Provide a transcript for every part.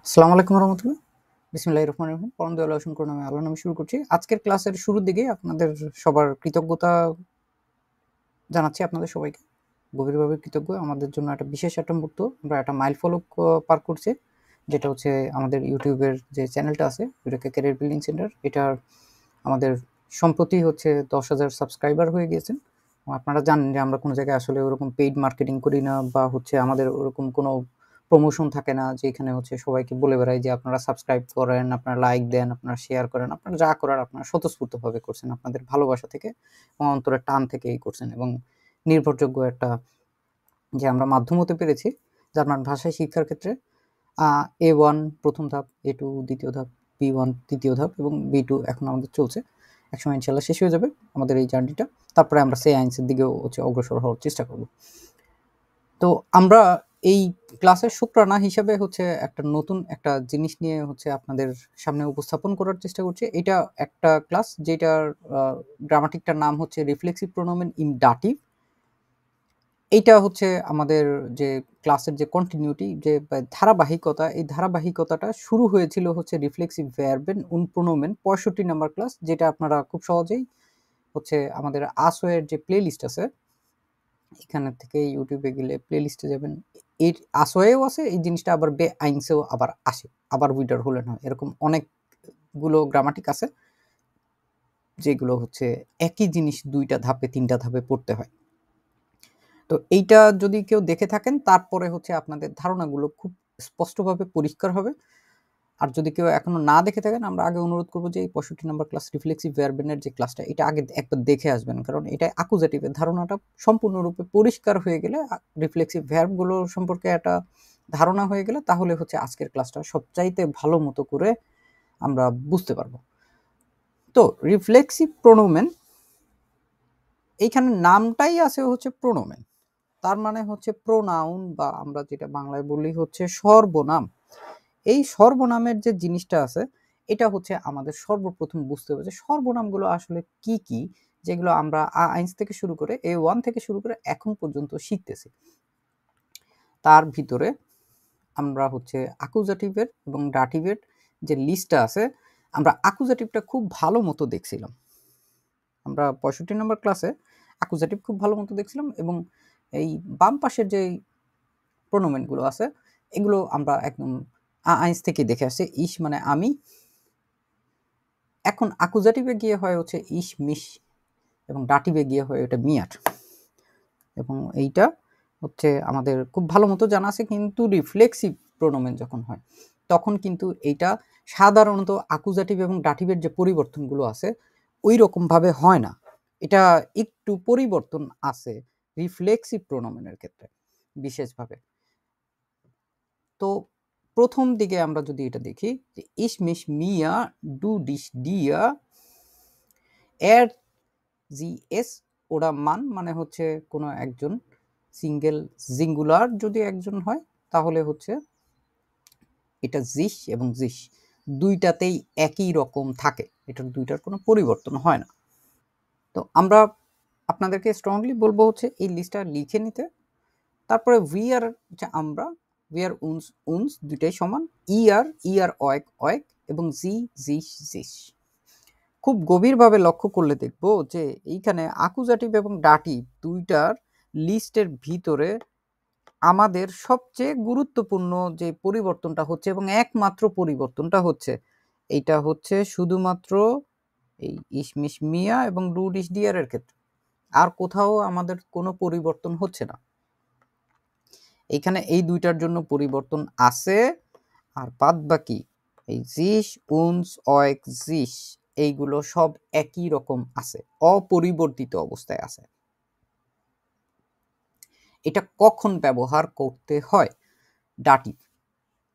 আসসালামু আলাইকুম রহমতুল্লাহ। বিসমিল্লাহির রহমানির রহিম। পরম দয়ালু অসীম করুণাময় আল্লাহর নামে শুরু করছি। আজকের ক্লাসের শুরুর দিকে আপনাদের সবার কৃতজ্ঞতা জানাচ্ছি আপনাদের সবাইকে। গভীরভাবে কৃতজ্ঞ। আমাদের জন্য একটা বিশেষ একটা মুহূর্ত। আমরা একটা মাইলফলক পার করছি। যেটা হচ্ছে আমাদের ইউটিউবের যে চ্যানেলটা আছে, ওইটাকে ক্যারিয়ার বিল্ডিং সেন্টার। এটার আমাদের সম্প্রতি হচ্ছে 10,000 সাবস্ক্রাইবার হয়ে গিয়েছেন। আপনারা জানেন যে আমরা কোনো জায়গায় আসলে ওরকম পেইড মার্কেটিং করি না, বা হচ্ছে আমাদের ওরকম কোনো প্রমোশন থাকে না যে এখানে হচ্ছে সবাইকে বলে বেড়াই যে আপনারা সাবস্ক্রাইব করেন, আপনারা লাইক দেন, আপনারা শেয়ার করেন। আপনারা যা করার আপনারা স্বতঃস্ফূর্তভাবে করছেন, আপনাদের ভালোবাসা থেকে এবং অন্তরের টান থেকেই করছেন, এবং নির্ভরযোগ্য একটা যে আমরা মাধ্যম হতে পেরেছি জার্মান ভাষায় শিক্ষার ক্ষেত্রে। A1 প্রথম ধাপ, A2 দ্বিতীয় ধাপ, B1 তৃতীয় ধাপ এবং B2 এখন আমাদের চলছে। একসময় ইনশাল্লাহ শেষ হয়ে যাবে আমাদের এই জার্নিটা। তারপরে আমরা C1 দিকেও হচ্ছে অগ্রসর হওয়ার চেষ্টা করব। তো আমরা এই ক্লাসের শুক্রানা হিসাবে হচ্ছে একটা নতুন একটা জিনিস নিয়ে হচ্ছে আপনাদের সামনে উপস্থাপন করার চেষ্টা করছি। এটা একটা ক্লাস যেটার গ্রামাটিকটার নাম হচ্ছে রিফ্লেক্সিভ প্রোনোমেন ইন ডাটিভ। এইটা হচ্ছে আমাদের যে ক্লাসের যে কন্টিনিউটি, যে ধারাবাহিকতা, এই ধারাবাহিকতাটা শুরু হয়েছিল হচ্ছে রিফ্লেক্সিভ ভার্বেন উন প্রোনোমেন 65 নাম্বার ক্লাস, যেটা আপনারা খুব সহজেই হচ্ছে আমাদের আসোয়ের যে প্লে লিস্ট আছে, এখানে থেকে ইউটিউবে গেলে প্লে লিস্টে যাবেন। এর আসোয়েও আছে এই জিনিসটা, আবার বে আইনসেও আবার আসে, আবার উইডার হলেন হয়, এরকম অনেকগুলো গ্রামাটিক আছে যেগুলো হচ্ছে একই জিনিস দুইটা ধাপে তিনটা ধাপে পড়তে হয়। তো এইটা যদি কেউ দেখে থাকেন তারপরে হচ্ছে আপনাদের ধারণাগুলো খুব স্পষ্টভাবে পরিষ্কার হবে। আর যদি কেউ এখনো না দেখে থাকেন, আমরা আগে অনুরোধ করবো যে এই 65 নম্বর ক্লাস রিফ্লেক্সিভ ভার্বেনের যে ক্লাসটা, এটা আগে একবার দেখে আসবেন, কারণ এটা অ্যাকুজেটিভের ধারণাটা সম্পূর্ণরূপে পরিষ্কার হয়ে গেলে, রিফ্লেক্সিভ ভার্বগুলো সম্পর্কে একটা ধারণা হয়ে গেলে, তাহলে হচ্ছে আজকের ক্লাসটা সবচাইতে ভালো মতো করে আমরা বুঝতে পারবো। তো রিফ্লেক্সিভ প্রোনোমেন, এইখানে নামটাই আছে হচ্ছে প্রোনোমেন, তার মানে হচ্ছে প্রোনাউন, বা আমরা যেটা বাংলায় বলি হচ্ছে সর্বনাম। এই সর্বনামের যে জিনিসটা আছে, এটা হচ্ছে আমাদের সর্বপ্রথম বুঝতে হবে যে সর্বনামগুলো আসলে কি কি, যেগুলো আমরা আইনস থেকে শুরু করে A1 থেকে শুরু করে এখন পর্যন্ত শিখতেছি। তার ভিতরে আমরা হচ্ছে আকুজাটিভের এবং ডাটিভের যে লিস্টটা আছে, আমরা আকুজাটিভটা খুব ভালো মতো দেখছিলাম। আমরা 65 নম্বর ক্লাসে আকুজাটিভ খুব ভালো মতো দেখছিলাম, এবং এই বাম পাশের যে প্রোনোমেনগুলো আছে, এগুলো আমরা একদম আইনস থেকে দেখে আসছে। ইস মানে আমি, এখন আকুজাটিভে গিয়ে হয় হচ্ছে ইস মিস, এবং ডাটিভে গিয়ে হয় এটা মিয়াট, এবং এইটা হচ্ছে আমাদের খুব ভালো মতো জানা আছে। কিন্তু রিফ্লেক্সিভ প্রোনোমেন যখন হয়, তখন কিন্তু এইটা সাধারণত আকুজাটিভ এবং ডাটিভের যে পরিবর্তনগুলো আছে ওই রকমভাবে হয় না, এটা একটু পরিবর্তন আছে রিফ্লেক্সিভ প্রোনোমেনের ক্ষেত্রে বিশেষভাবে। তো প্রথম দিকে আমরা যদি এটা দেখি যে ইস মিস মিয়া ডু ডিস ডিয়া এর জি এস ওরা মান, মানে হচ্ছে কোনো একজন সিঙ্গেল সিঙ্গুলার যদি একজন হয়, তাহলে হচ্ছে এটা জিস এবং জিস দুইটাতেই একই রকম থাকে, এটার দুইটার কোনো পরিবর্তন হয় না। তো আমরা আপনাদেরকে স্ট্রংলি বলবো হচ্ছে এই লিস্টটা লিখে নিতে। তারপরে ভি আর যে আমরা, ভি আর উনস উনস দুইটাই সমান, ই আর অয়েক অয়েক, এবং জি জিস জিস। খুব গভীরভাবে লক্ষ্য করলে দেখব যে এইখানে আকুজাটিভ এবং ডাটিভ দুইটার লিস্টের ভিতরে আমাদের সবচেয়ে গুরুত্বপূর্ণ যে পরিবর্তনটা হচ্ছে, এবং একমাত্র পরিবর্তনটা হচ্ছে, এইটা হচ্ছে শুধুমাত্র এই ইসমিস মিয়া এবং ডুডিস ডিয়ারের ক্ষেত্রে। আর কোথাও আমাদের কোনো পরিবর্তন হচ্ছে না। এইখানে এই দুইটার জন্য পরিবর্তন আছে, আর বাদ বাকি এই জিস উনস অয়েক জিস এইগুলো সব একই রকম আছে, অপরিবর্তিত অবস্থায় আছে। এটা কখন ব্যবহার করতে হয় ডাটিভ,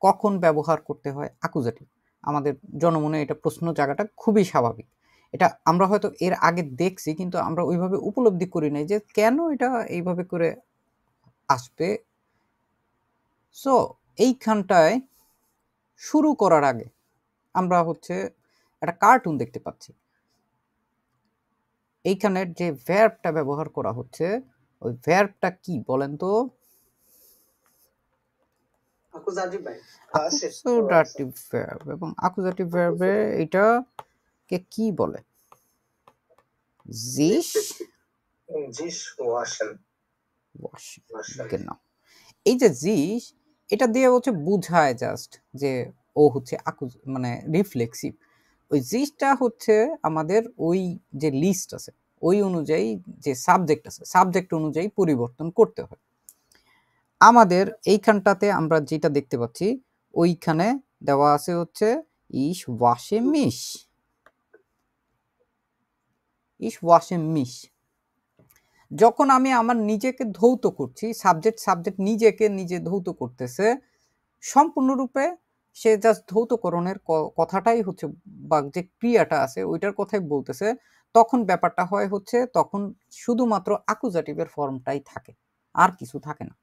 কখন ব্যবহার করতে হয় আকুজাটিভ, আমাদের জনমনে এটা প্রশ্ন জায়গাটা খুবই স্বাভাবিক। এটা আমরা হয়তো এর আগে দেখছি, কিন্তু আমরা ওইভাবে উপলব্ধি করি নাই যে কেন এটা এইভাবে করে আসবে। সো এইখানটায় শুরু করার আগে আমরা হচ্ছে একটা কার্টুন দেখতে পাচ্ছি। এইখানের যে ভার্বটা ব্যবহার করা হচ্ছে, ওই ভার্বটা কি বলেন তো? অ্যাকুজাটিভ ভার্ব, এবং অ্যাকুজাটিভ ভার্বে এটাকে কি বলে? জিস ওয়াশেন। genau। এই যে জিস, এটা দিয়ে হচ্ছে বুঝায় জাস্ট যে ও হচ্ছে মানে রিফ্লেক্সিভ। ওই জিসটা হচ্ছে আমাদের ওই যে লিস্ট আছে ওই অনুযায়ী যে সাবজেক্ট আছে সাবজেক্ট অনুযায়ী পরিবর্তন করতে হয়। আমাদের এইখানটাতে আমরা যেটা দেখতে পাচ্ছি ওইখানে দেওয়া আছে হচ্ছে ইস ওয়াশে মিশ, ইস ওয়াশে মিশ। যখন আমি আমার নিজেকে ধৌত করছি, সাবজেক্ট নিজেকে নিজে ধৌত করতেছে, সম্পূর্ণরূপে সে জাস্ট ধৌতকরণের কথাটাই হচ্ছে, বা যে ক্রিয়াটা আছে ওইটার কথাই বলতেছে, তখন ব্যাপারটা হয় হচ্ছে তখন শুধুমাত্র অ্যাকুজাটিভের ফর্মটাই থাকে, আর কিছু থাকে না।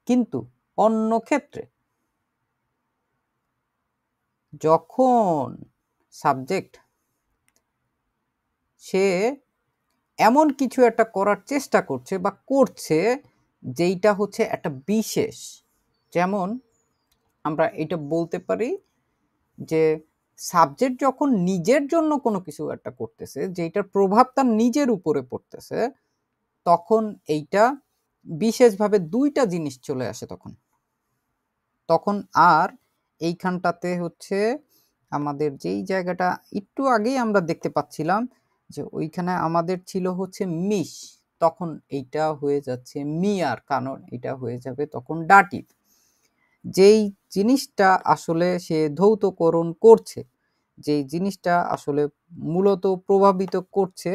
কিন্তু অন্য ক্ষেত্রে যখন সাবজেক্ট সে এমন কিছু একটা করার চেষ্টা করছে বা করছে যেইটা হচ্ছে একটা বিশেষ, যেমন আমরা এটা বলতে পারি যে সাবজেক্ট যখন নিজের জন্য কোনো কিছু একটা করতেছে যেটার প্রভাব তার নিজের উপরে পড়তেছে, তখন এইটা বিশেষভাবে দুইটা জিনিস চলে আসে তখন আর এইখানটাতে হচ্ছে আমাদের যেই জায়গাটা একটু আগেই আমরা দেখতে পাচ্ছিলাম যে ওইখানে আমাদের ছিল হচ্ছে মিশ, তখন এইটা হয়ে যাচ্ছে মিয়ার, কারণ এটা হয়ে যাবে তখন ডাটিভ। যেই জিনিসটা আসলে সে ধৌতকরণ করছে, যেই জিনিসটা আসলে মূলত প্রভাবিত করছে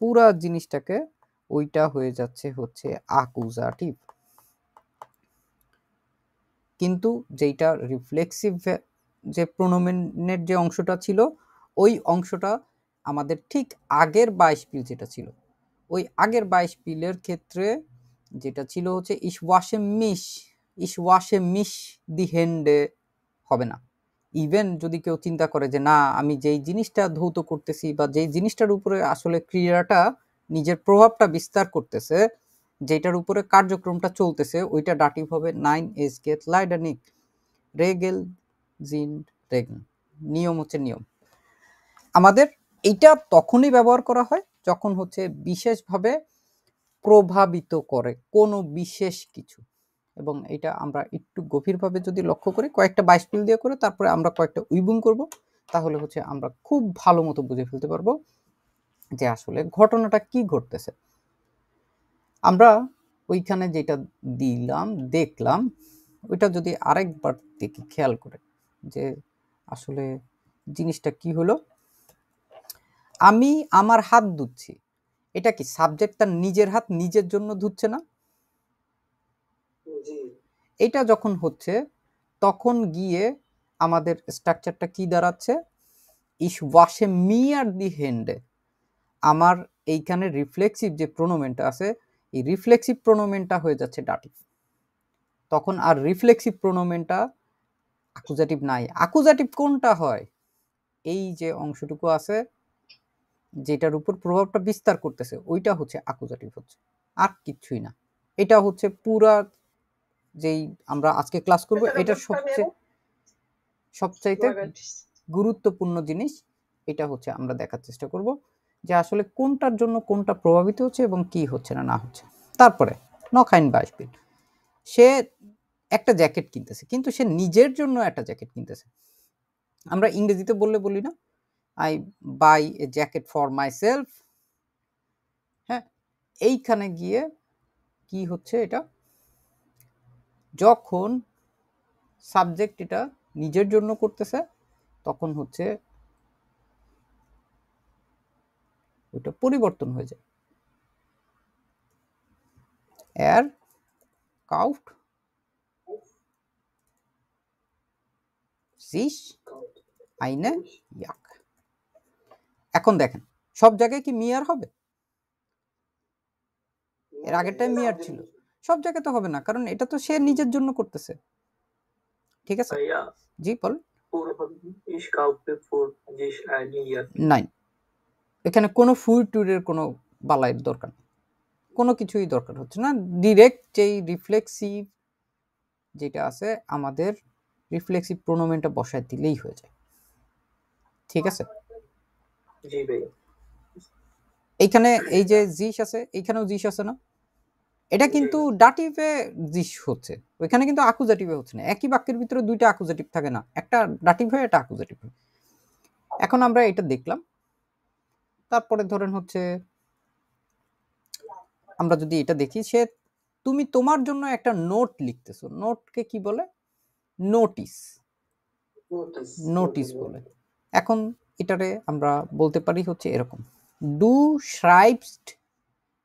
পুরা জিনিসটাকে, ওইটা হয়ে যাচ্ছে হচ্ছে অ্যাকুজাটিভ। কিন্তু যেটা রিফ্লেক্সিভ যে প্রোনোমেনের যে অংশটা ছিল ওই অংশটা আমাদের ঠিক আগের 22 পিল যেটা ছিল, ওই আগের 22 পিলের ক্ষেত্রে যেটা ছিল হচ্ছে ইস ওয়াশে মিশ দি হ্যান্ডে হবে না। ইভেন যদি কেউ চিন্তা করে যে না আমি যেই জিনিসটা ধৌত করতেছি বা যেই জিনিসটার উপরে আসলে ক্রিয়াটা নিজের প্রভাবটা বিস্তার করতেছে, যেটার উপরে কার্যক্রমটা চলতেছে, ওইটা ডাটিভ হবে নাইন এস গেট লাইডানিক রেগেল জিন রেগন। নিয়ম হচ্ছে নিয়ম। আমাদের এইটা তখনই ব্যবহার করা হয় যখন হচ্ছে বিশেষভাবে প্রভাবিত করে কোনো বিশেষ কিছু, এবং এটা আমরা একটু গভীরভাবে যদি লক্ষ্য করি কয়েকটা 22 পিল দিয়ে করে তারপরে আমরা কয়েকটা উইবুং করব, তাহলে হচ্ছে আমরা খুব ভালো মতো বুঝে ফেলতে পারবো যে আসলে ঘটনাটা কি ঘটতেছে। আমরা ওইখানে যেটা দিলাম দেখলাম ওইটা যদি আরেকবার দেখি খেয়াল করে যে আসলে জিনিসটা কি হলো। আমি আমার হাত ধুচ্ছি, এটা কি সাবজেক্ট তার নিজের হাত নিজের জন্য ধুচ্ছে না? এটা যখন হচ্ছে তখন গিয়ে আমাদের স্ট্রাকচারটা কি দাঁড়াচ্ছে, ইস ওয়াশে মি আর দি হ্যান্ডে। আমার এইখানে রিফ্লেক্সিভ যে প্রোনোমেনটা আছে এই রিফ্লেক্সিভ প্রোনোমেনটা হয়ে যাচ্ছে ডাটিভ, তখন আর রিফ্লেক্সিভ প্রোনোমেনটা অ্যাকুজাটিভ নাই। অ্যাকুজাটিভ কোনটা হয়? এই যে অংশটুকু আছে যেটার উপর প্রভাবটা বিস্তার করতেছে ওইটা হচ্ছে অ্যাকুজাটিভ হচ্ছে, আর কিছুই না। এটা হচ্ছে পুরা যেই আমরা আজকে ক্লাস করব এটা সবচাইতে গুরুত্বপূর্ণ জিনিস, এটা হচ্ছে আমরা দেখার চেষ্টা করব যে আসলে কোনটার জন্য কোনটা প্রভাবিত হচ্ছে এবং কি হচ্ছে না হচ্ছে। তারপরে নখাইন বাসবিন, সে একটা জ্যাকেট কিনতেছে, কিন্তু সে নিজের জন্য একটা জ্যাকেট কিনতেছে। আমরা ইংরেজিতে বলি না I buy a jacket for myself. হ্যাঁ, এইখানে গিয়ে কি হচ্ছে, এটা যখন সাবজেক্ট এটা নিজের জন্য করতেছে তখন হচ্ছে ওটা পরিবর্তন হয়ে যায়। এর কাউফট সিস আইনে ইয়াক। এখন দেখেন সব জায়গায় কি মিয়ার হবে? এর আগেরটাই মিয়ার ছিল, সব জায়গায় তো হবে না, কারণ এটা তো সে নিজের জন্য করতেছে। ঠিক আছে, জি বল। নাই, এখানে কোনো ফুড টুরের কোনো বালাইয়ের দরকার নেই, কোনো কিছুই দরকার হচ্ছে না। ডিরেক্ট যেই রিফ্লেক্সিভ যেটা আছে আমাদের রিফ্লেক্সিভ প্রোনোমেনটা বসায় দিলেই হয়ে যায়। ঠিক আছে, জি ভাই। এইখানে এই যে জিস আছে, এইখানেও জিস আছে না, এটা কিন্তু ডাটিভে জিস হচ্ছে, ওইখানে কিন্তু আকুজাটিভে হচ্ছে না। একই বাক্যের ভিতরে দুইটা আকুজাটিভ থাকে না, একটা ডাটিভ হয়, একটা আকুজাটিভ হয়। এখন আমরা এটা দেখলাম। তারপরে ধরেন হচ্ছে আমরা যদি এটা দেখি, সে তুমি তোমার জন্য একটা নোট লিখতেছো, নোটকে কি বলে? নোটিস, নোটিস বলে। এখন এটারে আমরা বলতে পারি হচ্ছে এরকম, do schreibst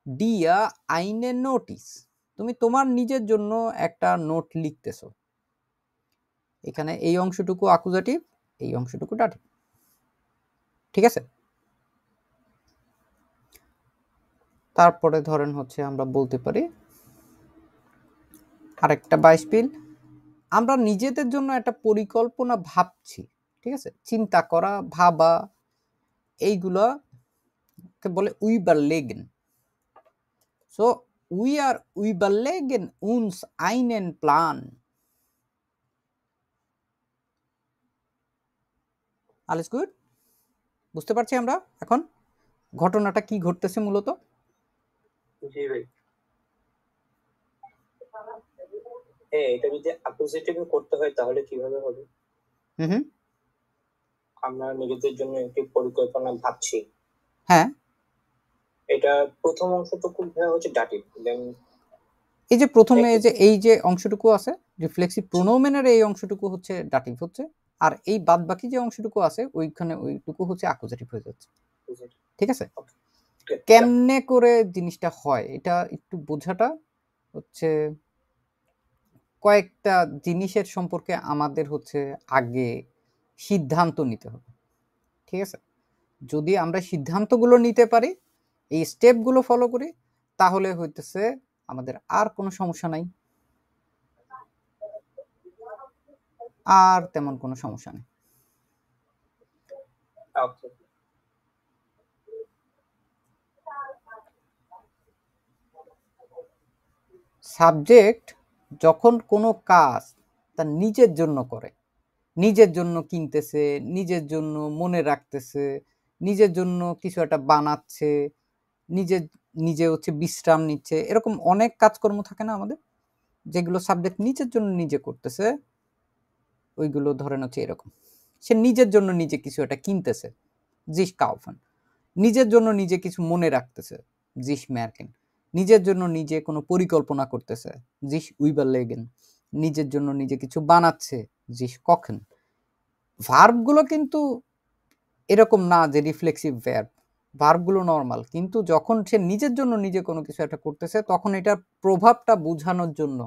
dir eine notice, তুমি তোমার নিজের জন্য একটা নোট লিখতেছো। এখানে এই অংশটুকু আকুজাটিভ, এই অংশটুকু ডাটিভ। ঠিক আছে, তারপরে ধরেন হচ্ছে আমরা বলতে পারি আরেকটা বাইসপিল, আমরা নিজেদের জন্য একটা পরিকল্পনা ভাবছি। ঠিক আছে, চিন্তা করা, ভাবা, এইগুলোকে বলে উইবারলেগেন। সো উই আর উইবারলেগেন উনস আইনেন প্ল্যান। আলেস গুড, বুঝতে পারছি আমরা এখন ঘটনাটা কি ঘটতেছে মূলত। জি ভাই। হ্যাঁ, এটা যদি অপোজিটিভ করতে হয় তাহলে কিভাবে হবে? হুম, আমরা নিজেদের জন্য একটি পরিকল্পনা ভাবছি, হ্যাঁ, এটা প্রথম অংশটুকু হচ্ছে ডাটিভ, দেন এই যে প্রথমে এই যে অংশটুকু আছে রিফ্লেক্সিভ প্রোনোমেনের, এই অংশটুকু হচ্ছে ডাটিভ হচ্ছে, আর এই বাদ বাকি যে অংশটুকু আছে ওইখানে ওইটুকু হচ্ছে আকুজাটিভ হয়ে যাচ্ছে। ঠিক আছে, কেমনে করে জিনিসটা হয় এটা একটু বোঝাটা হচ্ছে, কয়েকটা জিনিসের সম্পর্কে আমাদের হচ্ছে আগে সিদ্ধান্ত নিতে হবে। ঠিক আছে, যদি আমরা সিদ্ধান্তগুলো নিতে পারি, এই স্টেপগুলো ফলো করি, তাহলে হইতেছে আমাদের আর কোনো সমস্যা নাই, আর তেমন কোনো সমস্যা নেই। সাবজেক্ট যখন কোনো কাজ তার নিজের জন্য করে, নিজের জন্য কিনতেছে, নিজের জন্য মনে রাখতেছে, নিজের জন্য কিছু একটা বানাচ্ছে, নিজে নিজে হচ্ছে বিশ্রাম নিচ্ছে, এরকম অনেক কাজকর্ম থাকে না আমাদের, যেগুলো সাবজেক্ট নিজের জন্য নিজে করতেছে, ওইগুলো ধরেন হচ্ছে এরকম। সে নিজের জন্য নিজে কিছু একটা কিনতেছে, জিস কাউফান, নিজের জন্য নিজে কিছু মনে রাখতেছে, জিস ম্যারকেন, নিজের জন্য নিজে কোনো পরিকল্পনা করতেছে, জিস উইবারলেগেন, নিজের জন্য নিজে কিছু বানাচ্ছে, জিস কখেন। ভার্বগুলো কিন্তু এরকম না যে রিফ্লেক্সিভ ভার্ব, ভার্বগুলো নর্মাল, কিন্তু যখন সে নিজের জন্য নিজে কোনো কিছু একটা করতেছে তখন এটার প্রভাবটা বোঝানোর জন্য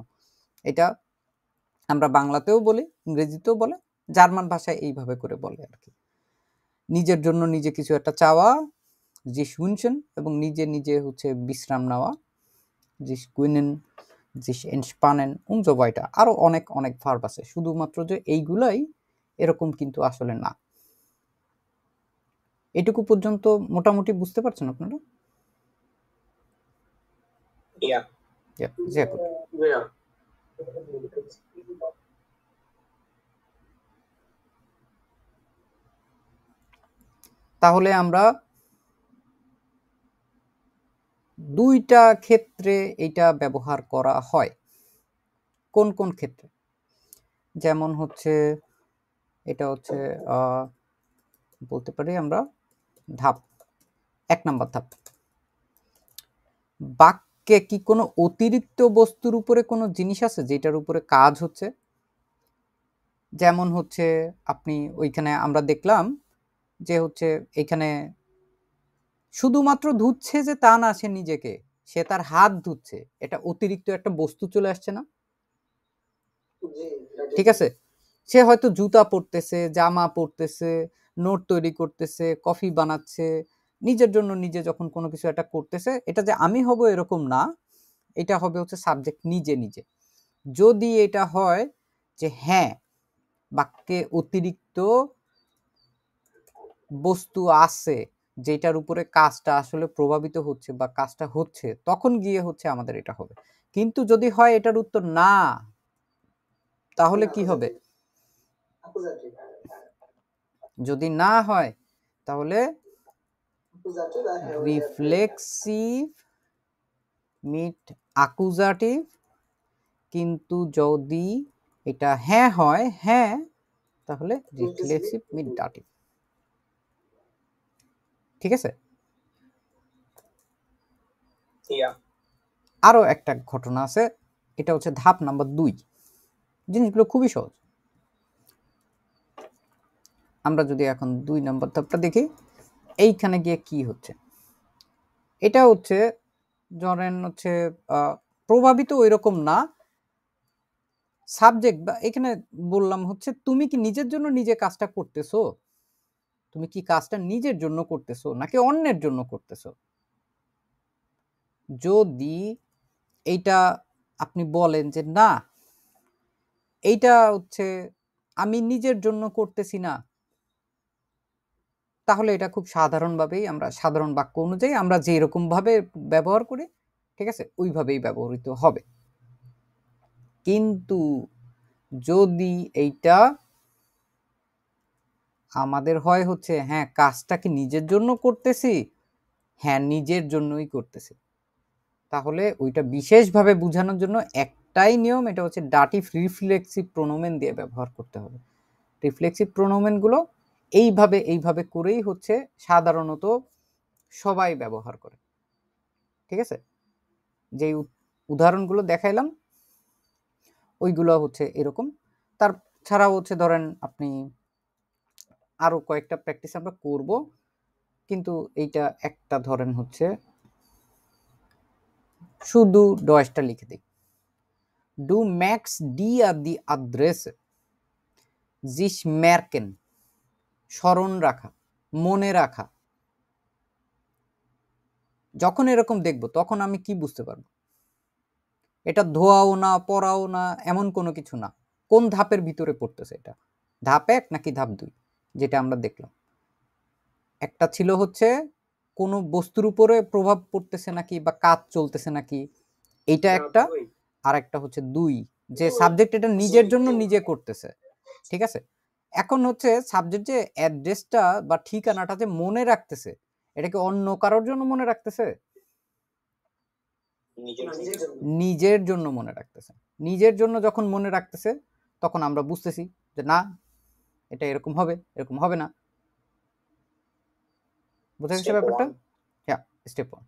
এটা আমরা বাংলাতেও বলি, ইংরেজিতেও বলে, জার্মান ভাষায় এইভাবে করে বলে আর কি। নিজের জন্য নিজে কিছু একটা চাওয়া, যে শুনছেন, এবং নিজে নিজে হচ্ছে বিশ্রাম নেওয়া, যে কুইনেন, যে এন্সপানেন উনসো ওয়াইটার। আরো অনেক অনেক ভার্ব আছে, শুধুমাত্র যে এইগুলাই এরকম কিন্তু আসলে না। এটুকু পর্যন্ত মোটামুটি বুঝতে পারছেন আপনারা? ইয়া, sehr gut. তাহলে আমরা দুইটা ক্ষেত্রে এটা ব্যবহার করা হয়। কোন কোন ক্ষেত্রে? যেমন হচ্ছে এটা হচ্ছে বলতে পারি আমরা ধাপ, 1 নাম্বার ধাপ, বাক্যে কি কোনো অতিরিক্ত বস্তুর উপরে কোনো জিনিস আছে যেটার উপরে কাজ হচ্ছে? যেমন হচ্ছে আপনি ওইখানে আমরা দেখলাম যে হচ্ছে এখানে শুধুমাত্র ধুচ্ছে যে তা না, সে নিজেকে, সে তার হাত ধুচ্ছে, এটা অতিরিক্ত একটা বস্তু চলে আসছে না? ঠিক আছে, সে হয়তো জুতা পরতেছে, জামা পরতেছে, নোট তৈরি করতেছে, কফি বানাচ্ছে, নিজের জন্য নিজে যখন কোনো কিছু একটা করতেছে, এটা যে আমি হব এরকম না, এটা হবে হচ্ছে সাবজেক্ট নিজে নিজে। যদি এটা হয় যে হ্যাঁ বাক্যে অতিরিক্ত বস্তু আছে যেটার উপরে কাজটা আসলে প্রভাবিত হচ্ছে বা কাজটা হচ্ছে, তখন গিয়ে হচ্ছে আমাদের এটা হবে। কিন্তু যদি হয় এটার উত্তর না, তাহলে কি হবে? যদি না হয় তাহলে রিফ্লেক্সিভ মিট অ্যাকুজাটিভ, কিন্তু যদি এটা হ্যাঁ হয়, হ্যাঁ, তাহলে রিফ্লেক্সিভ মিট ডাটিভ। ঠিক আছে? আরো একটা ঘটনা আছে, এটা হচ্ছে ধাপ নাম্বার 2। জিনিসগুলো খুবই সহজ। আমরা যদি এখন 2 নম্বর ধাপটা দেখি, এইখানে গিয়ে কি হচ্ছে, এটা হচ্ছে ধরেন হচ্ছে প্রভাবিত ওইরকম না সাবজেক্ট, বা এখানে বললাম হচ্ছে তুমি কি নিজের জন্য নিজে কাজটা করতেছো, তুমি কি কাজটা নিজের জন্য করতেছো নাকি অন্যের জন্য করতেছো। যদি এইটা আপনি বলেন যে না, এইটা হচ্ছে আমি নিজের জন্য করতেছি না, তাহলে এটা খুব সাধারণভাবেই আমরা সাধারণ বাক্য অনুযায়ী আমরা যে এরকম ভাবে ব্যবহার করি, ঠিক আছে, ওইভাবেই ব্যবহৃত হবে। কিন্তু যদি এইটা আমাদের হয় হচ্ছে হ্যাঁ কাজটা কি নিজের জন্য করতেছি, হ্যাঁ নিজের জন্যই করতেছি, তাহলে ওইটা বিশেষভাবে বোঝানোর জন্য একটাই নিয়ম, এটা হচ্ছে ডাটিভ রিফ্লেক্সিভ প্রোনোমেন দিয়ে ব্যবহার করতে হবে। রিফ্লেক্সিভ প্রোনোমেনগুলো এইভাবে করেই হচ্ছে সাধারণত সবাই ব্যবহার করে। ঠিক আছে? যেই উদাহরণগুলো দেখাইলাম ওইগুলো হচ্ছে এরকম। তার ছাড়াও হচ্ছে ধরেন আপনি আরো কয়েকটা প্র্যাকটিস আমরা করব, কিন্তু এইটা একটা ধরেন হচ্ছে শুধু ডয়েসটা লিখে দিই। ডু ম্যাক্স ডিয়া দি আদ্রেসে জিস ম্যারকেন, স্মরণ রাখা, মনে রাখা। যখন এরকম দেখব তখন আমি কি বুঝতে পারবো? এটা ধোয়াও না, পড়াও না, এমন কোনো কিছু না। কোন ধাপের ভিতরে পড়তেছে এটা? ধাপ 1 নাকি ধাপ 2? যেটা আমরা দেখলাম, একটা ছিল হচ্ছে কোনো বস্তুর উপরে প্রভাব পড়তেছে নাকি বা কাজ চলতেছে নাকি, এইটা একটা। আর একটা হচ্ছে 2, যে সাবজেক্ট এটা নিজের জন্য নিজে করতেছে। ঠিক আছে? এখন হচ্ছে সাবজেক্ট যে অ্যাড্রেসটা বা ঠিকানাটা যে মনে রাখতেছে, এটা কি অন্য কারোর জন্য মনে রাখতেছে? নিজের জন্য মনে রাখতেছে। নিজের জন্য যখন মনে রাখতেছে তখন আমরা বুঝতেছি যে না, এটা এরকম হবে, এরকম হবে না। বুঝা গেছে ব্যাপারটা? হ্যাঁ, স্টেপ 1।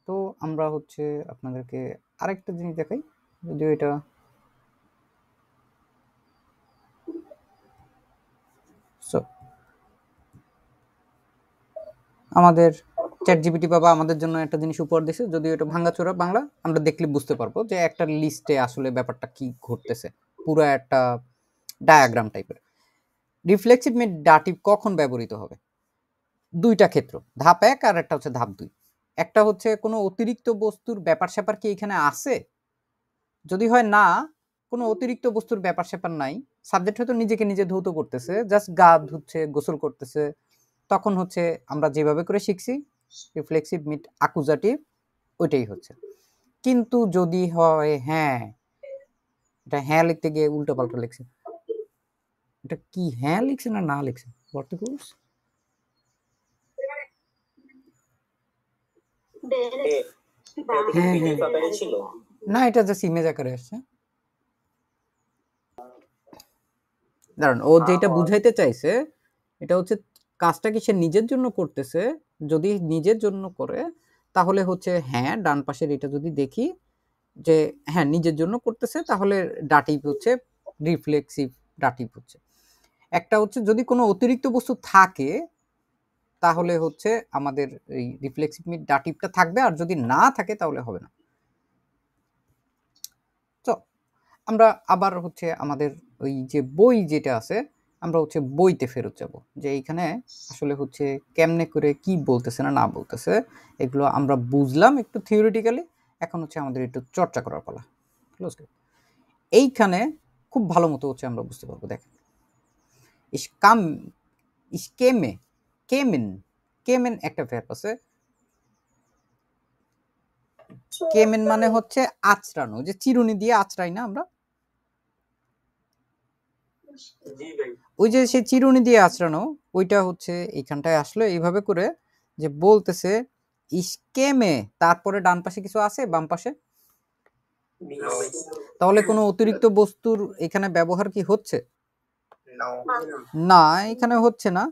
তো আমরা হচ্ছে আপনাদেরকে আরেকটা জিনিস দেখাই, যদিও এটা সো আমাদের চ্যাট জিপিটি বাবা আমাদের জন্য একটা জিনিস উপহার দিয়েছে, যদিও এটা ভাঙাচোরা বাংলা, আমরা দেখলে বুঝতে পারবো যে একটা লিস্টে আসলে ব্যাপারটা কি ঘটতেছে, পুরো একটা ডায়াগ্রাম টাইপের। রিফ্লেক্সিভ মিট ডাটিভ কখন ব্যবহৃত হবে? 2টা ক্ষেত্র, ধাপ 1 আর একটা হচ্ছে ধাপ 2। একটা হচ্ছে কোনো অতিরিক্ত বস্তুর ব্যাপার স্যাপার কি এখানে আছে, যদি হয় না, কোনো অতিরিক্ত বস্তুর ব্যাপার স্যাপার নাই, সাবজেক্ট হয়তো নিজেকে নিজে ধৌত করতেছে, জাস্ট গা ধুচ্ছে, গোসল করতেছে, তখন হচ্ছে আমরা যেভাবে করে শিখছি রিফ্লেক্সিভ মিট অ্যাকুজাটিভ, ওইটাই হচ্ছে। কিন্তু যদি হয় হ্যাঁ, এটা হ্যাঁ লিখতে গিয়ে উল্টো পাল্টা লিখছে, এটা কি হ্যাঁ লিখছে না না লিখছে, হোয়াট কোর্স? হ্যাঁ হ্যাঁ, না এটা জাস্ট ইমেজ আকারে আসছে। দাঁড়ান, ও যেটা বুঝাইতে চাইছে এটা হচ্ছে কাজটা কি সে নিজের জন্য করতেছে, যদি নিজের জন্য করে তাহলে হচ্ছে হ্যাঁ, ডান পাশের এটা যদি দেখি যে হ্যাঁ নিজের জন্য করতেছে, তাহলে ডাটিভ হচ্ছে রিফ্লেক্সিভ ডাটিভ হচ্ছে। একটা হচ্ছে যদি কোনো অতিরিক্ত বস্তু থাকে তাহলে হচ্ছে আমাদের এই রিফ্লেক্সিভ মিট ডাটিভটা থাকবে, আর যদি না থাকে তাহলে হবে না। তো আমরা আবার হচ্ছে আমাদের ওই যে বই যেটা আছে, আমরা হচ্ছে বইতে ফেরত যাব, যে এইখানে আসলে হচ্ছে কেমনে করে কি বলতেছে না না বলতেছে, এগুলো আমরা বুঝলাম একটু থিওরিটিক্যালি, এখন হচ্ছে আমাদের একটু চর্চা করার পালা। ক্লোজ। এইখানে খুব ভালো মতো হচ্ছে আমরা বুঝতে পারবো। দেখেন, ইসকাম ইসকেমে কেমেন, কেমেন একটা ভার্ব আছে, কেমেন মানে হচ্ছে আঁচড়ানো, যে চিরুনি দিয়ে আঁচড়াই না আমরা, জি ভাই। ওই যে সে চিরুনি দিয়ে আঁচড়ানো ওইটা হচ্ছে এইখানটায় আসলো এইভাবে করে যে বলতেছে ইস্কেমে, তারপরে ডান পাশে কিছু আছে বাম পাশে, No. তাহলে কোনো অতিরিক্ত বস্তুর এখানে ব্যবহার কি হচ্ছে? No. না, এখানে হচ্ছে না।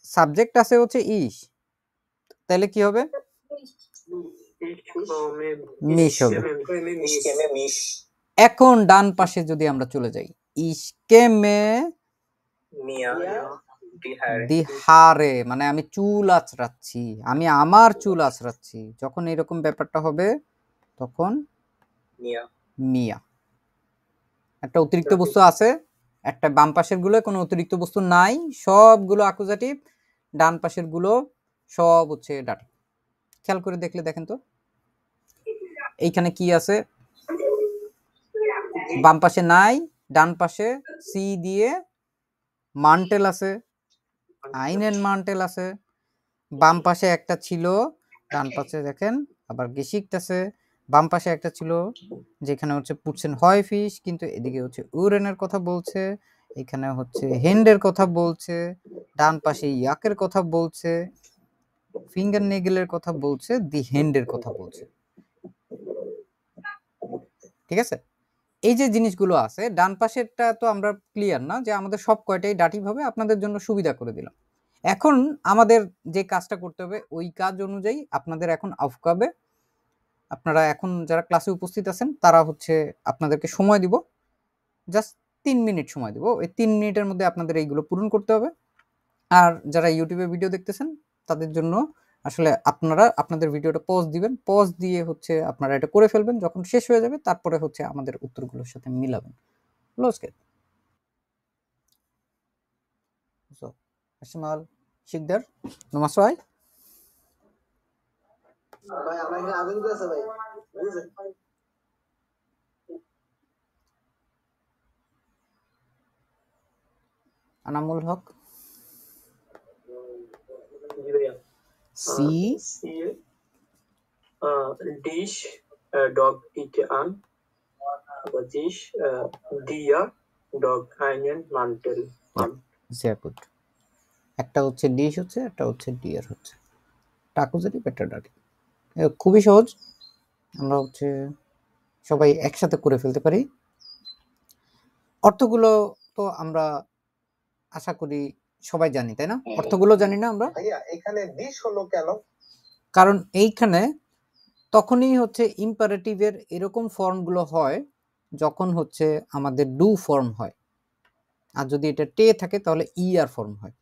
সাবজেক্ট আছে হচ্ছে ইস, তাহলে কি হবে? মিশ হবে। ইস্কেমে মিশ। এখন ডান পাশে যদি আমরা চলে যাই, ইস্কেমে মিয়া দিহারে। দিহারে, মানে আমি চুল আঁচড়াচ্ছি, আমি আমার চুল আঁচড়াচ্ছি, যখন এরকম ব্যাপারটা হবে তখন মিয়া। মিয়া। একটা অতিরিক্ত বস্তু আছে, একটা বাম পাশের গুলো কোনো অতিরিক্ত বস্তু নাই, সবগুলো অ্যাকুজাটিভ, ডান পাশের গুলো সব হচ্ছে ডাটিভ। খেয়াল করে দেখলে দেখেন তো এইখানে কি আছে, বাম পাশে নাই, ডান পাশে সি দিয়ে মান্টেল আছে, আইনেন মান্টেল আছে, বাম পাশে একটা ছিল, ডান পাশে দেখেন আবার গেসিক্ট আছে, বাম পাশে একটা ছিল যেখানে হচ্ছে পুটসেন হয় ফিশ, কিন্তু এদিকে হচ্ছে উরেনের কথা বলছে, এখানে হচ্ছে হেন্ডের কথা বলছে, ডান পাশে ইয়াকের কথা বলছে, ফিঙ্গার নেগেলের কথা বলছে, দি হেন্ডের কথা বলছে। ঠিক আছে, এই যে জিনিসগুলো আছে ডান পাশেরটা তো আমরা ক্লিয়ার না যে আমাদের সব কয়টাই ডাটিভ হবে, আপনাদের জন্য সুবিধা করে দিলাম। এখন আমাদের যে কাজটা করতে হবে ওই কাজ অনুযায়ী আপনাদের এখন আফকাবে, আপনারা এখন যারা ক্লাসে উপস্থিত আছেন তারা হচ্ছে আপনাদেরকে সময় দিব, জাস্ট 3 মিনিট সময় দিব, এই 3 মিনিটের মধ্যে আপনাদের এইগুলো পূরণ করতে হবে। আর যারা ইউটিউবে ভিডিও দেখতেছেন তাদের জন্য আসলে আপনারা আপনাদের ভিডিওটা পজ দিবেন, পজ দিয়ে হচ্ছে আপনারা এটা করে ফেলবেন, যখন শেষ হয়ে যাবে তারপরে হচ্ছে আমাদের উত্তরগুলোর সাথে মিলাবেন। লসকে সো আসমাল শিকদার নমাসওয়াই ভাই আমার এখানে আগুন আছে ভাই, বুঝছেন? আনামুল হক জি ভাইয়া। সি ডিশ ডগ ইটে আন, ডিশ দিয়া ডগ আইনেন মান্টেল। জিয়াকুট, একটা হচ্ছে ডিশ হচ্ছে, একটা হচ্ছে ডিয়ার হচ্ছে, টাকুজারি পেটাডারি, খুবই সহজ, আমরা হচ্ছে সবাই একসাথে করে ফেলতে পারি। অর্থগুলো তো আমরা আশা করি সবাই জানি, তাই না? অর্থগুলো জানি না আমরা? ভাইয়া এখানে ডিশ হলো কেন? কারণ এইখানে তখনই হচ্ছে ইম্পারেটিভের এরকম ফর্মগুলো হয় যখন হচ্ছে আমাদের ডু ফর্ম হয়, আর যদি এটা টে থাকে তাহলে আর ফর্ম হয়।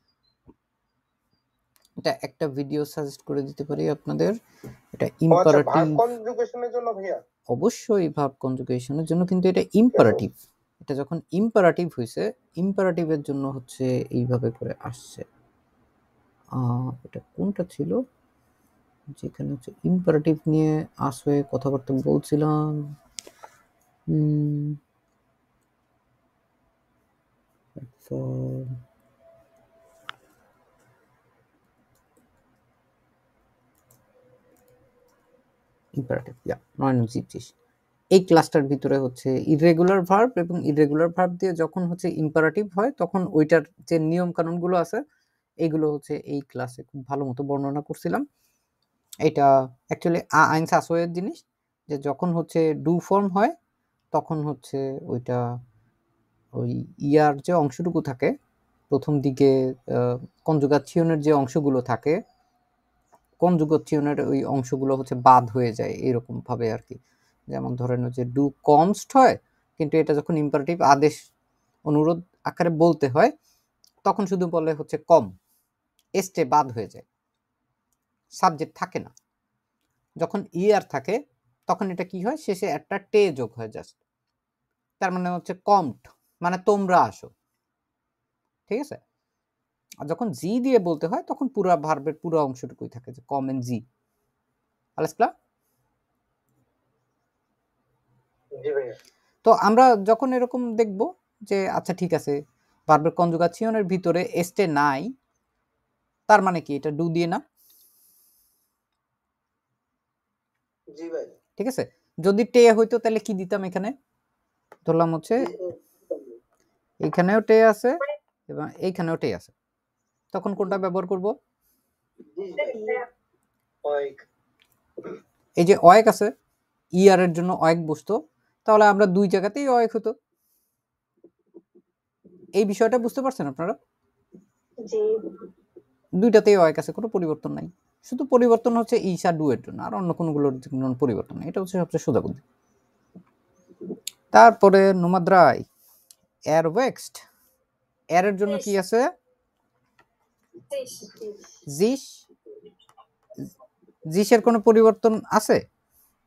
এটা একটা ভিডিও সাজেস্ট করে দিতে পারি আপনাদের, এটা ভার্ব ইম্পারেটিভ, কনজুগেশনের জন্য ভাইয়া। অবশ্যই ভার্ব কনজুগেশনের জন্য, কিন্তু এটা ইম্পারেটিভ, এটা যখন ইম্পারেটিভ হয়েছে, ইম্পারেটিভের জন্য হচ্ছে এইভাবে করে আসছে। এটা কোনটা ছিল যেখানে হচ্ছে ইম্পারেটিভ নিয়ে আসবে কথাবার্তা বলছিলাম? ইম্পারেটিভ, ইয়া 9 এই ক্লাসটার ভিতরে হচ্ছে ইররেগুলার ভার্ব, এবং ইররেগুলার ভার্ব দিয়ে যখন হচ্ছে ইম্পারেটিভ হয় তখন ওইটার যে নিয়ম কানুনগুলো আছে এইগুলো হচ্ছে এই ক্লাসে খুব ভালো মতো বর্ণনা করছিলাম। এটা অ্যাকচুয়ালি আইনস আসোয়ের জিনিস, যে যখন হচ্ছে ডু ফর্ম হয় তখন হচ্ছে ওইটা ওই ইয়ার যে অংশটুকু থাকে প্রথম দিকে, কনজুগাচিয়নের যে অংশগুলো থাকে, কনজুগাচিয়নের ওই অংশগুলো হচ্ছে বাদ হয়ে যায় এরকম ভাবে আর কি। যেমন ধরেন যে ডু কমস্ট হয়, কিন্তু এটা যখন ইম্পারেটিভ আদেশ অনুরোধ আকারে বলতে হয় তখন শুধু বলে হচ্ছে কম, এস্টে বাদ হয়ে যায়, সাবজেক্ট থাকে না। যখন ইয়ার থাকে তখন এটা কি হয়, শেষে একটা টে যোগ হয় জাস্ট, তার মানে হচ্ছে কমড, মানে তোমরা আসো। ঠিক আছে, আর যখন জি দিয়ে বলতে হয় তখন পুরো ভার্বের পুরো অংশটুকুই থাকে, যে কম এন্ড জি। আলাসক্লা, জি ভাইয়া। তো আমরা যখন এরকম দেখব যে আচ্ছা ঠিক আছে ভার্বের কনজুগাচিয়নের ভিতরে এস্টে নাই, তার মানে কি এটা ডু দিয়ে না? জি ভাই। ঠিক আছে, যদি টে হইতো তাহলে কি দিতাম এখানে? ধরলাম হচ্ছে এইখানেও টে আছে এবং এইখানেও টে আছে, তখন কোনটা ব্যবহার করব? অয়েক। এই যে অয়েক আছে, ইয়ার এর জন্য অয়েক বসতো, তাহলে আমরা দুই জায়গাতেই অয়েক হতো। এই বিষয়টা বুঝতে পারছেন আপনারা? দুইটাতেই অয়েক আছে, কোনো পরিবর্তন নাই, শুধু পরিবর্তন হচ্ছে ঈশা ডু এর জন্য, আর অন্য কোনগুলোর কোনো পরিবর্তন নেই। এটা হচ্ছে সবচেয়ে সোজা বুদ্ধি। তারপরে নোমাদ্রাই এর ওয়েক্সড, এর এর জন্য কি আছে? জিস, জিসের কোনো পরিবর্তন আছে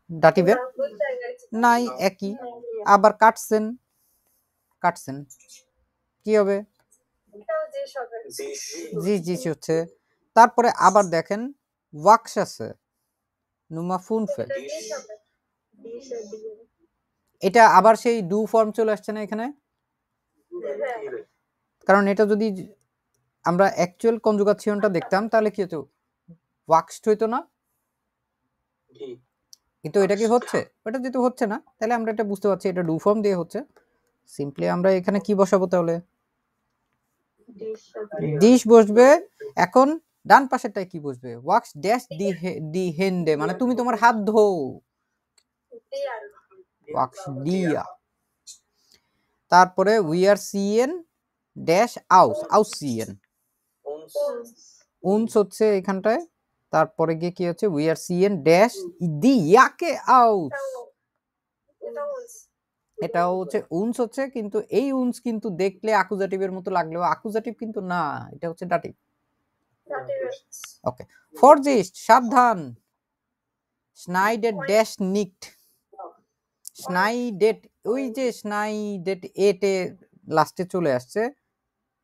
ডাটিভের? নাই, একই। আবার কাটছেন, কাটছেন কি হবে? জি জিস হচ্ছে। তারপরে আবার দেখেন ওয়াক্স আছে, নুমা ফুনফে, এটা আবার সেই ডু ফর্ম চলে আসছে না এখানে? কারণ এটা যদি আমরা অ্যাকচুয়াল কনজুগেশনটা দেখতাম তাহলে কি হতো? ওয়াক্সড হইতো না? কিন্তু এটা কি হচ্ছে? এটা যেহেতু হচ্ছে না, তাহলে আমরা এটা বুঝতে পারছি এটা ডু ফর্ম দিয়ে হচ্ছে। সিম্পলি আমরা এখানে কি বসাবো তাহলে? ডিশ বসবে। এখন ডান পাশেরটায় কি বসবে? ওয়াক্স ড্যাশ ডি হেন্ডে, মানে তুমি তোমার হাত ধো। ওয়াক্স দিয়া। তারপরে উই আর সিএন ড্যাশ আউস, আউস সিএন, উনস হচ্ছে এখানটায়। তারপরে গিয়ে কি হচ্ছে? We are CN dash the ইয়াকে আউস, এটা হচ্ছে উনস হচ্ছে, কিন্তু এই উনস কিন্তু দেখলে আকুজাটিভের মতো লাগলেও আকুজাটিভ কিন্তু না, এটা হচ্ছে ডাটিভ। ওকে, ফরজিস্ট সাবধান, স্নাইডেড ড্যাশ নিকট, স্নাইডেড, ওই যে স্নাইডেড এটে লাস্টে চলে আসছে,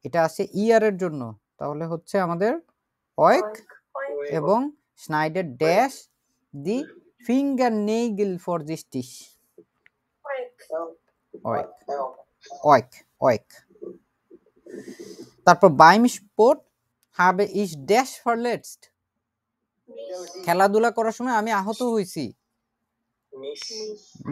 এটা আসে ইয়ার এর জন্য, তাহলে হচ্ছে আমাদের অয়েক এবং স্নাইডেড ড্যাশ দি ফিঙ্গার নেইগেল ফর জিস্টিস, অয়েক অয়েক অয়েক। তারপর বাইম স্পোর্ট হবে ইস ড্যাশ ফর লেটস্ট, খেলাধুলা করার সময় আমি আহত হয়েছি,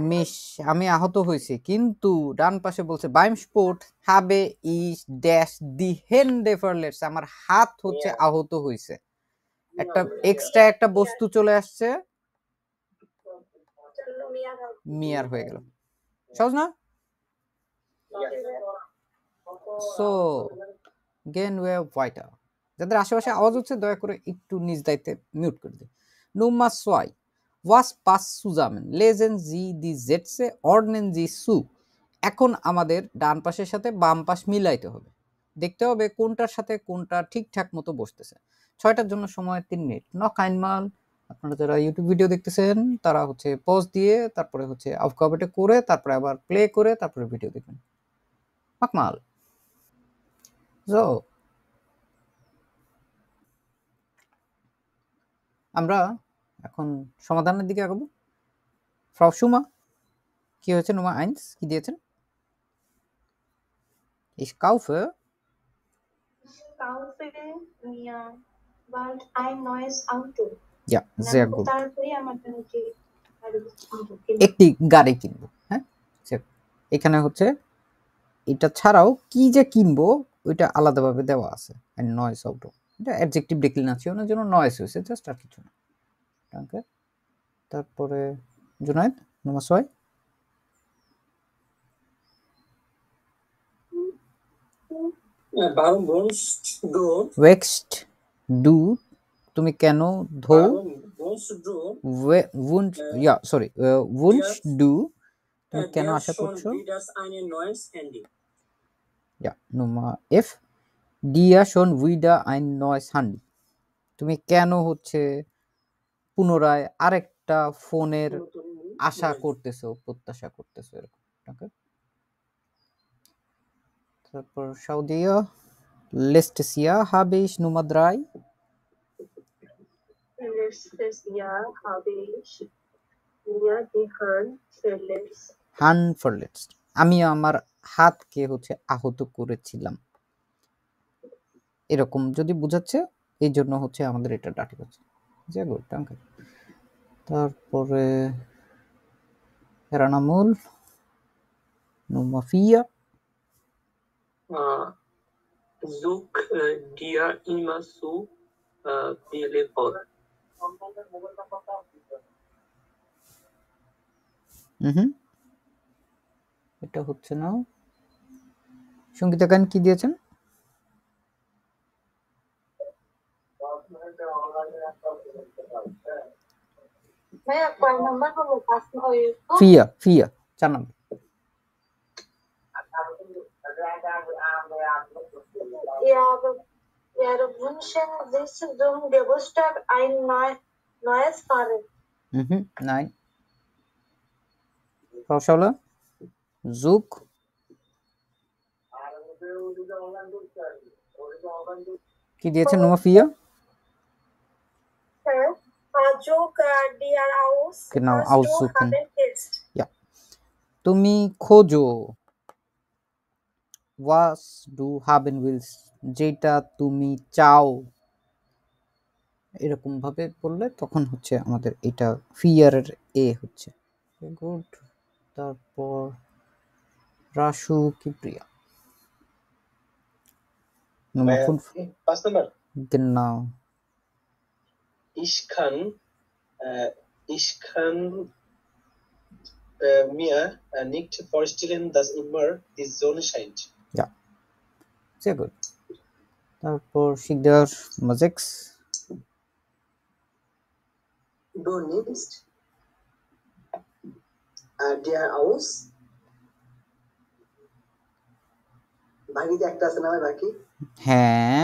মিস, আমি আহত হয়েছি। কিন্তু ডান পাশে বলছে বাইম স্পোর্ট হবে ইস ড্যাশ দি হেন্ডে ফর লেটস্ট, আমার হাত হচ্ছে আহত হয়েছে, একটা এক্সট্রা একটা বস্তু চলে আসছে, মিয়ার হয়ে গেল। সহজ না? So gain way vital. যাদের আশেপাশে আওয়াজ হচ্ছে দয়া করে একটু নিজ দায়িত্বে মিউট করে দিন। নুমা সোয়াই ওয়াস পাস সুজামেন লেজেন জি দি জেটসে অর্ডনেন জি সু। এখন আমাদের ডান পাশের সাথে বাম পাশ মিলাইতে হবে, দেখতে হবে কোনটার সাথে কোনটা ঠিকঠাক মতো বসতেছে। 6টার জন্য সময় 3 মিনিট। নক আইনমান, আপনারা যারা ইউটিউব ভিডিও দেখতেছেন তারা হচ্ছে পজ দিয়ে তারপরে হচ্ছে আউটকাবেটে করে তারপরে আবার প্লে করে তারপরে ভিডিও দেখবেন। মাকমাল জো, আমরা এখন সমাধানের দিকে আগাবো। ফ্রাউ সুমা, কি হয়েছে? নুমা আইনস কি দিয়েছেন? Ich kaufe mir bald ein neues Auto. ja sehr gut, তারপরে আমার জন্য যে একটি গাড়ি কিনবো। হ্যাঁ, এখানে হচ্ছে এটা ছাড়াও কি যে কিনবো ওইটা আলাদাভাবে দেওয়া আছে, ein neues Auto, এটা অ্যাডজেক্টিভ ডিক্লিনেশনের জন্য নয়েস হয়েছে, জাস্ট আর কিছু না। ওকে, তারপরে জুনায়েদ নুমা সোয়াই, Warum wohnst du? ওয়েক্সড ডু, তুমি কেন ধো? Warum wohnst du? wunsch du, তুমি কেন Der আশা schon করছো? wieder ein neues Handy. Ja, Nummer F, dir schon wieder ein neues Handy, তুমি কেন হচ্ছে পুনরায় আরেকটা ফোনের আশা করতেছো, প্রত্যাশা করতেছো, এরকম। ওকে, তারপর Saudia letztes Jahr habe ich Nummer 3 letztes Jahr habe ich mir die Hand verletzt. আমি আমার হাতকে হচ্ছে আহত করেছিলাম, এরকম যদি বুঝাচ্ছে এই জন্য হচ্ছে আমাদের এটা ডাটি হচ্ছে। তারপরে এরানামুল নুমাফিয়া Zug dir immer zu viele vor. এটা হচ্ছে না। সঙ্গীতা গান কি দিয়েছেন? भैया कौन नंबर को पास में हो ফিয়া 4 নম্বর। Wir wünschen sich zum Geburtstag ein neues Fahrrad. Nein. Frau Schaule? Zug? কি দিয়েছেন নোমা ফিয়া? Zug dir aus. Genau, was du aussuchen. haben willst. Ja. তুমি খোঁজো was du haben willst, যেটা তুমি চাও, এরকম ভাবে বললে তখন হচ্ছে আমাদের এটা ফিয়ারের এ হচ্ছে। গুড। তারপর Rasu কিপ্রিয়া Nummer 5. 5 Nummer. Genau. Ich kann mir nicht vorstellen, dass immer die Sonne scheint. Ja. Sehr gut. তারপর Sikdar Nummer 6. Du nimmst dir aus. বাকিতে একটা আছে না বাকি? হ্যাঁ,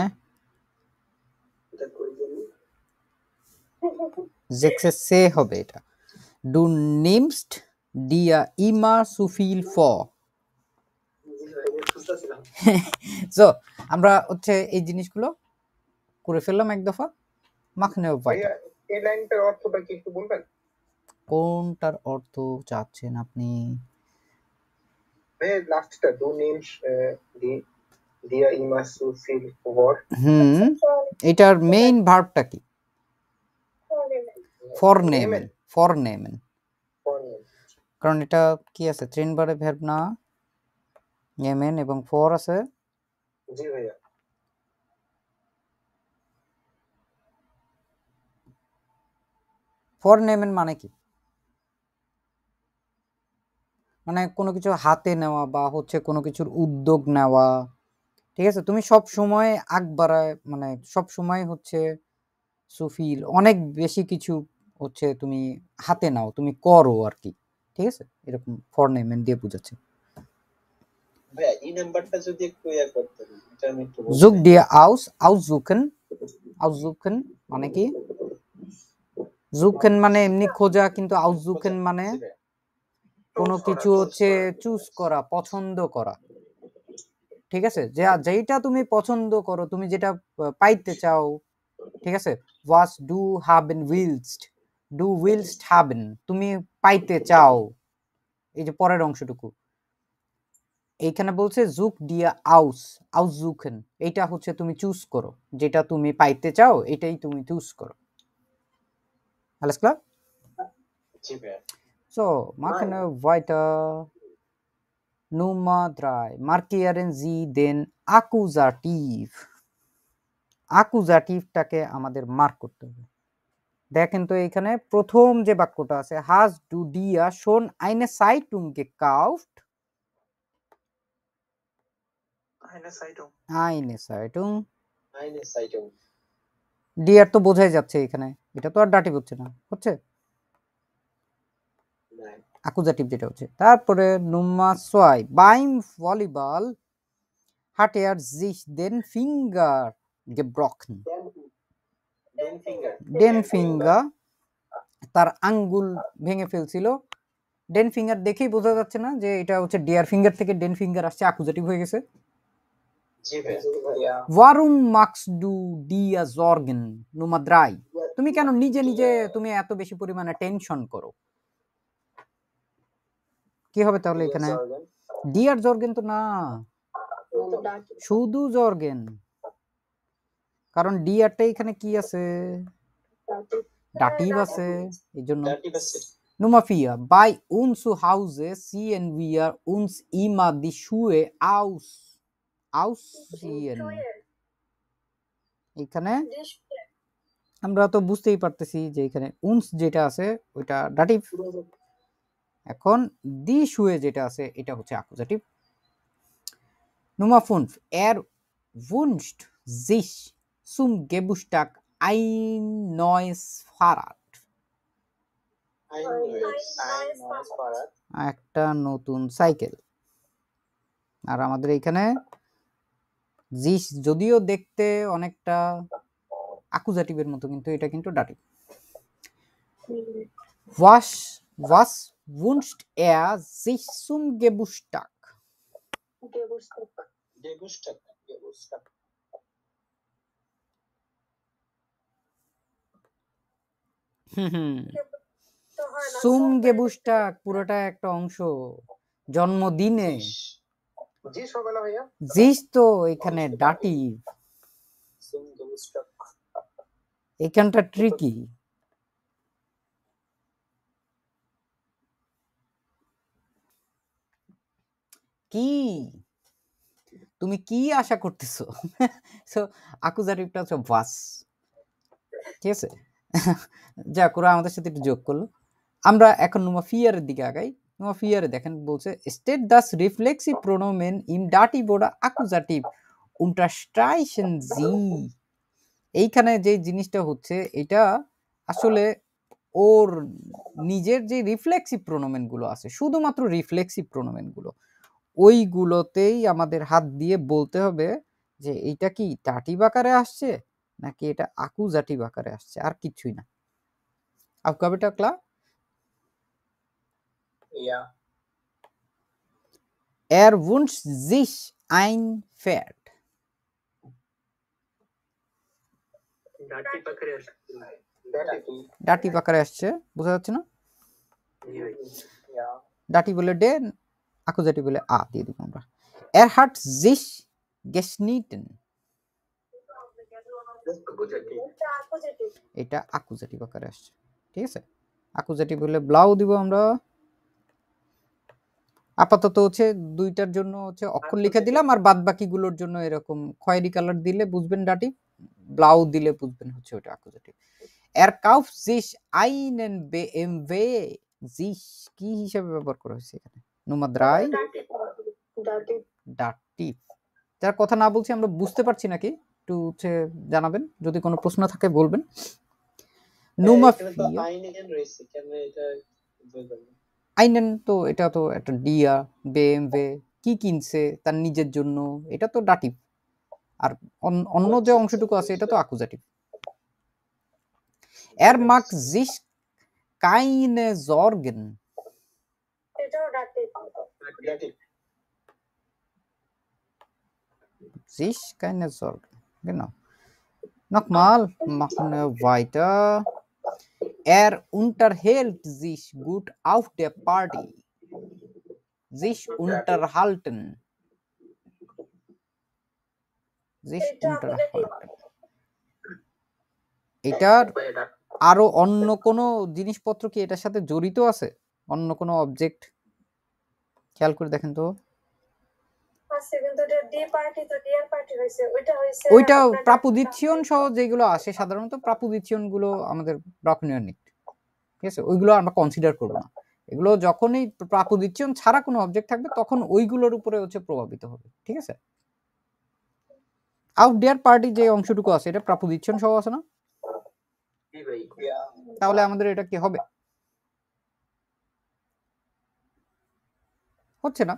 এটা কই জানি? 6 সে হবে এটা। Du nimmst dir immer zu viel vor. So, আমরা হচ্ছে এই জিনিসগুলো করে ফেললাম এক দফা। মাখনে ভাইয়া এই লাইনটার অর্থটা কি একটু বলবেন? কোনটার অর্থ চাচ্ছেন আপনি? ভাইয়া লাস্টটা du nimmst dir immer zu viel vor. এটার মেইন ভার্বটা কি? Vornehmen. কারণ এটা কি আছে? ট্রেনবারে ভার্ব না, নেমেন এবং ফর আছে। জি ভাইয়া। ফরনেমেন মানে কি? মানে কোনো কিছু হাতে নেওয়া বা হচ্ছে কোনো কিছুর উদ্যোগ নেওয়া, ঠিক আছে? তুমি সব সময় আগ বাড়ায়, মানে সব সময় হচ্ছে সুফিল অনেক বেশি কিছু হচ্ছে তুমি হাতে নাও, তুমি করো আর কি, ঠিক আছে? এরকম ফরনেমেন দিয়ে বোঝাচ্ছে। ভাইয়া এই নাম্বারটা যদি একটু ইয়া করতেন, এটা আমি একটু বলতে। Zug dir aus, aussuchen মানে কি? suchen মানে এমনি খোঁজা, কিন্তু aussuchen মানে কোনো কিছু হচ্ছে চুজ করা, পছন্দ করা, ঠিক আছে? যেটা তুমি পছন্দ করো, তুমি যেটা পাইতে চাও, ঠিক আছে? was du haben willst haben, তুমি পাইতে চাও। এই যে পরের অংশটুকু এইখানে বলছে জুক দিয়া aussuchen, এইটা হচ্ছে তুমি চুজ করো, যেটা তুমি পাইতে চাও এটাই তুমি চুজ করো। Alles klar? জি ভাইয়া। So, machen wir weiter. Nummer 3. Markieren Sie den Akkusativ. Akkusativটাকে আমাদের মার্ক করতে হবে। দেখেন তো এখানে প্রথম যে বাক্যটা আছে, hast du dir schon eine Zeitung gekauft? Eine Zeitung. Dir তো বোঝাই যাচ্ছে এখানে, এটা তো আর ডাটিভ হচ্ছে না, হচ্ছে Akkusativ যেটা হচ্ছে। তারপরে Nummer 2. Beim Volleyball hat er sich den Finger gebrochen. Den Finger, তার আঙ্গুল ভেঙে ফেলছিল। ডেন ফিঙ্গার দেখেই বোঝা যাচ্ছে না যে এটা হচ্ছে ডিয়ার ফিঙ্গার থেকে ডেন ফিঙ্গার আসছে, অ্যাকুজেটিভ হয়ে গেছে। জি ভাইয়া। Warum machst du dir Sorgen? Nummer 3. তুমি কেন নিজে তুমি এত বেশি পরিমাণে টেনশন করো? কি হবে তাহলে এখানে? ডিয়ার জর্গেন তো না, শুধু জর্গেন, কারণ ডিয়ারটা এখানে কি আছে? ডাটিভ আছে, এইজন্য। Nummer 4. Bei uns zu Hause ziehen wir uns immer die Schuhe aus. আউসিয়েন। Schuhe. এখানে Die Schuhe. আমরা তো বুঝতেই পারতেছি যে এখানে উনস যেটা আছে ওইটা ডাটিভ, এখন দি শুয়ে যেটা আছে এটা হচ্ছে অ্যাকুজাটিভ। Nummer 5. Er wünscht sich zum Geburtstag ein neues Fahrrad. Ein Ein neues. neues Fahrrad. একটা নতুন সাইকেল। আর আমাদের এখানে জিস যদিও দেখতে অনেকটা অ্যাকুজাটিভের মতো কিন্তু এটা কিন্তু dative. Was wünscht er sich zum Geburtstag? Geburtstag. Geburtstag. Geburtstag. তো হয় না, Zum zum Geburtstag পুরোটা একটা অংশ, জন্মদিনে। জি হবে না ভাইয়া? জিস তো এখানে ডাটিভ, Zum Geburtstag. এখানটা ট্রিকি। কি তুমি কি আশা করতেছো? সো অ্যাকুজাটিভটা হচ্ছে ভাস, ঠিক আছে? যা করে আমাদের সাথে একটু যোগ করলো। আমরা এখন নুমা ফিয়ারের দিকে আগাই। নুমা ফিয়ারে দেখেন বলছে state das reflexive pronomen im Dativ oder Akkusativ unterstreichen Sie। এইখানে যে জিনিসটা হচ্ছে এটা আসলে ওর নিজের যে রিফ্লেক্সিভ প্রোনোমেন গুলো আছে, শুধুমাত্র রিফ্লেক্সিভ প্রোনোমেন গুলো, ওইগুলোতেই আমাদের হাত দিয়ে বলতে হবে যে এইটা কি ডাটিভ আকারে আসছে নাকি এটা অ্যাকুজাটিভ আকারে আসছে, আর কিছুই না। Aufgabe klar? Ja. Er wünscht sich ein Pferd। Dativ আকারে আসছে। ডাটিভ আকারে আসছে, বোঝা যাচ্ছে না? Ja. ডাটিভ বলে ডে, অ্যাকুজাটিভ বলে আ দিয়ে দিব আমরা। Er hat sich geschnitten। এটা অ্যাকুজাটিভ আকারে আসছে, ঠিক আছে? অ্যাকুজাটিভ হলে ব্লাউ দিব আমরা। আপাতত হচ্ছে দুইটার জন্য হচ্ছে অক্ষর লিখে দিলাম, আর বাদ বাকিগুলোর জন্য এরকম খয়েরি কালার দিলে বুঝবেন ডাটিভ, ব্লাউ দিলে বুঝবেন হচ্ছে ওটা অ্যাকুজাটিভ। Er kauft sich einen BMW। sich কি হিসাবে ব্যবহার করা হয়েছে এখানে? Nummer 3 dative. যার কথা না বলছি আমরা বুঝতে পারছি নাকি একটু হচ্ছে জানাবেন, যদি কোনো প্রশ্ন থাকে বলবেন। Nummer 4 আইনেন রয়েছে কেন এটা বুঝলাম না। আইনেন তো এটা তো একটা ডিয়া BMW কি কিনছে তার নিজের জন্য, এটা তো ডাটিভ। আর অন্য যে অংশটুকু আছে এটা তো অ্যাকুজাটিভ। Er macht sich keine Sorgen। এটাও dative. Dativ. sich keine Sorgen, genau. Nochmal, machen wir weiter. Er unterhält sich gut auf der Party। sich unterhalten। sich এটা unterhalten। এটার আরো অন্য কোনো জিনিসপত্র কি এটার সাথে জড়িত আছে? অন্য কোনো অবজেক্ট খেয়াল করে দেখেন তো। আছে কিন্তু এটা ডি পার্টি তো ডিয়ার পার্টি হইছে, ওইটা হইছে ওইটা আপনার প্রাপোজিশন সহ যেগুলো আসে সাধারণত প্রাপোজিশন গুলো আমাদের ব্রকনিয়নিক, ঠিক আছে? ওইগুলো আমরা কনসিডার করব না। এগুলো যখনই প্রাপোজিশন ছাড়া কোনো অবজেক্ট থাকবে তখন ওইগুলোর উপরে হচ্ছে প্রভাবিত হবে, ঠিক আছে? আউট ডেয়ার পার্টি যে অংশটুকু আছে এটা প্রাপোজিশন সহ আছে না? Ja. তাহলে আমাদের এটা কি হবে? হচ্ছে না,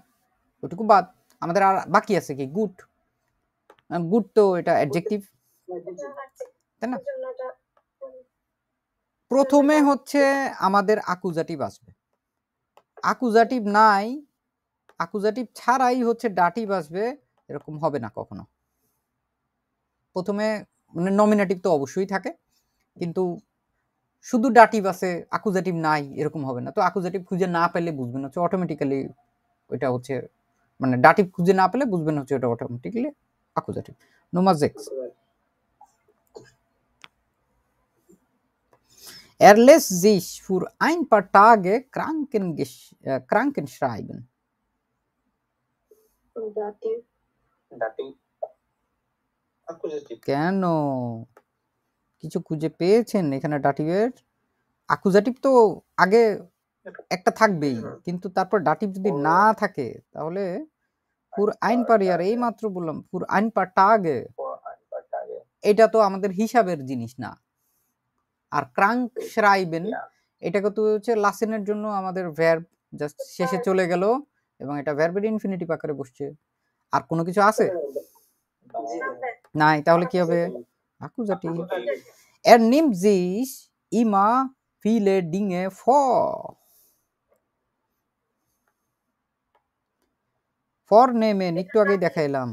ওটুকু বাদ। আমাদের আর বাকি আছে কি গুড। গুড তো এটা অ্যাডজেক্টিভ, তাই না? প্রথমে হচ্ছে আমাদের অ্যাকুজাটিভ আসবে, অ্যাকুজাটিভ নাই, অ্যাকুজাটিভ ছাড়াই হচ্ছে ডাটিভ আসবে, এরকম হবে না কখনো। প্রথমে মানে নমিনেটিভ তো অবশ্যই থাকে, কিন্তু শুধু ডাটিভ আছে অ্যাকুজাটিভ নাই এরকম হবে না। তো অ্যাকুজাটিভ খুঁজে না পেলে বুঝবেন হচ্ছে অটোমেটিক্যালি ওইটা হচ্ছে, মানে ডাটিভ খুঁজে না পেলে বুঝবেন হচ্ছে ওটা automatically অ্যাকুজাটিভ। Nummer 6 Er lässt sich für ein paar Tage krankenschreiben। Dative. ডাটিং অ্যাকুজেটিভ। কেন কিছু খুঁজে পেয়েছেন এখানে ডাটিভের? অ্যাকুজাটিভ তো আগে একটা থাকবেই, কিন্তু তারপর ডাটিভ যদি না থাকে তাহলে পুর আইন পারি, আর এই মাত্র বললাম পুর আইন পারটা আগে, এটা তো আমাদের হিসাবের জিনিস না। আর ক্রাঙ্ক শ্রাইবেন এটাকে তো হচ্ছে লাসেনের জন্য আমাদের ভার্ব জাস্ট শেষে চলে গেল এবং এটা ভার্বের ইনফিনিটিভ আকারে বসছে। আর কোনো কিছু আছে নাই, তাহলে কি হবে? অ্যাকুজাটিভ। Er nimmt sich immer viele Dinge vor. Vornehmen একটু আগেই দেখাইলাম,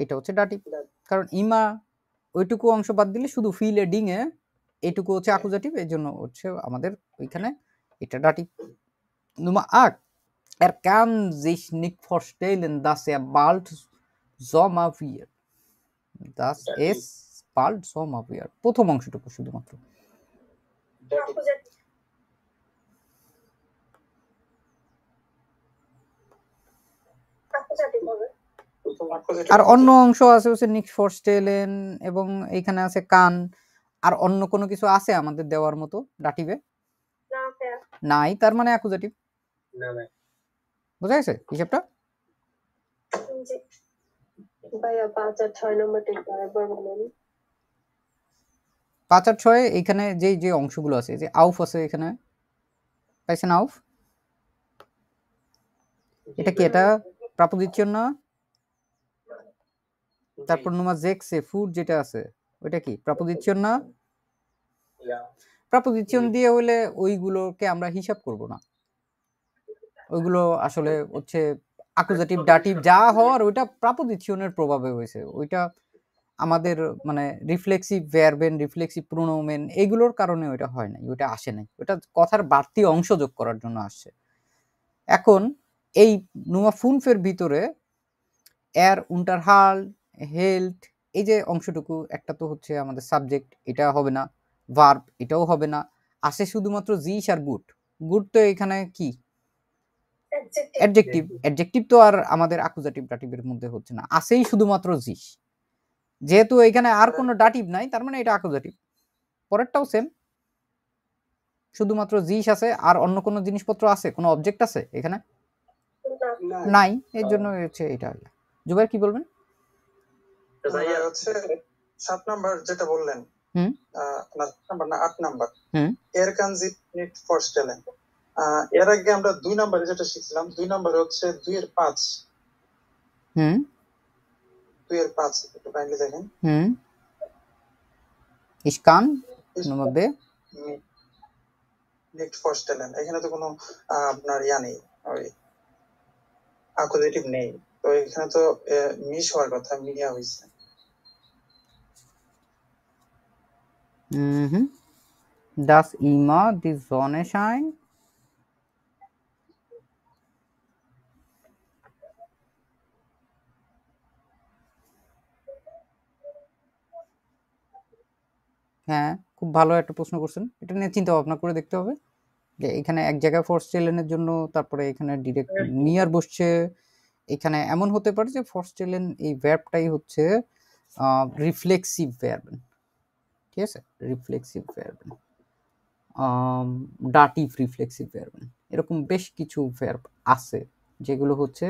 এটা হচ্ছে ডাটিভ। কারণ ইমা ওইটুকু অংশ বাদ দিলে শুধু ফিলে ডিঙে এইটুকু হচ্ছে অ্যাকুজাটিভ, এই জন্য হচ্ছে আমাদের ওইখানে এটা dative. Nummer 8. Er kann sich nicht vorstellen, dass er bald Sommer wird. Das es bald Sommer wird. প্রথম অংশটুকু শুধুমাত্র। আর অন্য অংশ আছে হচ্ছে নিক ফরস্টেলেন এবং এইখানে আছে কান। আর অন্য কোনো কিছু আছে আমাদের দেওয়ার মতো ডাটিভে? নাই, তার মানে অ্যাকুজাটিভ। বুঝা গেছে হিসাবটা? ভাইয়া 5 আর 6 নম্বরটা একবার বলুন। 5 আর 6 এখানে যে অংশগুলো আছে, যে আউফ আছে এখানে, পাইছেন আউফ? এটা কি? এটা প্রাপোজিশন না? তারপর নুমা জেক্সে ফুড যেটা আছে ওইটা কি প্রাপোজিশন না? প্রাপোজিশন দিয়ে হইলে ওইগুলোকে আমরা হিসাব করব না, ওইগুলো আসলে হচ্ছে অ্যাকুজাটিভ ডাটিভ যা হওয়ার ওইটা প্রাপোজিশনের প্রভাবে হয়েছে, ওইটা আমাদের মানে রিফ্লেক্সিভ ভার্বেন, রিফ্লেক্সিভ প্রোনোমেন এগুলোর কারণে ওইটা হয় নাই, ওইটা আসে নাই, ওইটা কথার বাড়তি অংশ যোগ করার জন্য আসছে। এখন এই নুমা ফুনফের ভিতরে এর উন্টারহাল হেল্ট এই যে অংশটুকু, একটা তো হচ্ছে আমাদের সাবজেক্ট, এটা হবে না, ভার্ব এটাও হবে না, আসে শুধুমাত্র জিস আর গুড। গুড তো এখানে কি? অ্যাডজেক্টিভ। অ্যাডজেক্টিভ তো আর আমাদের অ্যাকুজাটিভ ডাটিভের মধ্যে হচ্ছে না, আসেই শুধুমাত্র জিস। যেহেতু এখানে আর কোনো ডাটিভ নাই তার মানে এটা অ্যাকুজাটিভ। পরেরটাও সেম, শুধুমাত্র জিস আছে। আর অন্য কোনো জিনিসপত্র আছে, কোনো অবজেক্ট আছে এখানে? নাই, এর জন্য হচ্ছে এটা। জুবাইর কি বলবেন? ভাইয়া হচ্ছে 7 নাম্বার যেটা বললেন, না 7 নাম্বার না 8 নাম্বার, এর কানজি নিট ফরস্টেলেন। এর আগে আমরা 2 নাম্বারে যেটা শিখছিলাম, 2 নাম্বারে হচ্ছে 2 এর 5। 2 এর 5 একটু কাইন্ডলি দেখেন। Ich kann Nummer B নিট ফরস্টেলেন, এখানে তো কোনো আপনার ইয়া নেই, ওই অ্যাকুজেটিভ নেই, তো এখানে তো মিস হওয়ার কথা, মিয়া হইছে। Dass immer die Sonne scheint. হ্যাঁ, খুব ভালো একটা প্রশ্ন করছেন, এটা নিয়ে চিন্তা ভাবনা করে দেখতে হবে যে এখানে এক জায়গায় ফরস্টেলেনের জন্য তারপরে এখানে ডিরেক্ট নিয়ার বসছে। এখানে এমন হতে পারে যে ফরস্টেলেন এই ভার্বটাই হচ্ছে রিফ্লেক্সিভ ভার্ব, ঠিক আছে? Reflexive verb, dative reflexive verb, এরকম বেশ কিছু ভার্ব আছে যেগুলো হচ্ছে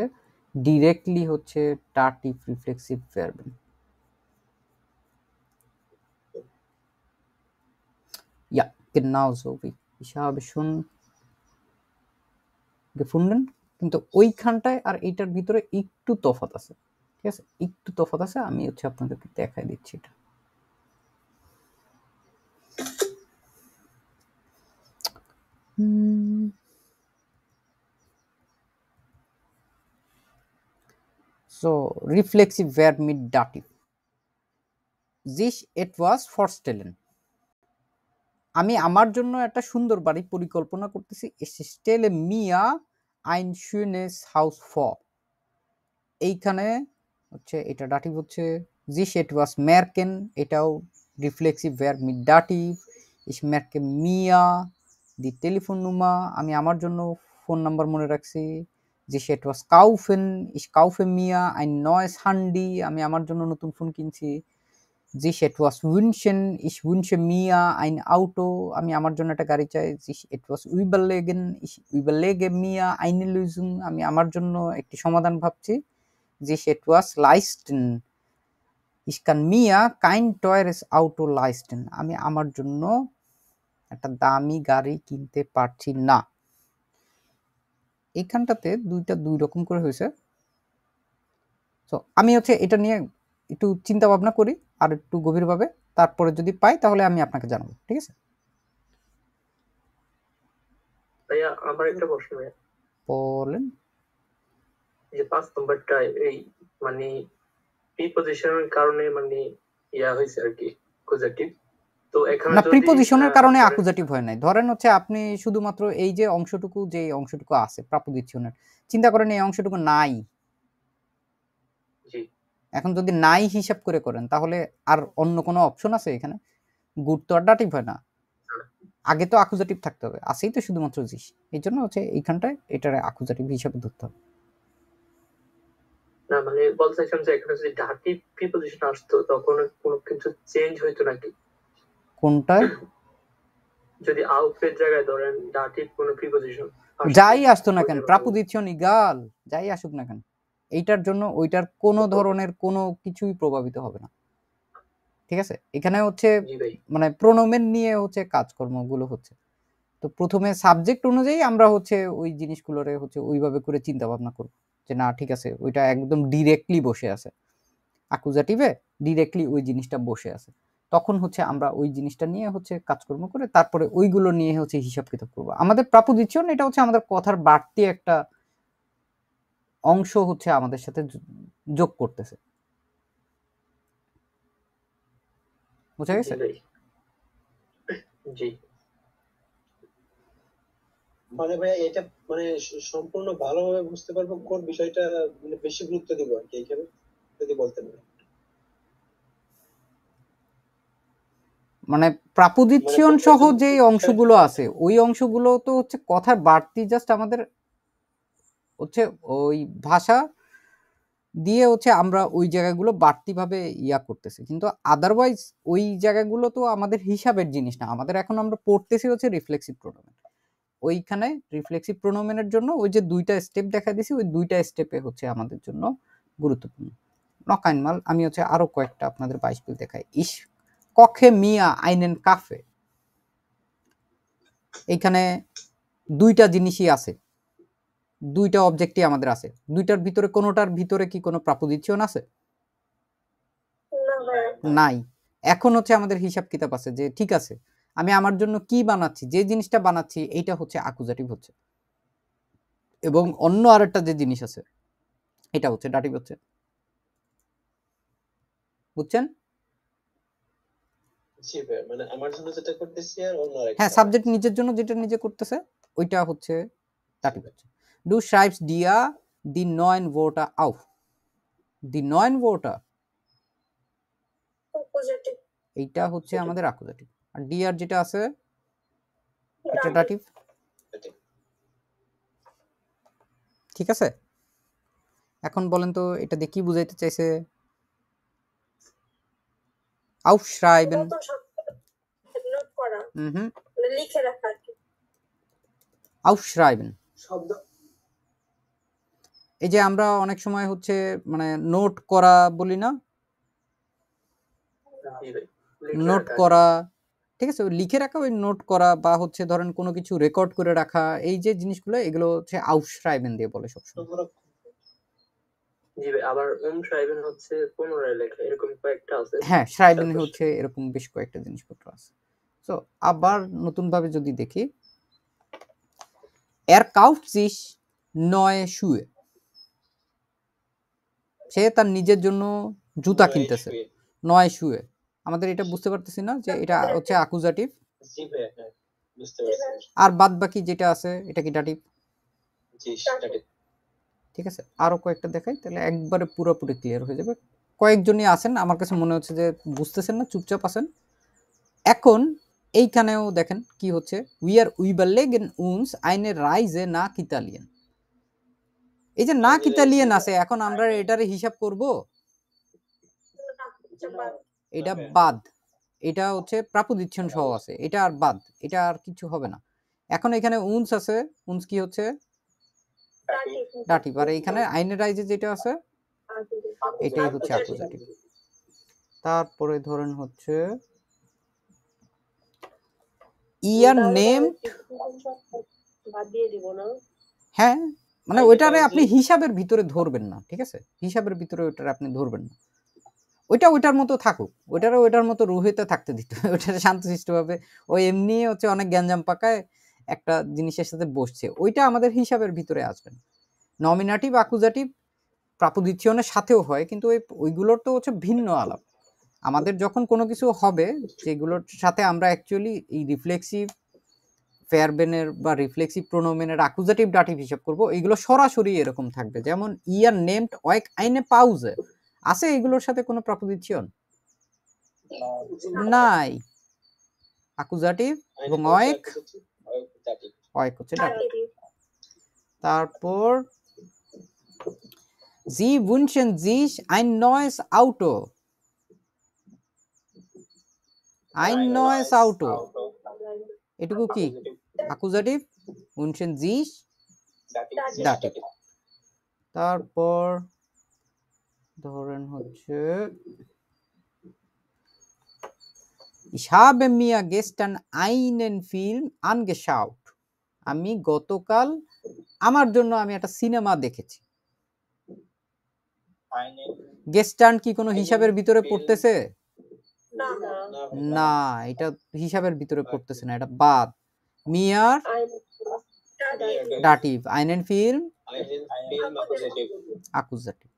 ডিরেক্টলি হচ্ছে dative reflexive verb. Ja, genau so wie ich habe schon gefunden, কিন্তু ওইখানটায় আর এইটার ভিতরে একটু তফাৎ আছে, ঠিক আছে? একটু তফাৎ আছে, আমি হচ্ছে আপনাদেরকে দেখাই দিচ্ছি এটা। So reflexive verb mit dative, sich etwas vorstellen, আমি আমার জন্য একটা সুন্দর বাড়ি পরিকল্পনা করতেছি। স্টেলে মিয়া আইন schönes Haus vor, এইখানে হচ্ছে এটা ডাটিভ হচ্ছে sich etwas merken, এটাও reflexive verb mit dative, ich merke mir die Telefonnummer, আমি আমার জন্য ফোন নাম্বার মনে রাখছি। sich etwas kaufen, ich kaufe mir ein neues Handy, আমি আমার জন্য নতুন ফোন কিনছি। sich etwas wünschen, ich wünsche mir ein Auto, আমি আমার জন্য একটা গাড়ি চাই। sich etwas überlegen, ich überlege mir eine Lösung, আমি আমার জন্য একটি সমাধান ভাবছি। sich etwas leisten, ich kann mir kein teures Auto leisten, আমি আমার জন্য একটা দামি গাড়ি কিনতে পারছি না। এইখানটাতে দুইটা দুই রকম করে হয়েছে। তো আমি হচ্ছে এটা নিয়ে একটু চিন্তা ভাবনা করি আর একটু গভীরভাবে, তারপরে যদি পাই তাহলে আমি আপনাকে জানাবো, ঠিক আছে? ভাইয়া আমার একটা প্রশ্ন ভাইয়া, বলেন। যে 5 নম্বরটা এই মানে প্রিপজিশনের কারণে মানে ইয়া হয়েছে আর কি অ্যাকুজেটিভ, তো এখানে না, যদি প্রিপজিশনের কারণে অ্যাকুজেটিভ হয় নাই। ধরেন হচ্ছে আপনি শুধুমাত্র এই যে অংশটুকু আছে প্রিপজিশনের, চিন্তা করেন এই অংশটুকু নাই। জি এখন যদি নাই হিসাব করে করেন তাহলে আর অন্য কোনো অপশন আছে এখানে? গুড তো আর ডাটিভ হয় না, আগে তো অ্যাকুজেটিভ থাকতে হবে, আছেই তো শুধুমাত্র জিস। এই জন্য হচ্ছে এইখানটায় এটার অ্যাকুজেটিভ হিসাবে ধরতে হবে। না মানে বলতে চাইছিলাম যে এখানে যদি ডাটিভ প্রিপজিশন আসতো তখন কোনো কিছু চেঞ্জ হইতো নাকি? কোনটায়? যদি আউটের জায়গায় ধরেন ডাটিভ কোনো প্রিপজিশন যাই আসতো না কেন, প্রিপজিশন ইগাল যাই আসুক না কেন, এইটার জন্য ওইটার কোনো ধরনের কোনো কিছুই প্রভাবিত হবে না, ঠিক আছে? এখানে হচ্ছে মানে প্রোনোমেন নিয়ে হচ্ছে কাজকর্মগুলো হচ্ছে। তো প্রথমে সাবজেক্ট অনুযায়ী আমরা হচ্ছে ওই জিনিসগুলোরে হচ্ছে ওইভাবে করে চিন্তা ভাবনা করব যে না ঠিক আছে ওইটা একদম ডিরেক্টলি বসে আছে, অ্যাকুজেটিভে ডিরেক্টলি ওই জিনিসটা বসে আছে, তখন হচ্ছে আমরা ওই জিনিসটা নিয়ে হচ্ছে কাজকর্ম করে তারপরে ওইগুলো নিয়ে হচ্ছে হিসাব কিতাব করবো। আমাদের প্রিপজিশন এটা হচ্ছে আমাদের কথার বাড়তি একটা অংশ হচ্ছে আমাদের সাথে যোগ করতেছে, বুঝা গেছে? জি মানে ভাইয়া এটা মানে সম্পূর্ণ ভালোভাবে বুঝতে পারবো কোন বিষয়টা মানে বেশি গুরুত্ব দিব আর কি, এখানে যদি বলতেন। মানে প্রিপজিশন সহ যে অংশগুলো আছে ওই অংশগুলো তো হচ্ছে কথার বাড়তি, জাস্ট আমাদের হচ্ছে ওই ভাষা দিয়ে হচ্ছে আমরা ওই জায়গাগুলো বাড়তি ভাবে ইয়া করতেছি, কিন্তু আদারওয়াইজ ওই জায়গাগুলো তো আমাদের হিসাবের জিনিস না। আমাদের এখন আমরা পড়তেছি হচ্ছে রিফ্লেক্সিভ প্রোনোমেন, ওইখানে রিফ্লেক্সিভ প্রোনোমেনের জন্য ওই যে দুইটা স্টেপ দেখা দিছি ওই দুইটা স্টেপে হচ্ছে আমাদের জন্য গুরুত্বপূর্ণ। নকাইনমাল আমি হচ্ছে আরো কয়েকটা আপনাদের বাইশপিল দেখাই। ইস কখে মিয়া আইনেন কাফে, এইখানে দুইটা জিনিসই আছে, দুইটা অবজেক্টই আমাদের আছে, দুইটার ভিতরে কোনোটার ভিতরে কি কোনো প্রিপজিশন আছে? নাই। এখন হচ্ছে আমাদের হিসাব কিতাব আছে যে ঠিক আছে আমি আমার জন্য কি বানাচ্ছি, যে জিনিসটা বানাচ্ছি এইটা হচ্ছে অ্যাকুজেটিভ হচ্ছে, এবং অন্য আরেকটা যে জিনিস আছে এটা হচ্ছে ডাটিভ হচ্ছে, বুঝছেন? জি ভাই, মানে আমার জন্য যেটা করতেছি আর অন্য আরেকটা। হ্যাঁ, সাবজেক্ট নিজের জন্য যেটা নিজে করতেছে ওইটা হচ্ছে ডাটিভ হচ্ছে। Do schreibst dir die neuen Wörter auf, die neuen Wörter অপোজিটিভ এইটা হচ্ছে আমাদের অ্যাকুজেটিভ, আর ডিআর যেটা আছে এটা ডাটিভ, ঠিক আছে? এখন বলেন তো এটা দিয়ে কি বুঝাইতে চাইছে? aufschreiben, নোট করা, লিখে রাখা আর কি। aufschreiben শব্দ এই যে আমরা অনেক সময় হচ্ছে মানে নোট করা বলি না, নোট করা, ঠিক আছে? লিখে রাখা, ওই নোট করা বা হচ্ছে ধরেন কোনো কিছু রেকর্ড করে রাখা, এই যে জিনিসগুলো এগুলো হচ্ছে aufschreiben দিয়ে বলে সবসময়। জি ভাই, আবার schreiben হচ্ছে পুনরায় লেখা, এরকম কয়েকটা আছে। হ্যাঁ, schreiben হচ্ছে এরকম বেশ কয়েকটা জিনিসপত্র আছে। সো আবার নতুন ভাবে যদি দেখি, kauft sich neue Schuhe, সে তার নিজের জন্য জুতা কিনতেছে, নয় শুয়ে। আমাদের এটা বুঝতে পারতেছি না যে এটা হচ্ছে অ্যাকুজেটিভ, জি ভাই, হ্যাঁ বুঝতে পারছি। আর বাদ বাকি যেটা আছে এটা কি ডাটিভ? জি ডাটিভ। ঠিক আছে, আরো কয়েকটা দেখাই তাহলে একবারে পুরোপুরি ক্লিয়ার হয়ে যাবে। কয়েকজনই আছেন আমার কাছে মনে হচ্ছে যে বুঝতেছেন না, চুপচাপ আছেন। এখন এইখানেও দেখেন কি হচ্ছে, we are überlegen uns eine Reise nach Italien, এই যে nach Italien আছে, এখন আমরা এটারে হিসাব করব, এটা বাদ, এটা হচ্ছে প্রাপোজিশন সহ আছে, এটা আর বাদ, এটা আর কিছু হবে না। এখন এখানে uns আছে, uns কি হচ্ছে ডাটিভ, আর এখানে আইনারাইজে যেটা আছে এটাই হচ্ছে অ্যাকুজাটিভ। তারপরে ধরেন হচ্ছে ইয়ার নেম, বাদ দিয়ে দিব না? হ্যাঁ মানে ওইটারে আপনি হিসাবের ভিতরে ধরবেন না, ঠিক আছে, হিসাবের ভিতরে ওইটারে আপনি ধরবেন না, ওইটা ওইটার মতো থাকুক, ওইটারও ওইটার মতো রুহিতে থাকতে দিতে হবে, ওইটারে শান্তশিষ্টভাবে, ওই এমনি হচ্ছে অনেক গ্যাঞ্জাম পাকায় একটা জিনিসের সাথে বসছে, ওইটা আমাদের হিসাবের ভিতরে আসবে না। নমিনেটিভ অ্যাকুজাটিভ প্রাপোজিশনের সাথেও হয়, কিন্তু ওইগুলোর তো হচ্ছে ভিন্ন আলাপ। আমাদের যখন কোনো কিছু হবে যেগুলোর সাথে আমরা অ্যাকচুয়ালি এই রিফ্লেক্সিভ ফেয়ারবেনের বা রিফ্লেক্সিভ প্রোনোমেনের অ্যাকুজাটিভ ডাটিভ হিসাব করব, এইগুলো সরাসরি এরকম থাকবে, যেমন ইয়ার নেমড ওয়েক আইনে পাউজে আছে, এগুলোর সাথে কোনো প্রাপোজিশন নাই, অ্যাকুজাটিভ এবং ওয়েক হচ্ছে ডাটিভ। তারপর Sie wünschen sich ein neues Auto, ein neues Auto, এটুকু কি অ্যাকুজাটিভ, wünschen sich ডাটিভ। তারপর ধরেন হচ্ছে Ich habe mir gestern einen Film angeschaut, আমি গতকাল আমার জন্য আমি একটা সিনেমা দেখেছি। গেস্টার্ন কি কোনো হিসাবের ভিতরে পড়তেছে? না, এটা হিসাবের ভিতরে পড়তেছে না, এটা বাদ। মিয়ার ডাটিভ, আইনেন ফিল্ম অ্যাকুজাটিভ।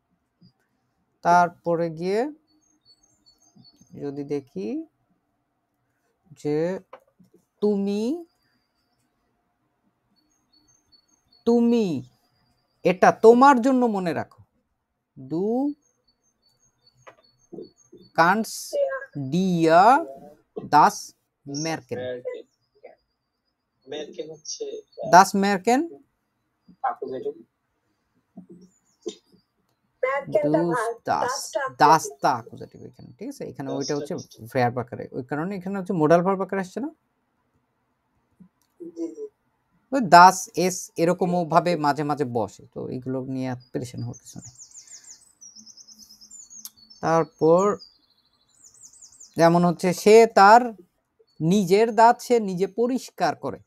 তারপরে গিয়ে যদি দেখি যে তুমি তুমি এটা তোমার জন্য মনে রাখো, দু কানস ডিয়া দাস মেরকেন, মেরকেন হচ্ছে দাস মেরকেন দাসটা অ্যাকুজাটিভ এখানে, ঠিক আছে, এখানে ওইটা হচ্ছে ভার্ব আকারে, ওই কারণে এখানে হচ্ছে মোডাল ভার্ব আকারে আসছে না, ওই দাস এস এরকমও ভাবে মাঝে মাঝে বসে, তো এগুলো নিয়ে পেরেশান হওয়ার কিছু নেই। তারপর যেমন হচ্ছে সে তার নিজের দাঁত সে নিজে পরিষ্কার করে,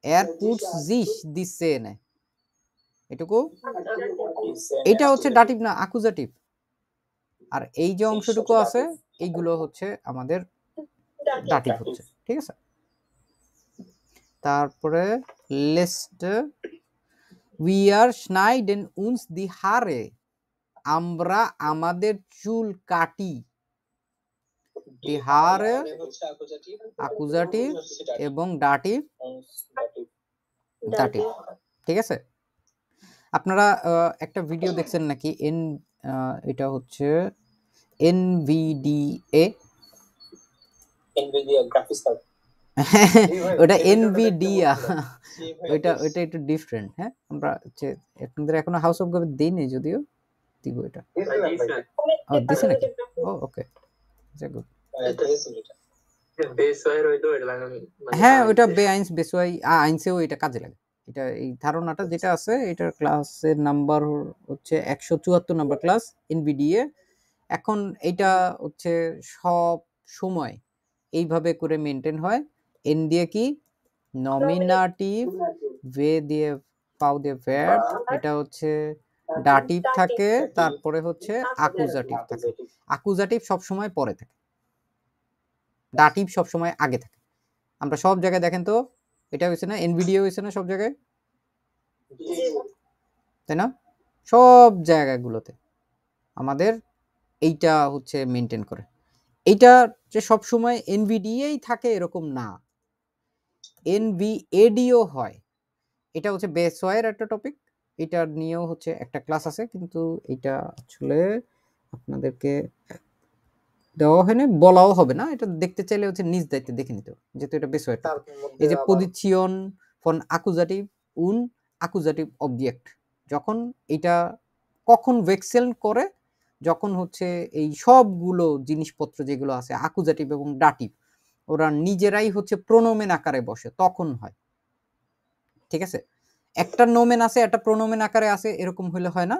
এর পুটস জিস দিছে না, এটুকু, এটা হচ্ছে ডাটিভ না অ্যাকুজাটিভ, আর এই যে অংশটুকু আছে এইগুলো হচ্ছে আমাদের ডাটিভ হচ্ছে, ঠিক আছে। তারপরে লিস্ট উই আর schneiden uns die Haare, আমরা আমাদের চুল কাটি, die Haare অ্যাকুজাটিভ এবং ডাটিভ ডাটিভ, ঠিক আছে। আপনারা একটা ভিডিও দেখছেন নাকি, এটা হচ্ছে NVDA, গ্রাফিক্স কার্ড, ওটা এনভিডিয়া, ওইটা একটু ডিফারেন্ট। হ্যাঁ, আমরা আপনাদের এখনো হাউস অফ গভর্নমেন্ট দেইনি, যদিও দিব এটা। ও দিছে নাকি? ও ওকে, গুড। হ্যাঁ, ওটা বেআইনস বেসওয়াই আইনসেও এটা কাজে লাগে, এটা এই ধারণাটা যেটা আছে, এটার ক্লাসের নাম্বার হচ্ছে 174 নাম্বার ক্লাস এনভিডিএ। এখন এটা হচ্ছে সব সময় এইভাবে করে মেনটেন হয়, এন দিয়ে কি নমিনেটিভ, ভে দিয়ে পাও দিয়ে ভার্ব, এটা হচ্ছে ডাটিভ থাকে, তারপরে হচ্ছে অ্যাকুজাটিভ থাকে। অ্যাকুজাটিভ সব সময় পরে থাকে, ডাটিভ সব সময় আগে থাকে। আমরা সব জায়গায় দেখেন তো, এটা হইছে না, এনভিডিও হইছে না সব জায়গায়, তাই না? সব জায়গাগুলোতে আমাদের এইটা হচ্ছে মেনটেন করে। এইটা যে সব সময় এনভিডিএই থাকে এরকম না, এনভিএডিও হয়। এটা হচ্ছে বেসওয়াইয়ের একটা টপিক, এটা নিয়েও হচ্ছে একটা ক্লাস আছে, কিন্তু এটা আসলে আপনাদেরকে দেওয়া হয়নি, বলাও হবে না। এটা দেখতে চাইলে হচ্ছে নিজ দায়িত্বে দেখে নিতে হবে, যেহেতু এটা বেসওয়াইয়ের টপিক। এই যে পজিশন ফন অ্যাকুজাটিভ উন অ্যাকুজেটিভ অবজেক্ট। যখন এটা কখন ভেক্সেল করে, যখন হচ্ছে এই সবগুলো জিনিসপত্র যেগুলো আছে অ্যাকুজেটিভ এবং ডাটিভ ওরা নিজেরাই হচ্ছে প্রোনোমেন আকারে বসে, তখন হয়। ঠিক আছে, একটা নোমেন আছে একটা প্রোনোমেন আকারে আছে এরকম হলে হয় না,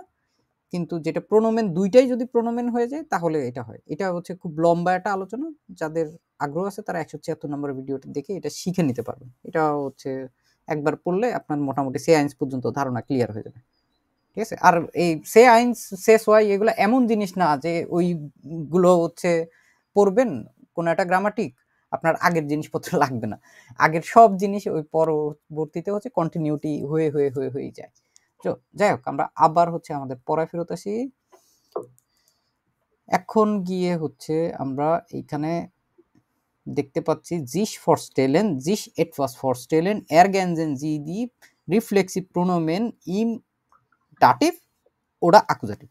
কিন্তু যেটা প্রোনোমেন দুইটাই যদি প্রোনোমেন হয়ে যায় তাহলে এটা হয়। এটা হচ্ছে খুব লম্বা একটা আলোচনা, যাদের আগ্রহ আছে তারা 176 নম্বর ভিডিওটা দেখে এটা শিখে নিতে পারবেন। এটা হচ্ছে একবার পড়লে আপনার মোটামুটি সে আইন্স পর্যন্ত ধারণা ক্লিয়ার হয়ে যাবে। ঠিক আছে, আর এই সে আইন্স সে সোয়াই এগুলো এমন জিনিস না যে ওইগুলো হচ্ছে পড়বেন কোন একটা গ্রামাটিক আপনার আগের জিনিসপত্র লাগবে না, আগের সব জিনিস ওই পরবর্তীতে হচ্ছে কন্টিনিউটি হয়ে হয়ে হয়ে হয়ে যায়। তো যাই হোক, আমরা আবার হচ্ছে আমাদের পড়ায় ফেরত আসি। এখন গিয়ে হচ্ছে আমরা এইখানে দেখতে পাচ্ছি sich vorstellen, sich etwas vorstellen, ergänzen Sie die reflexive Pronomen im Dativ oder Akkusativ।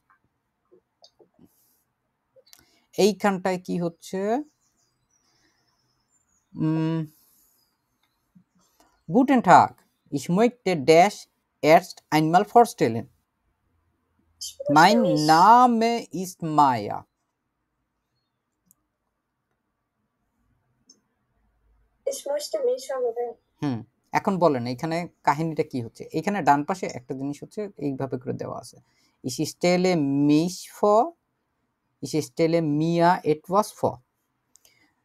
এইখানটায় কি হচ্ছে, Guten Tag, ich möchte dash erst einmal vorstellen. Mein Name ist Maya. Ich möchte mich haben. এখন বলেন এখানে কাহিনীটা কি হচ্ছে। এখানে ডান পাশে একটা জিনিস হচ্ছে এইভাবে করে দেওয়া আছে, ich stelle mich vor, ich stelle mir etwas vor।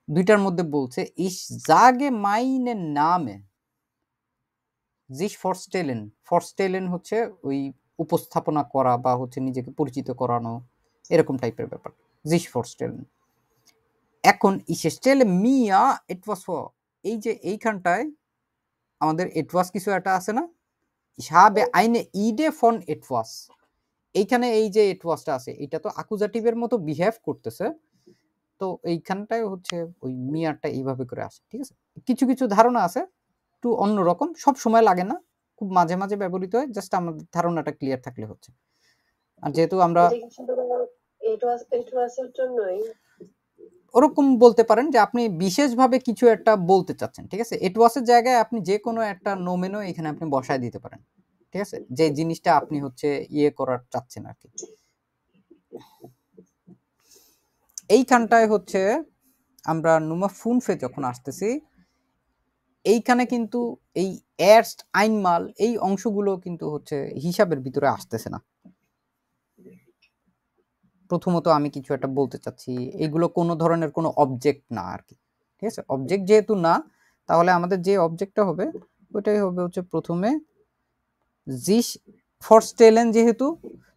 দুইটার মধ্যে বলছে ich sage meinen Namen, sich vorstellen, vorstellen হচ্ছে ওই উপস্থাপনা করা বা হচ্ছে নিজেকে পরিচিত করানো এরকম টাইপের ব্যাপার, sich vorstellen। এখন ich stelle mir etwas vor, এই যে এইখানটায় আমাদের etwas কিছু একটা আছে না, ich habe eine Idee von etwas, এইখানে এই যে etwasটা আছে এটা তো অ্যাকুজাটিভের মতো বিহেভ করতেছে, তো এইখানটায় হচ্ছে ওই মিয়ারটা এইভাবে করে আসে। ঠিক আছে, কিছু কিছু ধারণা আছে একটু অন্যরকম, সব সময় লাগে না, খুব মাঝে মাঝে ব্যবহৃত হয়, জাস্ট আমাদের ধারণাটা ক্লিয়ার থাকলে হচ্ছে। আর যেহেতু আমরা ওরকম বলতে পারেন যে আপনি বিশেষভাবে কিছু একটা বলতে চাচ্ছেন, ঠিক আছে, এটওয়াসের জায়গায় আপনি যে কোনো একটা নোমেনও এখানে আপনি বসায় দিতে পারেন। ঠিক আছে, যে জিনিসটা আপনি হচ্ছে ইয়ে করার চাচ্ছেন আর কি। এইখানটায় হচ্ছে আমরা নুমা ফুনফে যখন আসতেছি, এইখানে কিন্তু এই এরস্ট আইনমাল এই অংশগুলো কিন্তু হচ্ছে হিসাবের ভিতরে আসতেছে না। প্রথমত আমি কিছু একটা বলতে চাচ্ছি, এগুলো কোনো ধরনের কোনো অবজেক্ট না আর কি। ঠিক আছে, অবজেক্ট যেহেতু না, তাহলে আমাদের যে অবজেক্টটা হবে ওইটাই হবে হচ্ছে প্রথমে জিস ফরস্টেলেন, যেহেতু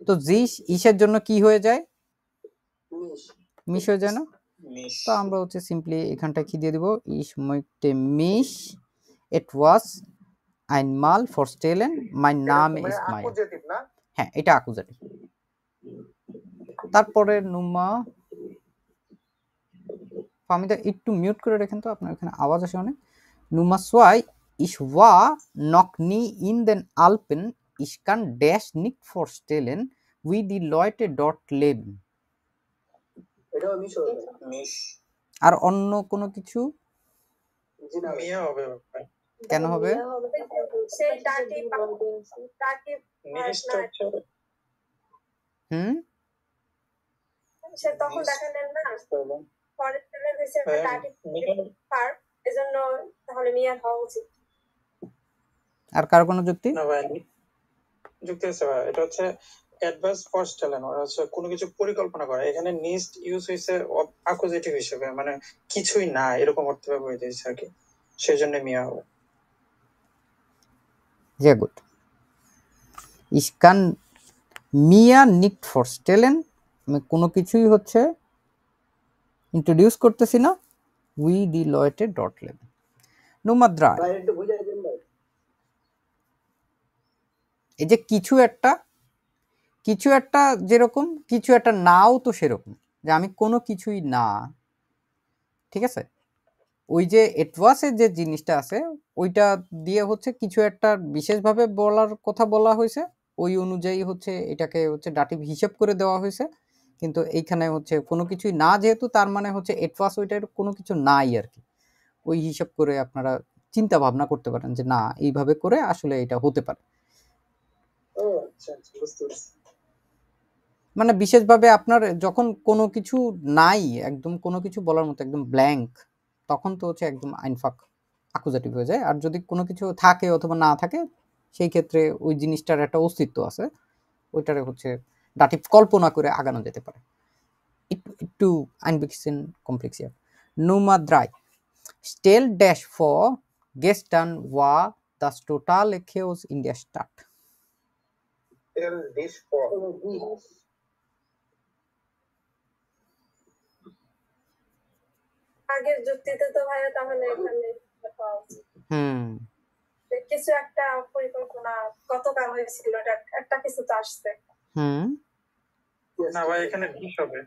তো জিস ইসের জন্য কি হয়ে যায়, মিশ হয়ে যায় না, তো আমরা হচ্ছে সিম্পলি এখানটা কি দিয়ে দিব, ich möchte mich etwas einmal vorstellen, mein Name ist Maya। হ্যাঁ, এটা অ্যাকুজাটিভ। তারপরে নুমা ফামিদা একটু মিউট করে রাখেন তো, আপনার এখানে আওয়াজ আসে অনেক। Nummer 2, ich war noch nie in den Alpen, ich kann das nicht vorstellen, wie die Leute dort leben। আর অন্য কোনো কিছু কেন হবে? সে তখন দেখালেন না ফরেস্টেলের হইছে ডাটিভ পার্ক, এজন্য তাহলে মিয়ার হওয়া উচিত। আর কার কোনো যুক্তি? না ভাই, যুক্তি আছে ভাই, এটা হচ্ছে অ্যাডভান্স ফরস্টেলেন, ওরা হচ্ছে কোনো কিছু পরিকল্পনা করা। এখানে নিস্ট ইউজ হইছে অ্যাকুজেটিভ হিসেবে, মানে কিছুই না এরকম অর্থ ব্যবহৃত হয়েছে আর কি, সেজন্য মিয়া হবে। sehr gut, ich kann mir nicht vorstellen, আমি কোনো কিছুই হচ্ছে ইন্ট্রোডিউস করতেছি না, উই দি লয়েটে ডট লেভেল। Nummer 3, এই যে কিছু একটা যেরকম কিছু একটা নাও তো সেরকম, যে আমি কোনো কিছুই না। ঠিক আছে, ওই যে এটওয়াসের যে জিনিসটা আছে ওইটা দিয়ে হচ্ছে কিছু একটা বিশেষভাবে বলার কথা বলা হয়েছে, ওই অনুযায়ী হচ্ছে এটাকে হচ্ছে ডাটিভ হিসাব করে দেওয়া হয়েছে। কিন্তু এইখানে হচ্ছে কোনো কিছুই না, যেহেতু তার মানে হচ্ছে এটওয়াস ওইটার কোনো কিছু নাই আর কি। ওই হিসাব করে আপনারা চিন্তা ভাবনা করতে পারেন যে না, এইভাবে করে আসলে এটা হতে পারে। ও আচ্ছা আচ্ছা, বুঝতে পারছি। মানে বিশেষভাবে আপনার যখন কোনো কিছু নাই, একদম কোনো কিছু বলার মতো একদম ব্ল্যাঙ্ক, তখন তো হচ্ছে একদম আইনফাক অ্যাকুজেটিভ হয়ে যায়। আর যদি কোনো কিছু থাকে অথবা না থাকে, সেই ক্ষেত্রে ওই জিনিসটার একটা অস্তিত্ব আছে, ওইটারে হচ্ছে দাটিভ কল্পনা করে আগানো যেতে পারে। একটু ein bisschen kompliziert. Nummer 3. Stell dash vor, gestern war das totale Chaos in der Stadt. আগের যুক্তিতে তো ভাইয়া তাহলে এখানে পাওয়া উচিত। কিছু একটা পরিকল্পনা গতকাল হয়েছিল, একটা কিছু তো আসছে। না ভাই, এখানে ডিশ হবে,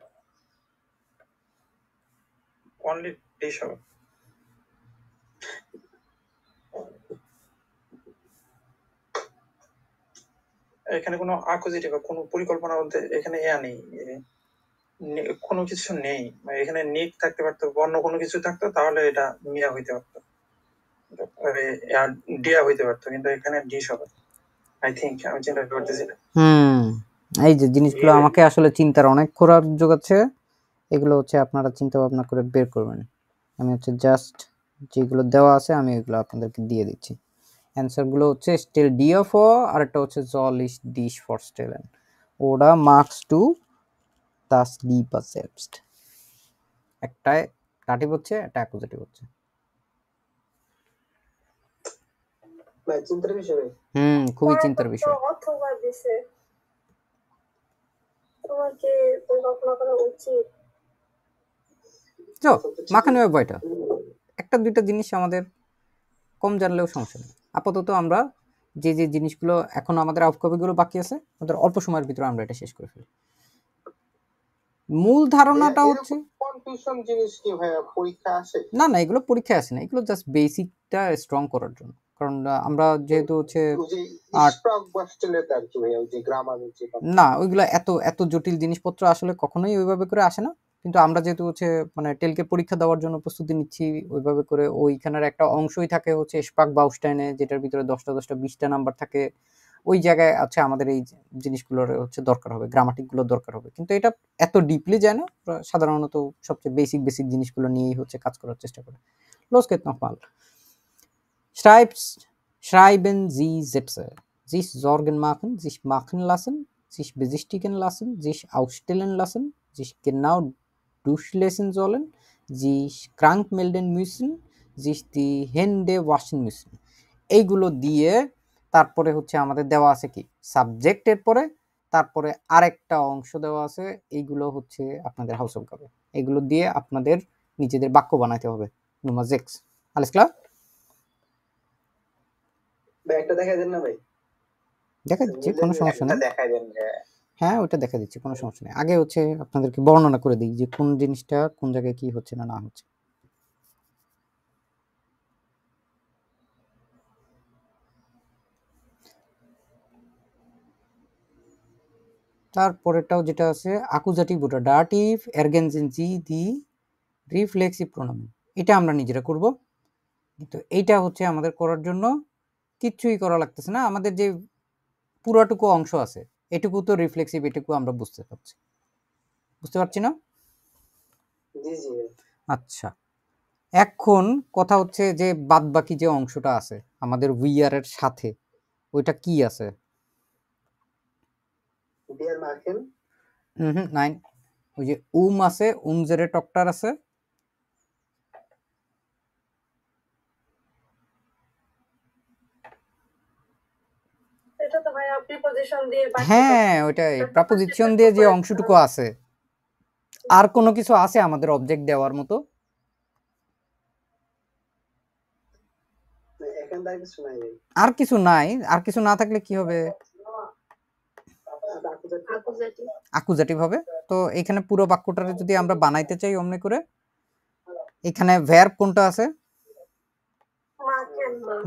অনলি ডিশ হবে। এখানে কোনো অ্যাকুজেটিভ বা কোনো পরিকল্পনা বলতে এখানে নেই, কোনো কিছু নেই। এখানে নিক থাকতে পারতো, অন্য কোনো কিছু থাকতো, তাহলে এটা মিয়া হইতে পারতো, ডিয়া হইতে পারতো, কিন্তু এখানে ডিশ হবে। আই থিংক আমি চিন্তা করতেছি না। এই যে জিনিসগুলো আমাকে আসলে চিন্তার অনেক খোরাক যোগাচ্ছে, এগুলো হচ্ছে আপনারা চিন্তা ভাবনা করে বের করবেন। আমি হচ্ছে জাস্ট যেগুলো দেওয়া আছে আমি এগুলো আপনাদেরকে দিয়ে দিচ্ছি। অ্যান্সার গুলো হচ্ছে স্টিল ডিও ফর, আর একটা হচ্ছে জল ইস ডিশ ফর স্টেলেন, ওরা মার্কস টু das lieber selbst। একটাই দাটিভ হচ্ছে, একটা অ্যাকুজেটিভ হচ্ছে। ভাই চিন্তার বিষয়। খুবই চিন্তার বিষয়। অথবা দিছে, তোমাকে পরিকল্পনা করা উচিত। মাখানো বইটা একটা দুইটা জিনিস আমাদের কম জানলেও সমস্যা নেই। আপাতত আমরা যে যে জিনিসগুলো এখনো আমাদের আউটকপিগুলো বাকি আছে, আমাদের অল্প সময়ের ভিতরে আমরা এটা শেষ করে ফেলি। মূল ধারণাটা হচ্ছে কনফিউশন জিনিস কি ভাই পরীক্ষা আসে? না না, এগুলো পরীক্ষায় আসে না, এগুলো জাস্ট বেসিকটা স্ট্রং করার জন্য। কারণ আমরা যেহেতু হচ্ছে না, ওইগুলো এত এত জটিল জিনিসপত্র আসলে কখনোই ওইভাবে করে আসে না। কিন্তু আমরা যেহেতু হচ্ছে মানে টেলকে পরীক্ষা দেওয়ার জন্য প্রস্তুতি নিচ্ছি, ওইভাবে করে ওইখানের একটা অংশই থাকে হচ্ছে স্পাক বাউস্টাইনে, যেটার ভিতরে 10টা 20টা নাম্বার থাকে। ওই জায়গায় আছে আমাদের এই জিনিসগুলোর হচ্ছে দরকার হবে, গ্রামাটিকগুলো দরকার হবে, কিন্তু এটা এত ডিপলি যায় না। সাধারণত সবচেয়ে বেসিক জিনিসগুলো নিয়েই হচ্ছে কাজ করার চেষ্টা করে। Los geht's nochmal. Schreiben Sie Sätze. Sich Sorgen machen, sich machen lassen, sich besichtigen lassen, sich ausstellen lassen, sich genau durchlesen sollen, sich krank melden müssen, sich die Hände waschen müssen. এইগুলো দিয়ে তারপরে হচ্ছে আমাদের দেওয়া আছে কি সাবজেক্টের পরে, তারপরে আরেকটা অংশ দেওয়া আছে, এইগুলো হচ্ছে আপনাদের হাউসঅফগাবে। এগুলো দিয়ে আপনাদের নিজেদের বাক্য বানাতে হবে। Nummer 6. Alles klar? ভাই একটা দেখাই দেন না ভাই। দেখা দিচ্ছি, কোনো সমস্যা নেই। হ্যাঁ, ওটা দেখা দিচ্ছি, কোনো সমস্যা নেই। আগে হচ্ছে আপনাদেরকে বর্ণনা করে দিই যে কোন জিনিসটা কোন জায়গায় কি হচ্ছে না হচ্ছে। তারপরেটাও যেটা আছে অ্যাকুজাটিভ, ওটা ডাটিভ, এরগেনজেন জি দি রিফ্লেক্সিভ প্রোনাউন, এটা আমরা নিজেরা করব। কিন্তু এইটা হচ্ছে আমাদের করার জন্য কিচ্ছুই করা লাগতেছে না। আমাদের যে পুরোটুকু অংশ আছে এটুকু তো রিফ্লেক্সিভ, এটুকু আমরা বুঝতে পারছি না? জি জি। আচ্ছা, এখন কথা হচ্ছে যে বাদ বাকি যে অংশটা আছে আমাদের উইয়ার এর সাথে, ওইটা কি আছে? বিয়ার মার্কেন। নাই, ওই যে আছে, উমজের টকটার আছে, এটা তো ভাই প্রিপজিশন দিয়ে হ্যাঁ ওইটাই প্রিপজিশন দিয়ে যে অংশটুকু আছে। আর কোনো কিছু আছে আমাদের অবজেক্ট দেওয়ার মতো? আর কিছু নাই। আর কিছু না থাকলে কি হবে? অ্যাকুজাটিভ হবে। তো এখানে পুরো বাক্যটারে যদি আমরা বানাইতে চাই অমনি করে, এখানে ভার্ব কোনটা আছে?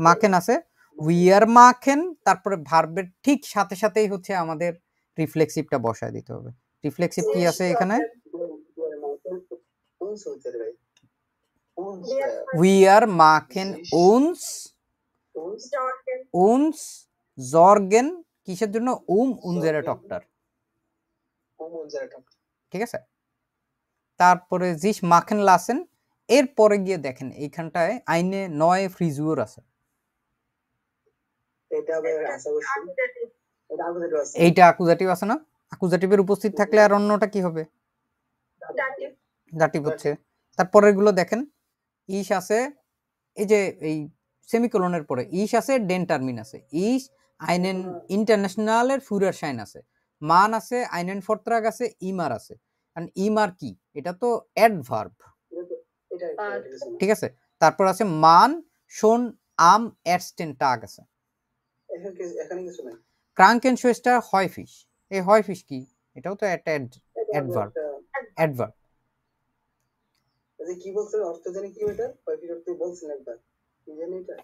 মাখেন আছে, উই আর মাখেন, তারপরে ভার্বের ঠিক সাথে সাথেই হচ্ছে আমাদের রিফ্লেক্সিভটা বসায় দিতে হবে। রিফ্লেক্সিভ কি আছে এখানে? উই আর মাখেন uns sorgen কিসের জন্য? উনজেরে টক্টার, ঠিক আছে। তারপরে জিস মাখেন লাসেন, এরপরে গিয়ে দেখেন এইখানটায় আইনে নয় ফ্রিজুর আছে, এইটা আকুজাটিভ আছে না? আকুজাটিভের উপস্থিত থাকলে আর অন্যটা কি হবে? দাটিভ হচ্ছে। তারপরে গুলো দেখেন, ইস আছে, এই যে এই সেমিকোলনের পরে ইস আছে, ডেন টার্মিন আছে, ইস আইনেন ইন্টারন্যাশনালের ফুরার শাইন আছে, মান আছে, আইনেন ফর্ট্রাগ আছে, ইমার আছে। কারণ ইমার কি? এটা তো অ্যাডভার্ব, ঠিক আছে। তারপর আছে মান, শোন, আম, এরস্টেন, টাগ আছে। ক্রাঙ্কেন শোয়েস্টার, হয় ফিশ। এই হয় ফিশ কি? এটাও তো একটা অ্যাডভার্ব, অ্যাডভার্ব। কি বলছেন? অর্থ জানি কি এটা? হয় ফিশ অর্থ বলছেন একবার, কি জানি এটা?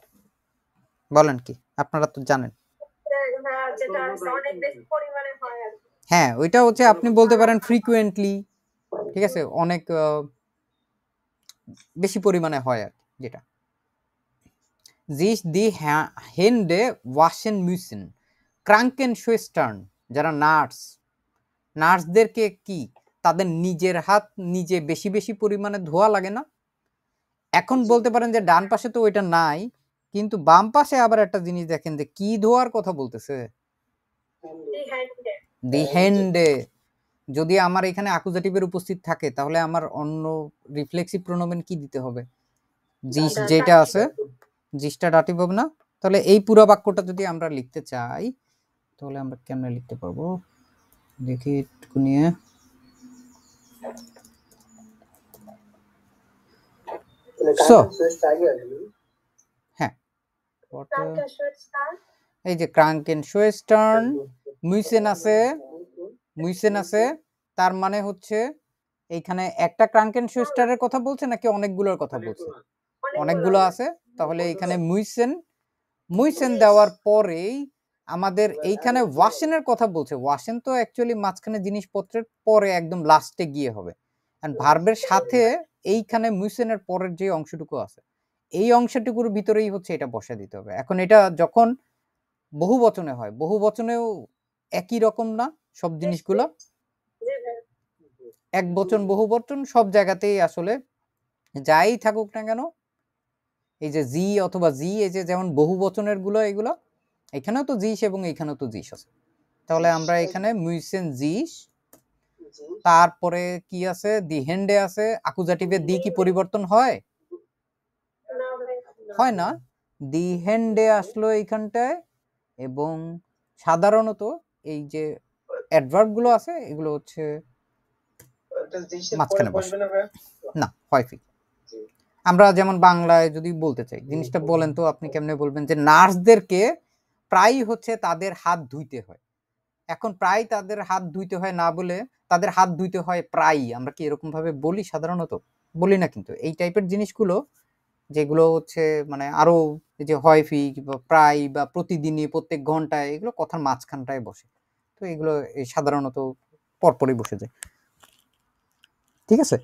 বলেন কি, আপনারা তো জানেন। যেটা অনেক বেশি পরিমাণে হয় আর কি। হ্যাঁ, ওইটা হচ্ছে আপনি বলতে পারেন ফ্রিকুয়েন্টলি, ঠিক আছে, অনেক বেশি পরিমাণে হয় আর কি, যেটা জিস দি হেন্ডে ওয়াশেন মিউসেন ক্রাঙ্কেন শোয়েস্টার্ন, যারা নার্সদেরকে কি তাদের নিজের হাত নিজে বেশি বেশি পরিমাণে ধোয়া লাগে না? এখন বলতে পারেন যে ডান পাশে তো ওইটা নাই, কিন্তু বাম পাশে আবার একটা জিনিস দেখেন যে কি ধোয়ার কথা বলতেছে, দি হ্যান্ডে। যদি আমার এখানে আকুজাটিভের উপস্থিত থাকে তাহলে আমার অন্য রিফ্লেক্সিভ প্রোনোমেন কি দিতে হবে? জিস যেটা আছে, জিসটা ডাটিভ হবে না? তাহলে এই পুরো বাক্যটা যদি আমরা লিখতে চাই তাহলে আমরা কেমনে লিখতে পারবো দেখি একটু নিয়ে। সো হ্যাঁ, এই যে ক্রাঙ্কেন শোয়েস্টার্ন, মুইসেন আছে, তার মানে হচ্ছে এইখানে একটা ক্রাঙ্কেন শোয়েস্টারের কথা বলছে নাকি অনেকগুলোর কথা বলছে? অনেকগুলো আছে। তাহলে এইখানে মুইসেন দেওয়ার পরেই আমাদের এইখানে ওয়াশেনের কথা বলছে। ওয়াশেন তো অ্যাকচুয়ালি মাঝখানে জিনিসপত্রের পরে একদম লাস্টে গিয়ে হবে, এন্ড ভার্বের সাথে এইখানে মুইসেনের পরের যে অংশটুকু আছে এই অংশটুকুর ভিতরেই হচ্ছে এটা বসা দিতে হবে। এখন এটা যখন বহু বচনে হয়, বহু বচনেও একই রকম না সব জিনিসগুলো, এক বচন বহু বচন সব জায়গাতেই আসলে যাই থাকুক না কেন, এই যে জি অথবা জি, এই যে যেমন বহু বচনের গুলো এগুলো, এখানেও তো জিস এবং এখানেও তো জিস আছে। তাহলে আমরা এখানে মুইসেন জিস, তারপরে কি আছে? দি হেন্ডে আছে। আকুজাটিভে দি কি পরিবর্তন হয়? হয় না। দি হেন্ডে আসলো এইখানটায়, এবং সাধারণত এই যে অ্যাডভার্ব গুলো আছে এগুলো হচ্ছে মাঝখানে বসে না, হয় ফি। আমরা যেমন বাংলায় যদি বলতে চাই জিনিসটা বলেন তো আপনি কেমনে বলবেন যে নার্সদেরকে প্রায় হচ্ছে তাদের হাত ধুইতে হয়। এখন প্রায় তাদের হাত ধুইতে হয় না বলে তাদের হাত ধুইতে হয় প্রায়, আমরা কি এরকম ভাবে বলি? সাধারণত বলি না। কিন্তু এই টাইপের জিনিসগুলো যেগুলো হচ্ছে মানে আরো এই যে হয় ফি বা প্রায় বা প্রতিদিনই, প্রত্যেক ঘন্টায়, এগুলো কথার মাঝখানটায় বসে। তো এগুলো সাধারণত পরপরই বসে যায়, ঠিক আছে।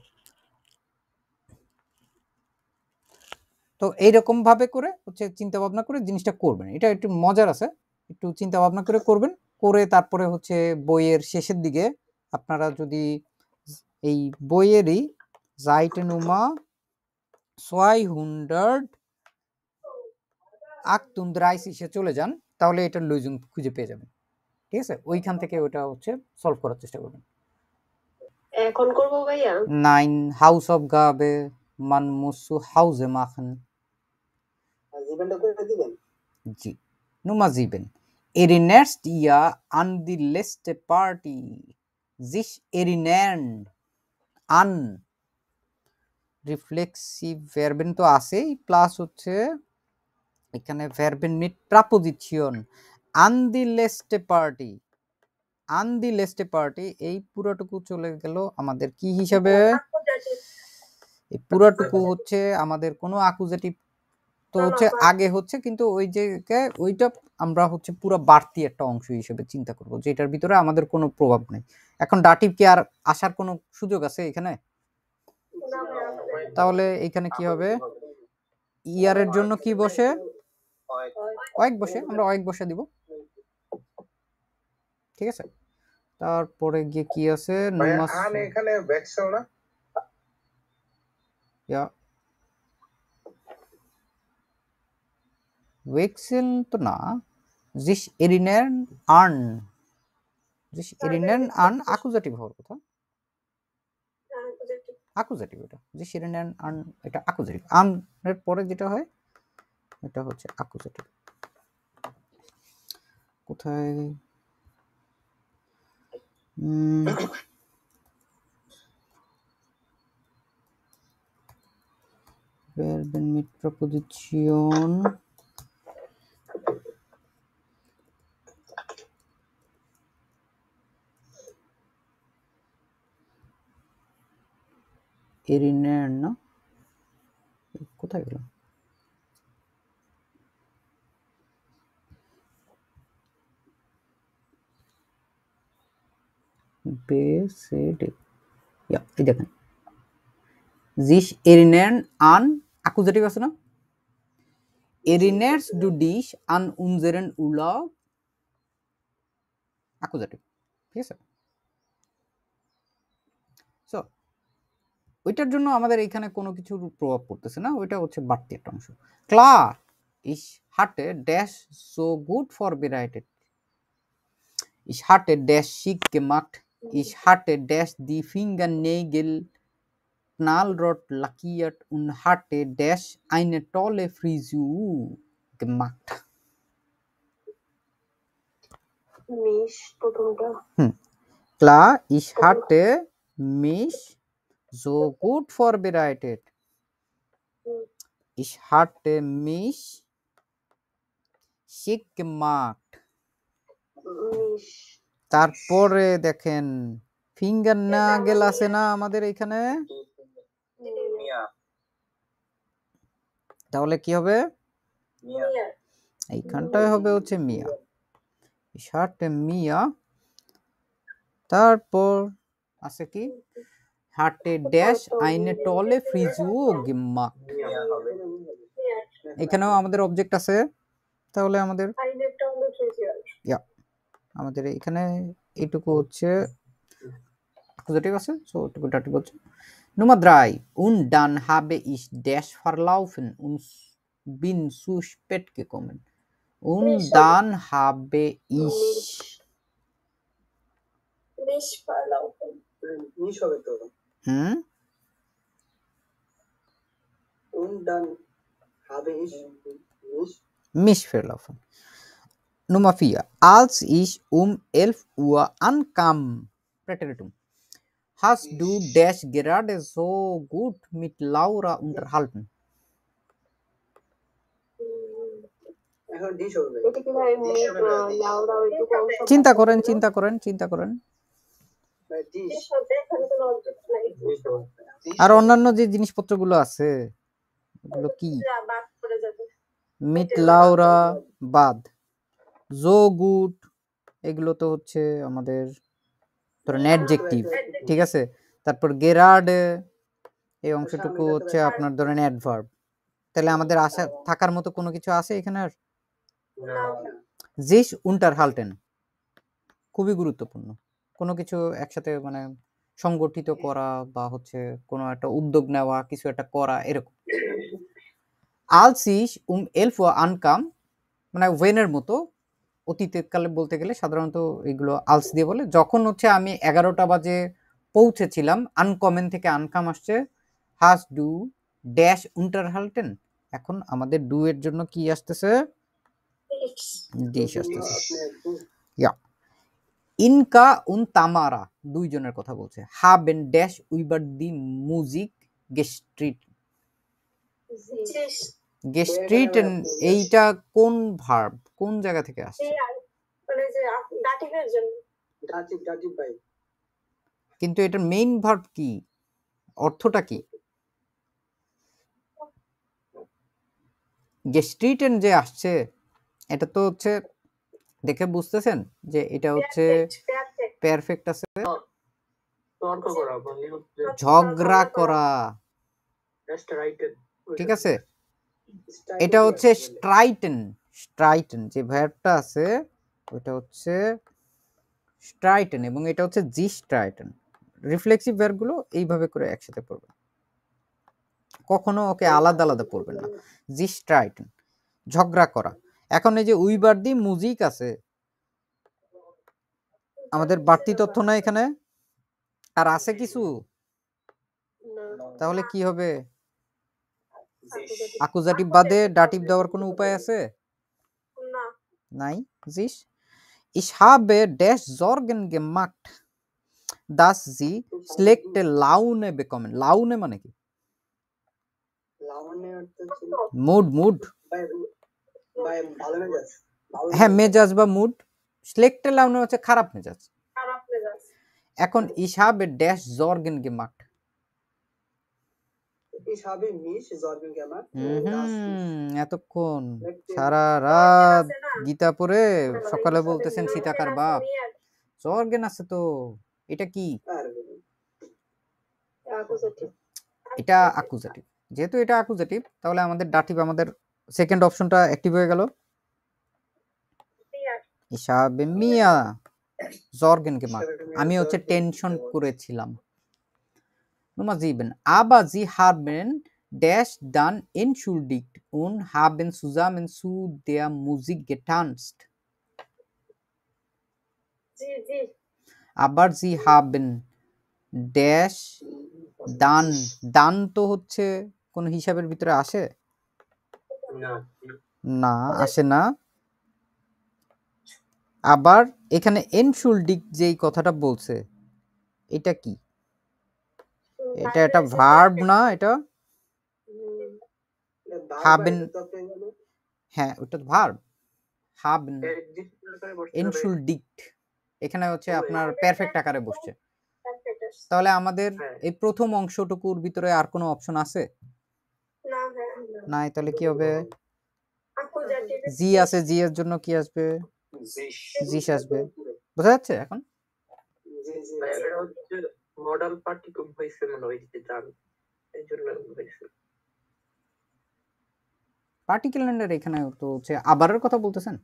তো এইরকম ভাবে করে হচ্ছে চিন্তা ভাবনা করে জিনিসটা করবেন। এটা একটু মজার আছে, একটু চিন্তা ভাবনা করে করবেন। করে তারপরে হচ্ছে বইয়ের শেষের দিকে আপনারা যদি এই বইয়েরই Seite Nummer 238 চলে যান, তাহলে এটার লজিং খুঁজে পেয়ে যাবেন, ঠিক আছে। ওইখান থেকে ওটা হচ্ছে সলভ করার চেষ্টা করবেন। এখন করব ভাইয়া? 9 Hausaufgabe, man muss zu Hause machen. জীবনটা করে দিবেন। জি, Nummer 7. Erinnerst ihr an die letzte Party? Sich erinnern an রিফ্লেক্সিভ ভার্বেন তো আছেই, প্লাস হচ্ছে এখানে ভার্বেন মিট প্রাপোজিশন আন দি লেস্টে পার্টি। আন দি লেস্টে পার্টি এই পুরোটুকু চলে গেল আমাদের কি হিসাবে? এই পুরোটুকু হচ্ছে আমাদের কোনো আকুজেটিভ তো হচ্ছে আগে হচ্ছে, কিন্তু ওই যে ওইটা আমরা হচ্ছে পুরো বাড়তি একটা অংশ হিসেবে চিন্তা করব, যেটার ভিতরে আমাদের কোনো প্রভাব নেই। এখন ডাটিভ কি আর আসার কোনো সুযোগ আছে এখানে? তাহলে এখানে কি হবে? ইয়ারের জন্য কি বসে? অয়েক বসে। আমরা অয়েক বসে দিব। ঠিক আছে, তারপরে গিয়ে কি আছে, ভাইয়া নুমাস আন এখানে ভেক্সেল না? ইয়া ওয়েক্সেল তো না, জিস এরিনেন আর্ন, জিস এরিনেন আর্ন অ্যাকুজেটিভ হওয়ার কথা, অ্যাকুজেটিভ এটা, জিস এরিনেন আর্ন এটা অ্যাকুজেটিভ, আর্ন এর পরে যেটা হয় এটা হচ্ছে অ্যাকুজেটিভ। কোথায় verben mit Präposition erinnern না, কোথায় গেল, বেসেডে, ইয়া এই দেখেন sich erinnern an অ্যাকুজেটিভ আছে না, erinnerst du dich an unseren Urlaub, accusative, ঠিক আছে। সো ওইটার জন্য আমাদের এখানে কোনো কিছুর প্রভাব পড়তেছে না, ওইটা হচ্ছে বাড়তি একটা অংশ। Klar, ich hatte das so gut vorbereitet, ich hatte das schick gemacht, ich hatte das die Fingernägel knallrot lackiert und hatte das eine tolle Frisur gemacht. মিশ প্রথমটা Klar, ich hatte mich so gut vorbereitet. Ich hatte mich schick gemacht. মিশ তারপরে দেখেন finger নাগেল আছে না আমাদের এখানে, মিয়া তাহলে কি হবে, মিয়া এইখানটায় হবে হচ্ছে মিয়া, ich hatte মিয়া, তারপর আছে কি, hatte dash eine tolle Frisur gemacht, মিয়া হবে এখানেও আমাদের অবজেক্ট আছে, তাহলে আমাদের ইয়া আমাদের এখানে এইটুকু হচ্ছে অ্যাকুজেটিভ আছে, সো এটুকু ডাটিভ হচ্ছে। Nummer 3, und dann habe ich dash verlaufen und bin zu spät gekommen, und dann habe ich মিশ হবে তো und dann habe ich mich verlaufen. Nummer 4, als ich um 11 Uhr ankam, Präteritum, hast du dash gerade so gut mit Laura unterhalten, এখন dish হবে এটা কি ভাই লাউডা ওইটুকু অংশ চিন্তা করেন চিন্তা করেন চিন্তা করেন, ডিশ আর অন্যান্য যে জিনিসপত্রগুলো আছে ওগুলো কি, মিট লাউরা বাদ, জো গুড, এগুলো তো হচ্ছে আমাদের ধরেন অ্যাডজেক্টিভ, ঠিক আছে। তারপর গেরার্ড এই অংশটুকু হচ্ছে আপনার ধরেন অ্যাডভার্ব, তাহলে আমাদের আশা থাকার মতো কোনো কিছু আছে এখানে আর, জিস unterhalten খুবই গুরুত্বপূর্ণ, কোনো কিছু একসাথে মানে সংগঠিত করা বা হচ্ছে কোনো একটা উদ্যোগ নেওয়া, কিছু একটা করা এরকম। als ich um 11 Uhr ankam মানে ওয়েনের মতো, অতীতের কালে বলতে গেলে সাধারণত এগুলো আলস দিয়ে বলে, যখন হচ্ছে আমি 11টা বাজে পৌঁছেছিলাম, আনকমেন থেকে আনকাম আসছে, হাস ডু ড্যাশ unterhalten, এখন আমাদের ডু এর জন্য কি আসতেছে, ডিশ আসতেছে, ইয়া। ইনকা উন তামারা দুইজনের কথা বলছে, haben ড্যাশ উইবার দি মুজিক গেস্ট্রিট, গেস্ট্রিটেন এইটা কোন ভার্ব, কোন জায়গা থেকে আসছে, ডাটিভ ভাই কিন্তু এটার মেইন ভার্ব কি, অর্থটা কি, গেস্ট্রিটেন যে আসছে এটা তো হচ্ছে দেখে বুঝতেছেন যে এটা হচ্ছে পারফেক্ট আছে, তর্ক করা ঝগড়া করা, ঠিক আছে। এটা হচ্ছে স্ট্রাইটেন, স্ট্রাইটেন যে ভার্বটা আছে ওটা হচ্ছে স্ট্রাইটেন এবং এটা হচ্ছে জি স্ট্রাইটেন। রিফ্লেক্সিভ ভার্বগুলো এইভাবে করে একসাথে পড়বেন, কখনো ওকে আলাদা আলাদা পড়বেন না। জি স্ট্রাইটেন, ঝগড়া করা। এখন এই যে উইবার দি মিউজিক আছে, আমাদের বাড়তি তথ্য না এখানে আর আছে কিছু, তাহলে কি হবে? আকুজাটিভ বাদে ডাটিভ দেওয়ার কোনো উপায় আছে? না, নাই। জিস Ich habe des Sorgen gemacht, dass sie schlechte Laune bekommen. Laune মানে কি? লাউনে অর্থ ছিল মুড, মুড। ভাই ভালো মেজাজ। হ্যাঁ, মেজাজ বা মুড। schlechte Laune হচ্ছে খারাপ মেজাজ। খারাপ মেজাজ। এখন ich habe des Sorgen gemacht. Ich habe mich Sorgen gemacht. এতক্ষণ সারা রাত গীতা পড়ে সকালে বলতেছেন সীতাকার বাপ জর্গেন আছে তো, এটা কি? এটা অ্যাকুজেটিভ। যেহেতু এটা অ্যাকুজেটিভ তাহলে আমাদের ডাটিভ, আমাদের সেকেন্ড অপশনটা অ্যাক্টিভ হয়ে গেল। Ich habe mir Sorgen gemacht, আমি হচ্ছে টেনশন করেছিলাম। Nummer 7. Aber sie haben dash dann entschuldigt und haben zusammen zu der Musik getanzt. জি জি, Aber sie haben dash dann, dann তো হচ্ছে কোন হিসাবের ভিতরে আসে না না, আসে না। আবার এখানে entschuldigt যেই কথাটা বলছে এটা কি? এটা একটা ভার্ব না, এটা haben, হ্যাঁ ওটা ভার্ব। haben entschuldigt এখানে হচ্ছে আপনার পারফেক্ট আকারে বসছে। তাহলে আমাদের এই প্রথম অংশটুকুর ভিতরে আর কোনো অপশন আছে? না, হ্যাঁ নাই। তাহলে কি হবে? অ্যাকুজেটিভ জি আছে, জি এর জন্য কি আসবে? জিস আসবে। বোঝা যাচ্ছে এখন? এটা হচ্ছে মডেল পার্টিকুল হইছে মনে হয় যে জান, এই জন্য হইছে। পার্টিকুলার এখানে তো হচ্ছে আবারের কথা বলতেছেন?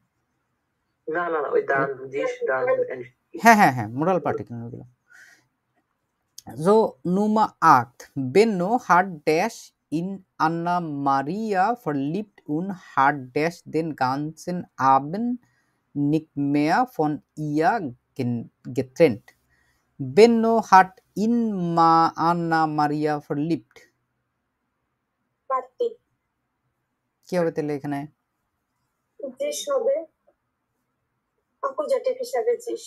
না না না, ওই দান দিস দান হ্যাঁ হ্যাঁ হ্যাঁ, মোরাল পার্টিকুলার গুলো। So Nummer 8. Benno hat dash in Anna Maria verliebt und hat dash den ganzen Abend nicht mehr von ihr getrennt. Benno hat in Anna Maria verliebt. Party কি হবে তাহলে এখানে? জিস হবে অ্যাকুজেটিভ হিসাবে জিস।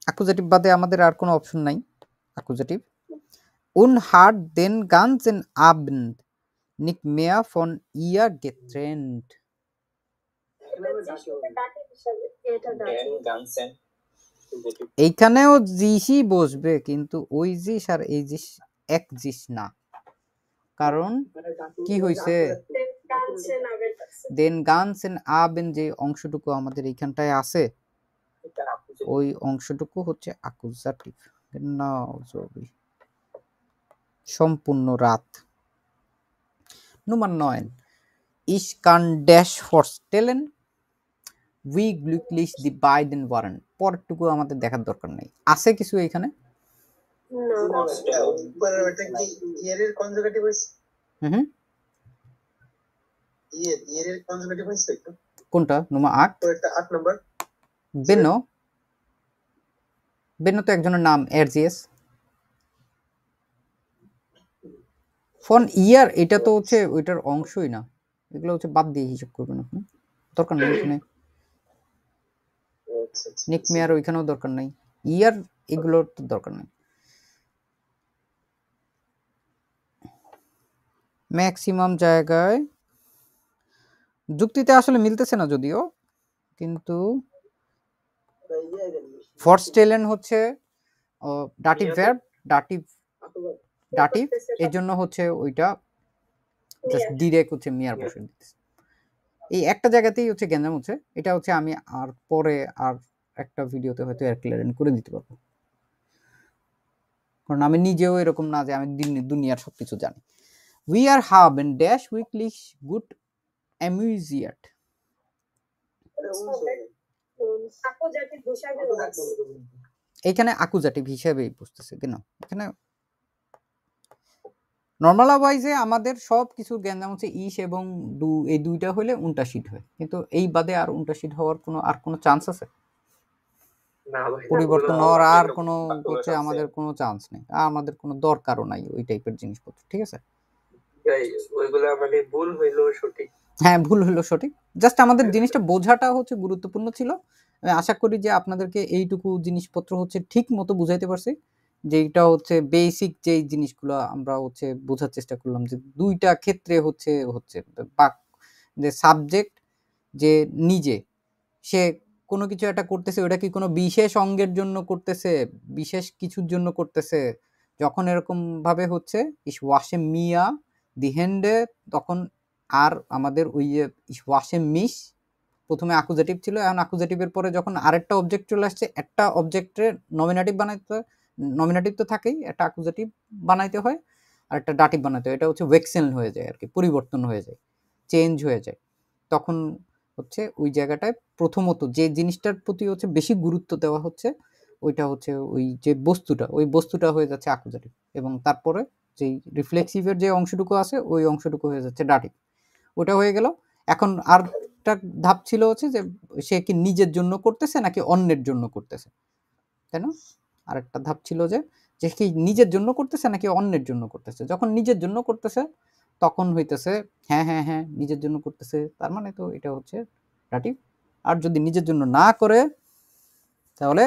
অ্যাকুজেটিভ বাদে আমাদের আর কোনো অপশন নাই। Accusative und hat den ganzen Abend nicht mehr von ihr getrennt. এইখানেও জিসই বসবে, কিন্তু ওই জিস আর এই জিস এক জিস না। কারণ কি হইছে, den ganzen Abend যে অংশটুকু আমাদের এইখানটায় আছে ওই অংশটুকু হচ্ছে অ্যাকুজেটিভ। genau so wie সম্পূর্ণ রাত। Nummer 9. Ich kann dash vorstellen wie glücklich die beiden waren. পরটুকু আমাদের দেখার দরকার নেই। আছে কিছু এইখানে? ওটা কি ইয়ারের কনজুগেটিভ হইছে? ইয়ারের কনজুগেটিভ হইছে কোনটা? Nummer 8? ওটা 8 নাম্বার। বেনো, বেনো তো একজনের নাম, এরজিএস। ফন ইয়ার এটা তো হচ্ছে ওইটার অংশই না, এগুলো হচ্ছে বাদ দিয়ে হিসাব করবেন আপনি, দরকার নেই এখানে। নিক মেয়ার ওইখানেও দরকার নাই, ইয়ার এগুলোর তো দরকার নেই। ম্যাক্সিমাম জায়গায় যুক্তিতে আসলে মিলতেছে না যদিও, কিন্তু ফরস্টেলেন হচ্ছে ডাটিভ ভার্ব, ডাটিভ এর জন্য হচ্ছে ওইটা জাস্ট ডিরেক্ট হচ্ছে মিয়ার বসে দিতেছে। এই একটা জায়গাতেই হচ্ছে গ্যাঞ্জাম হচ্ছে, এটা হচ্ছে আমি আর পরে আর একটা ভিডিওতে হয়তো ক্লিয়ার করে দিতে পারবো, কারণ আমি নিজেও এরকম না যে আমি দুনিয়ার সবকিছু জানি। We are haben dash wirklich gut amüsiert. এইখানে অ্যাকুজাটিভ হিসেবেই বুঝতেছে কেন এখানে নর্মাল ওয়াইজে আমাদের সব কিছু জ্ঞান হচ্ছে ইস এবং ডু এই দুইটা হলে উনটাশিট হয়, কিন্তু এই বাদে আর উনটাশিট হওয়ার কোনো চান্স আছে? না ভাই পরিবর্তন না, হওয়ার ওগুলো আর একদম কোনো বাক্যগুলো হচ্ছে সব আমাদের same। কোনো চান্স নেই, আর আমাদের কোনো দরকারও নাই ওই টাইপের জিনিসপত্র, ঠিক আছে? ভাই ওইগুলা মানে ভুল হইলেও সঠিক। হ্যাঁ, ভুল হলো সঠিক, জাস্ট আমাদের জিনিসটা বোঝাটা হচ্ছে গুরুত্বপূর্ণ ছিল। আমি আশা করি যে আপনাদেরকে এইটুকু জিনিসপত্র হচ্ছে ঠিক মতো বুঝাইতে পারছি, যে এটা হচ্ছে বেসিক যেই জিনিসগুলো আমরা হচ্ছে বোঝার চেষ্টা করলাম, যে দুইটা ক্ষেত্রে হচ্ছে হচ্ছে বাক যে সাবজেক্ট যে নিজে সে কোনো কিছু একটা করতেছে, ওটা কি কোনো বিশেষ অঙ্গের জন্য করতেছে, বিশেষ কিছুর জন্য করতেছে, যখন এরকম ভাবে হচ্ছে ইস ওয়াশে মিয়া দি হ্যান্ডে, তখন আর আমাদের ওই যে ইস ওয়াশে মিস প্রথমে অ্যাকুজেটিভ ছিল, এখন অ্যাকুজেটিভের পরে যখন আরেকটা অবজেক্ট চলে আসছে, একটা অবজেক্টের নমিনেটিভ বানাইতে হয়, নমিনেটিভ তো থাকেই, একটা অ্যাকুজেটিভ বানাইতে হয় আর একটা ডাটিভ বানাইতে হয়, এটা হচ্ছে ওয়েক্সেল হয়ে যায় আর কি, পরিবর্তন হয়ে যায়, চেঞ্জ হয়ে যায়। তখন হচ্ছে ওই জায়গাটায় প্রথমত যে জিনিসটার প্রতি হচ্ছে বেশি গুরুত্ব দেওয়া হচ্ছে, ওইটা হচ্ছে ওই যে বস্তুটা, ওই বস্তুটা হয়ে যাচ্ছে অ্যাকুজেটিভ, এবং তারপরে যেই রিফ্লেক্সিভের যে অংশটুকু আছে ওই অংশটুকু হয়ে যাচ্ছে ডাটিভ। ওটা হয়ে গেল। এখন আর একটা ধাপ ছিল হচ্ছে যে সে কি নিজের জন্য করতেছে নাকি অন্যের জন্য করতেছে, তাই না? আরেকটা ধাপ ছিল যে যে কি নিজের জন্য করতেছে নাকি অন্যের জন্য করতেছে। যখন নিজের জন্য করতেছে তখন হইতেছে হ্যাঁ হ্যাঁ হ্যাঁ নিজের জন্য করতেছে, তার মানে তো এটা হচ্ছে ডাটিভ। আর যদি নিজের জন্য না করে তাহলে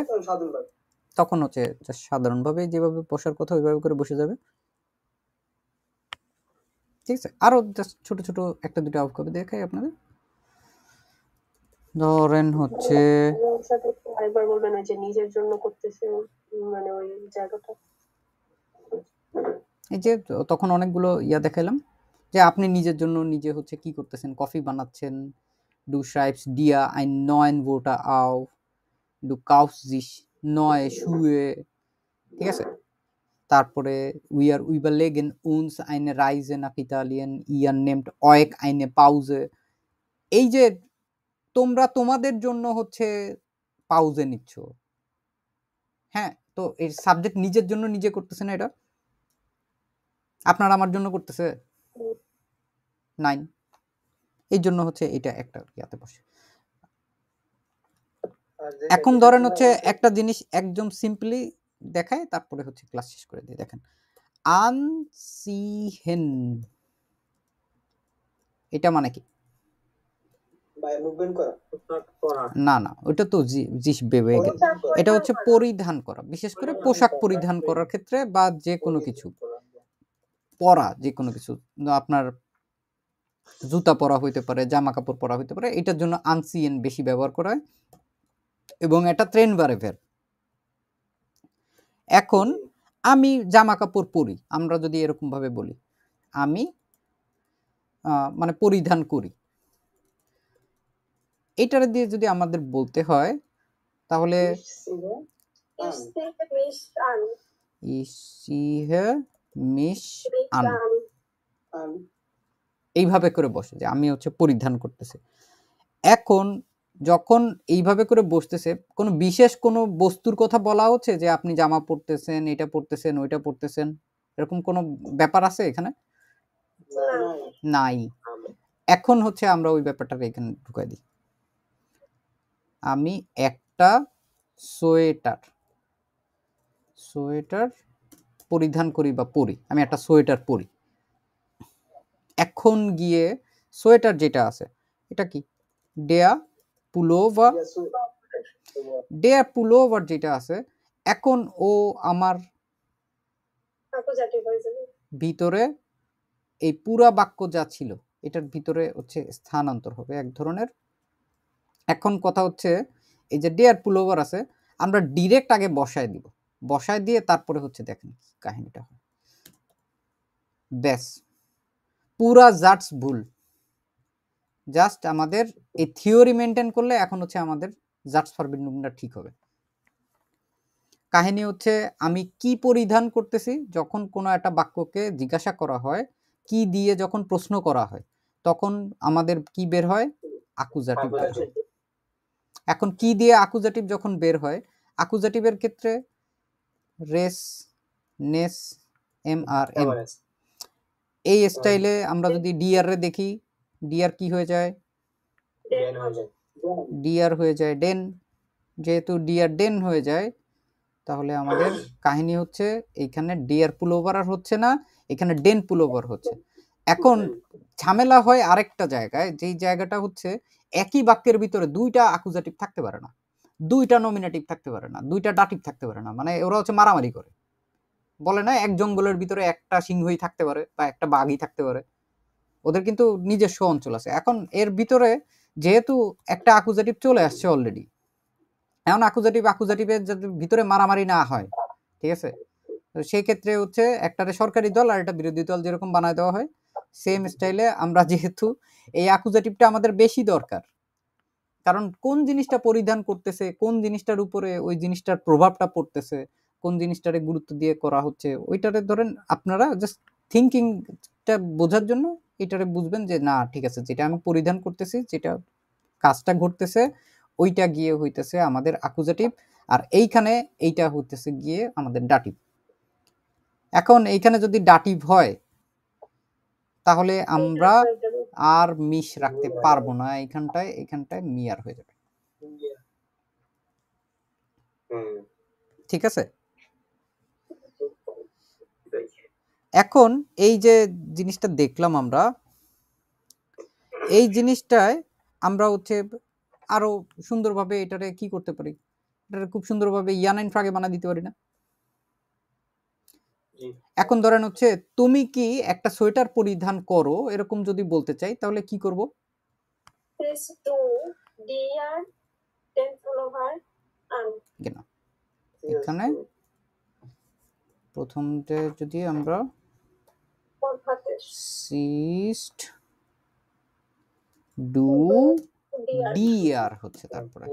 তখন হচ্ছে just সাধারণভাবে যেভাবে বসার কথা ওইভাবে করে বসে যাবে, ঠিক আছে? আরো জাস্ট ছোট ছোট একটা দুটো আউটকাম দেখাই আপনাদের। ধরেন হচ্ছে ওর সাথে একটু আরেকবার বলবেন ওই যে নিজের জন্য করতেছে, মানে ওই জায়গাটা। এই যে তখন অনেকগুলো ইয়া দেখাইলাম যে আপনি নিজের জন্য নিজে হচ্ছে কি করতেছেন, কফি বানাচ্ছেন, do schreibst dir ein neuen Wörter auf, du kaufst sich neue Schuhe, ঠিক আছে? তারপরে we are überlegen uns eine Reise nach Italien, ihr nehmt euch eine Pause, এই যে তোমরা তোমাদের জন্য হচ্ছে পাউজে নিচ্ছ, হ্যাঁ, তো এই সাবজেক্ট নিজের জন্য নিজে করতেছে না, এটা আপনার আমার জন্য করতেছে নাই, এই জন্য হচ্ছে এটা একটা ইয়াতে বসে। এখন ধরেন হচ্ছে একটা জিনিস একদম সিম্পলি দেখায়, তারপরে হচ্ছে ক্লাস শেষ করে দিয়ে দেখেন আনসিহেন, এটা মানে কি? না না, ওটা তো জিস বেবে গেল, এটা হচ্ছে পরিধান করা, বিশেষ করে পোশাক পরিধান করার ক্ষেত্রে বা যে কোনো কিছু পরা, যে কোনো কিছু আপনার জুতা পরা হইতে পারে, জামা কাপড় পরা হইতে পারে, এটার জন্য আনসিয়েন বেশি ব্যবহার করা হয় এবং এটা ট্রেন বারেভের। এখন আমি জামা কাপড় পরি, আমরা যদি এরকম ভাবে বলি আমি মানে পরিধান করি, এটার দিয়ে যদি আমাদের বলতে হয় তাহলে এইভাবে করে বসে যে আমি হচ্ছে পরিধান করতেছি। এখন যখন এইভাবে করে বসতেছে, কোনো বিশেষ কোনো বস্তুর কথা বলা হচ্ছে যে আপনি জামা পরতেছেন, এটা পরতেছেন, ওইটা পরতেছেন, এরকম কোনো ব্যাপার আছে এখানে? নাই। এখন হচ্ছে আমরা ওই ব্যাপারটাকে এখানে ঢুকাই দিই। আমি একটা সোয়েটার পরিধান করি বা পরি, আমি একটা সোয়েটার পরি। এখন গিয়ে সোয়েটার যেটা আছে এটা কি ডেয়া পুলোভার যেটা আছে, এখন ও আমার ভিতরে এই পুরা বাক্য যা ছিল এটার ভিতরে হচ্ছে স্থানান্তর হবে এক ধরনের। এখন কথা হচ্ছে এই যে ডেয়ার পুলোভার আছে, আমরা ডিরেক্ট আগে বসায় দিব, বসায় দিয়ে তারপরে হচ্ছে দেখেন কাহিনীটা হয়, ব্যাস পুরা জাটস ভুল, জাস্ট আমাদের এই থিওরি মেনটেন করলে এখন হচ্ছে আমাদের জাটস ভার্বিনটা ঠিক হবে। কাহিনী হচ্ছে আমি কি পরিধান করতেছি, যখন কোনো একটা বাক্যকে জিজ্ঞাসা করা হয়, কি দিয়ে যখন প্রশ্ন করা হয় তখন আমাদের কি বের হয়, অ্যাকুজাটিভ বের হয়। এখন কি দিয়ে অ্যাকুজাটিভ যখন বের হয়, অ্যাকুজেটিভের ক্ষেত্রে রেস, নেস, এম। এই স্টাইলে আমরা যদি ডিআর এ দেখি, ডিআর কি হয়ে যায়? ডিআর হয়ে যায় ডেন। যেহেতু ডিআর ডেন হয়ে যায়, তাহলে আমাদের কাহিনী হচ্ছে এইখানে ডিআর পুলওভার আর হচ্ছে না, এখানে ডেন পুলওভার হচ্ছে। এখন ঝামেলা হয় আরেকটা জায়গায়, যেই জায়গাটা হচ্ছে একই বাক্যের ভিতরে দুইটা অ্যাকুজেটিভ থাকতে পারে না, দুইটা নমিনেটিভ থাকতে পারে না, দুইটা ডাটিভ থাকতে পারে না। মানে ওরা হচ্ছে মারামারি করে, বলে না এক জঙ্গলের ভিতরে একটা সিংহই থাকতে পারে বা একটা বাঘই থাকতে পারে, ওদের কিন্তু নিজস্ব অঞ্চল আছে। এখন এর ভিতরে যেহেতু একটা অ্যাকুজেটিভ চলে আসছে অলরেডি, এখন অ্যাকুজেটিভের ভিতরে মারামারি না হয়, ঠিক আছে, তো সেই ক্ষেত্রে হচ্ছে একটারে সরকারি দল আর একটা বিরোধী দল যেরকম বানায় দেওয়া হয়, সেম স্টাইলে আমরা যেহেতু এই অ্যাকুজেটিভটা আমাদের বেশি দরকার, কারণ কোন জিনিসটা পরিধান করতেছে, কোন জিনিসটার উপরে ওই জিনিসটার প্রভাবটা পড়তেছে, কোন জিনিসটারে গুরুত্ব দিয়ে করা হচ্ছে, ওইটারে ধরেন আপনারা জাস্ট থিঙ্কিংটা বোঝার জন্য এটারে বুঝবেন যে না ঠিক আছে, যেটা আমি পরিধান করতেছি, যেটা কাজটা ঘটতেছে, ওইটা গিয়ে হইতেছে আমাদের অ্যাকুজেটিভ, আর এইখানে এইটা হইতেছে গিয়ে আমাদের ডাটিভ। এখন এইখানে যদি ডাটিভ হয় তাহলে আমরা আর মিশ রাখতে পারবো না, এইখানটায় মিয়ার হয়ে যাবে, ঠিক আছে। এখন এই যে জিনিসটা দেখলাম আমরা, এই জিনিসটায় আমরা হচ্ছে আরো সুন্দরভাবে এটারে কি করতে পারি, এটারে খুব সুন্দরভাবে ইয়ানাইন ফ্রাগে বানা দিতে পারি না? এখন ধরেন হচ্ছে তুমি কি একটা সোয়েটার পরিধান করো, এরকম যদি বলতে চাই তাহলে কি করব? এখানে প্রথমতে যদি আমরা সিস্ট ডু ডিআর হচ্ছে, তারপরে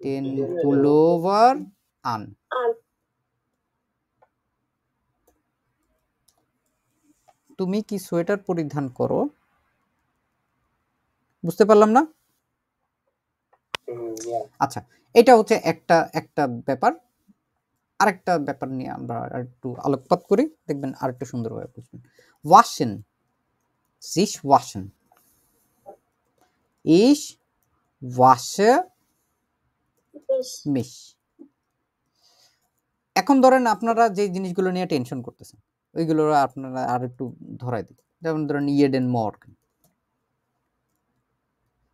দেন পুলোভার আন। তুমি কি সোয়েটার পরিধান করো, বুঝতে পারলাম না? আচ্ছা, এটা হচ্ছে একটা ব্যাপার। আরেকটা ব্যাপার নিয়ে আমরা একটু আলোকপাত করি, দেখবেন আরেকটু সুন্দরভাবে বুঝবেন। ওয়াশেন, sich waschen, ich wasche mich। এখন ধরেন আপনারা যে জিনিসগুলো নিয়ে টেনশন করতেছেন ওইগুলো আপনারা আর একটু ধরাই দিন, যেমন ধরেন ইয়েডেন মর্গেন।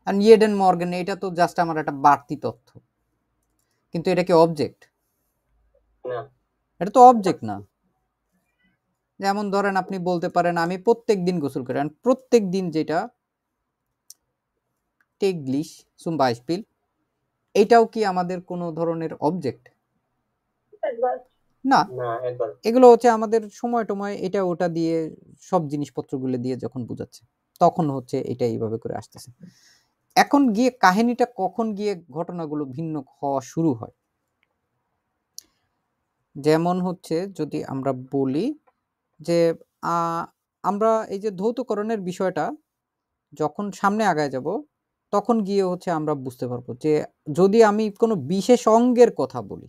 আর ইয়েডেন মর্গেন এটা তো জাস্ট আমার একটা বাড়তি তথ্য, কিন্তু এটা কি অবজেক্ট? না, এটা তো অবজেক্ট না। যেমন ধরেন আপনি বলতে পারেন আমি প্রত্যেক দিন গোসল করি, আর প্রত্যেক দিন যেটা täglich zum Beispiel, এটাও কি আমাদের কোনো ধরনের অবজেক্ট? না, এগুলো হচ্ছে আমাদের সময় টময় এটা ওটা দিয়ে সব জিনিসপত্রগুলো দিয়ে যখন বোঝাচ্ছে তখন হচ্ছে এটা এইভাবে করে আসতেছে। এখন গিয়ে কাহিনীটা কখন গিয়ে ঘটনাগুলো ভিন্ন হওয়া শুরু হয়, যেমন হচ্ছে যদি আমরা বলি যে আমরা এই যে ধৌতকরণের বিষয়টা যখন সামনে আগায় যাব তখন গিয়ে হচ্ছে আমরা বুঝতে পারবো যে যদি আমি কোনো বিশেষ অঙ্গের কথা বলি,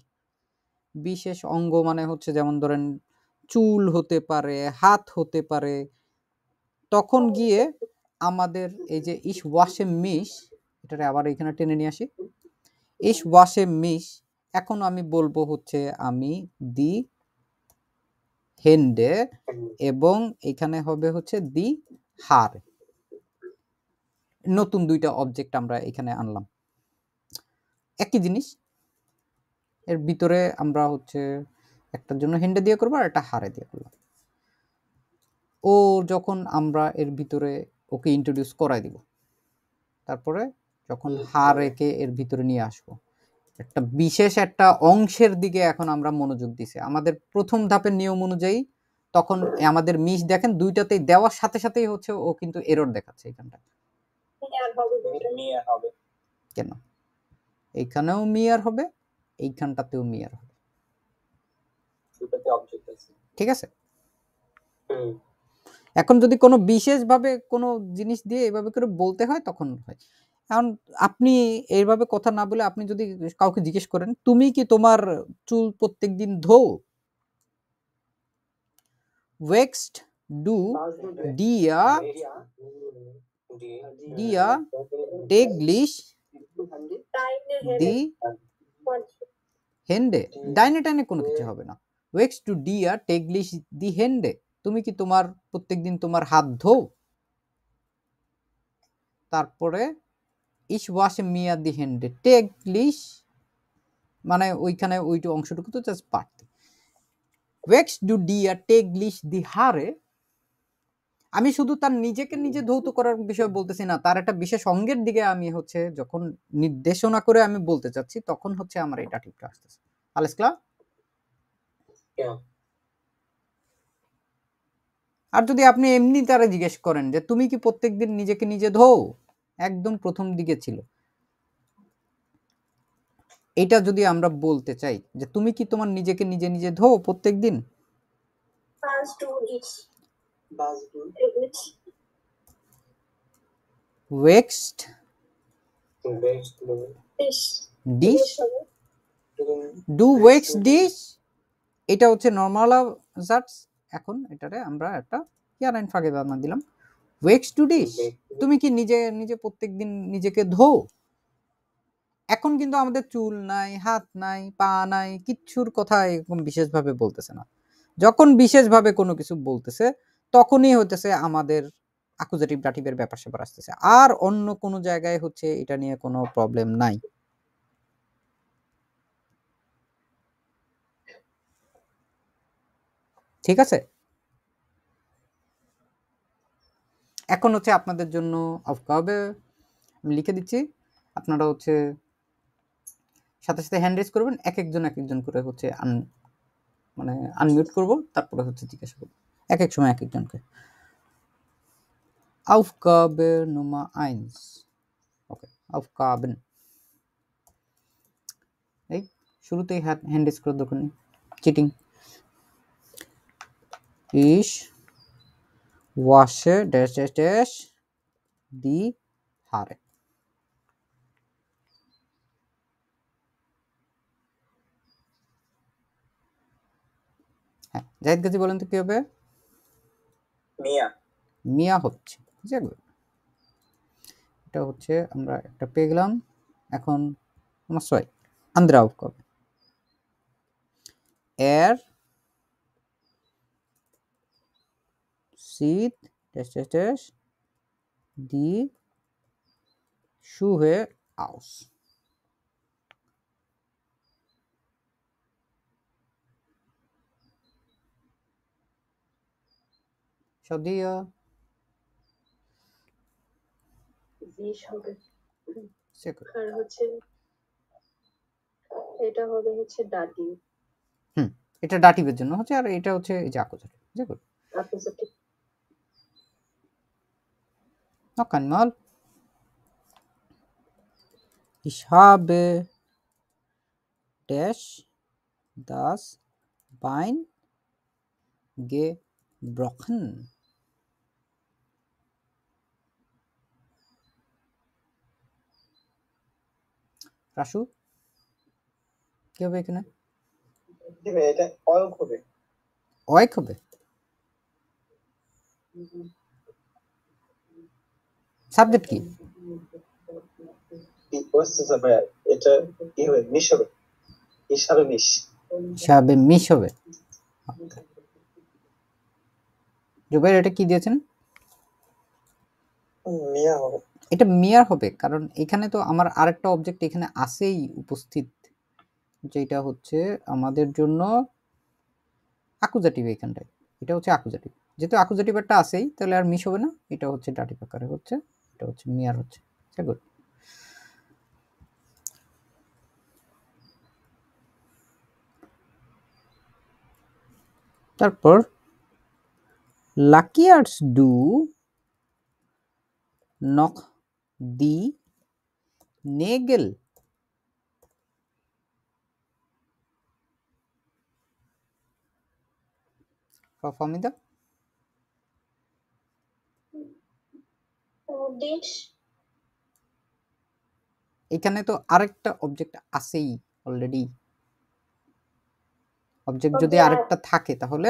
বিশেষ অঙ্গ মানে হচ্ছে যেমন ধরেন চুল হতে পারে, হাত হতে পারে, তখন গিয়ে আমাদের এই যে ইস ওয়াশে মিশ, এটারে আবার এখানে টেনে নিয়ে আসি, ইস ওয়াশে মিশ, এখন আমি বলবো হচ্ছে আমি দি হেন্ডে, এবং এখানে হবে হচ্ছে দি হার। নতুন দুইটা অবজেক্ট আমরা এখানে আনলাম, একই জিনিস, এর ভিতরে আমরা হচ্ছে একটার জন্য হেন্ডে দিয়ে করবো আর একটা হারে দিয়ে করলাম। ও যখন আমরা এর ভিতরে ওকে ইন্ট্রোডিউস করাই দিব, তারপরে যখন হারেকে এর ভিতরে নিয়ে আসবো, একটা বিশেষ একটা অংশের দিকে এখন আমরা মনোযোগ দিছি আমাদের প্রথম ধাপের নিয়ম অনুযায়ী, তখন আমাদের মিশ দেখেন দুইটাতেই দেওয়ার সাথে সাথেই হচ্ছে ও কিন্তু এরর দেখাচ্ছে এখানটা। কেন? এইখানেও মিয়ার হবে, এইখানটাতেও মিয়ার হবে, ঠিক আছে। এখন যদি কোনো বিশেষভাবে কোনো জিনিস দিয়ে এভাবে করে বলতে হয় তখন হয়। এখন আপনি এইভাবে কথা না বলে আপনি যদি কাউকে জিজ্ঞেস করেন তুমি কি তোমার চুল প্রত্যেকদিন ধো, ওয়েক্সড ডু ডিয়া ডিয়া টেগলিশ দি হেন্ডে, ডাইনে টাইনে কোনো কিছু হবে না, ওয়েক্স টু ডিয়া টেগলিশ দি হেন্ডে, তুমি কি তোমার প্রত্যেকদিন তোমার হাত ধো, তারপরে ইস ওয়াশে মিয়া দি হেন্ডে, টেগলিশ মানে ওইখানে ওইটা অংশটুকু তো জাস্ট পারতে, ওয়েক্স ডু ডিয়া টেগলিশ দি হারে, আমি শুধু তার নিজেকে নিজে ধৌত করার বিষয় বলতেছি না, তার একটা বিশেষ অঙ্গের দিকে আমি হচ্ছে যখন নির্দেশনা করে আমি বলতে চাচ্ছি তখন হচ্ছে আমার এটা ঠিকটা আসতেছে। আলেস ক্লা? আর যদি আপনি এমনি তারা জিজ্ঞেস করেন যে তুমি কি প্রত্যেকদিন নিজেকে নিজে ধো, একদম প্রথম দিকে ছিল, এটা যদি আমরা বলতে চাই যে তুমি কি তোমার নিজেকে নিজে নিজে ধো প্রত্যেকদিন, ওয়েক্সড ডিশ ডু ওয়েক্স ডিশ, এটা হচ্ছে নরমাল জাটস। এখন এটারে আমরা একটা ইয়ারাইন ফাঁকে বানা দিলাম, ওয়েক্স টু ডিশ, তুমি কি নিজে নিজে প্রত্যেকদিন নিজেকে ধো। এখন কিন্তু আমাদের চুল নাই, হাত নাই, পা নাই, কিচ্ছুর কথা এরকম বিশেষভাবে বলতেছে না। যখন বিশেষভাবে কোনো কিছু বলতেছে তখনই হইতেছে আমাদের অ্যাকুজেটিভ ডাটিভের ব্যাপার স্যাপার আসতেছে, আর অন্য কোনো জায়গায় হচ্ছে এটা নিয়ে কোনো প্রবলেম নাই। ঠিক আছে, এখন হচ্ছে আপনাদের জন্য অফকাবে আমি লিখে দিচ্ছি, আপনারা হচ্ছে সাথে সাথে হ্যান্ড রেজ করবেন, এক একজন করে হচ্ছে মানে আনমিউট করব, তারপরে হচ্ছে জিজ্ঞাসা করব এক এক সময় এক একজনকে। Aufgabe Nummer 1. Okay, Aufgaben. এই শুরুতেই হ্যান্ড রেজ করার দরকার নেই, cheating. Ich wasche dash dash dash die Haare. হ্যাঁ, জাহিদ গাজী বলেন তো কি হবে? মিয়া মিয়া হচ্ছে, বুঝে এটা হচ্ছে আমরা একটা পেয়ে গেলাম। এখন আমার sorry andere Aufgabe. Sieht dash dash dash die Schuhe aus. Shadia বিষ হবে, Second. আর হচ্ছে এটা হবে হচ্ছে ডাটি, এটা ডাটিভের জন্য হচ্ছে, আর এটা হচ্ছে এই যে আকোজাটিভ, বুঝে accusative. Noch einmal. Ich habe dash das Bein gebrochen. Rasu কি হবে এখানে? এটা অয়ক হবে। অয়েক হবে, সাবজেক্ট কি? এটা কি হবে? মিশ হবে, হিসাবে মিশ, হিসাবে মিশ হবে। জুবাইর এটা কি দিয়েছেন? মিয়া হবে। এটা মিয়ার হবে, কারণ এখানে তো আমার আরেকটা অবজেক্ট এখানে আসেই উপস্থিত, যেটা হচ্ছে আমাদের জন্য অ্যাকুজেটিভ। এখানটায় এটা হচ্ছে অ্যাকুজেটিভ, যেহেতু অ্যাকুজেটিভ একটা আসেই তাহলে আর মিশ হবে না, এটা হচ্ছে ডাটিভ আকারে হচ্ছে, এটা হচ্ছে মিয়ার হচ্ছে। গুড। তারপর লাকিয়ার্স ডু নখ দি নেগেল, ফাহমিদা ডিশ এখানে তো আরেকটা অবজেক্ট আছেই অলরেডি। অবজেক্ট যদি আরেকটা থাকে তাহলে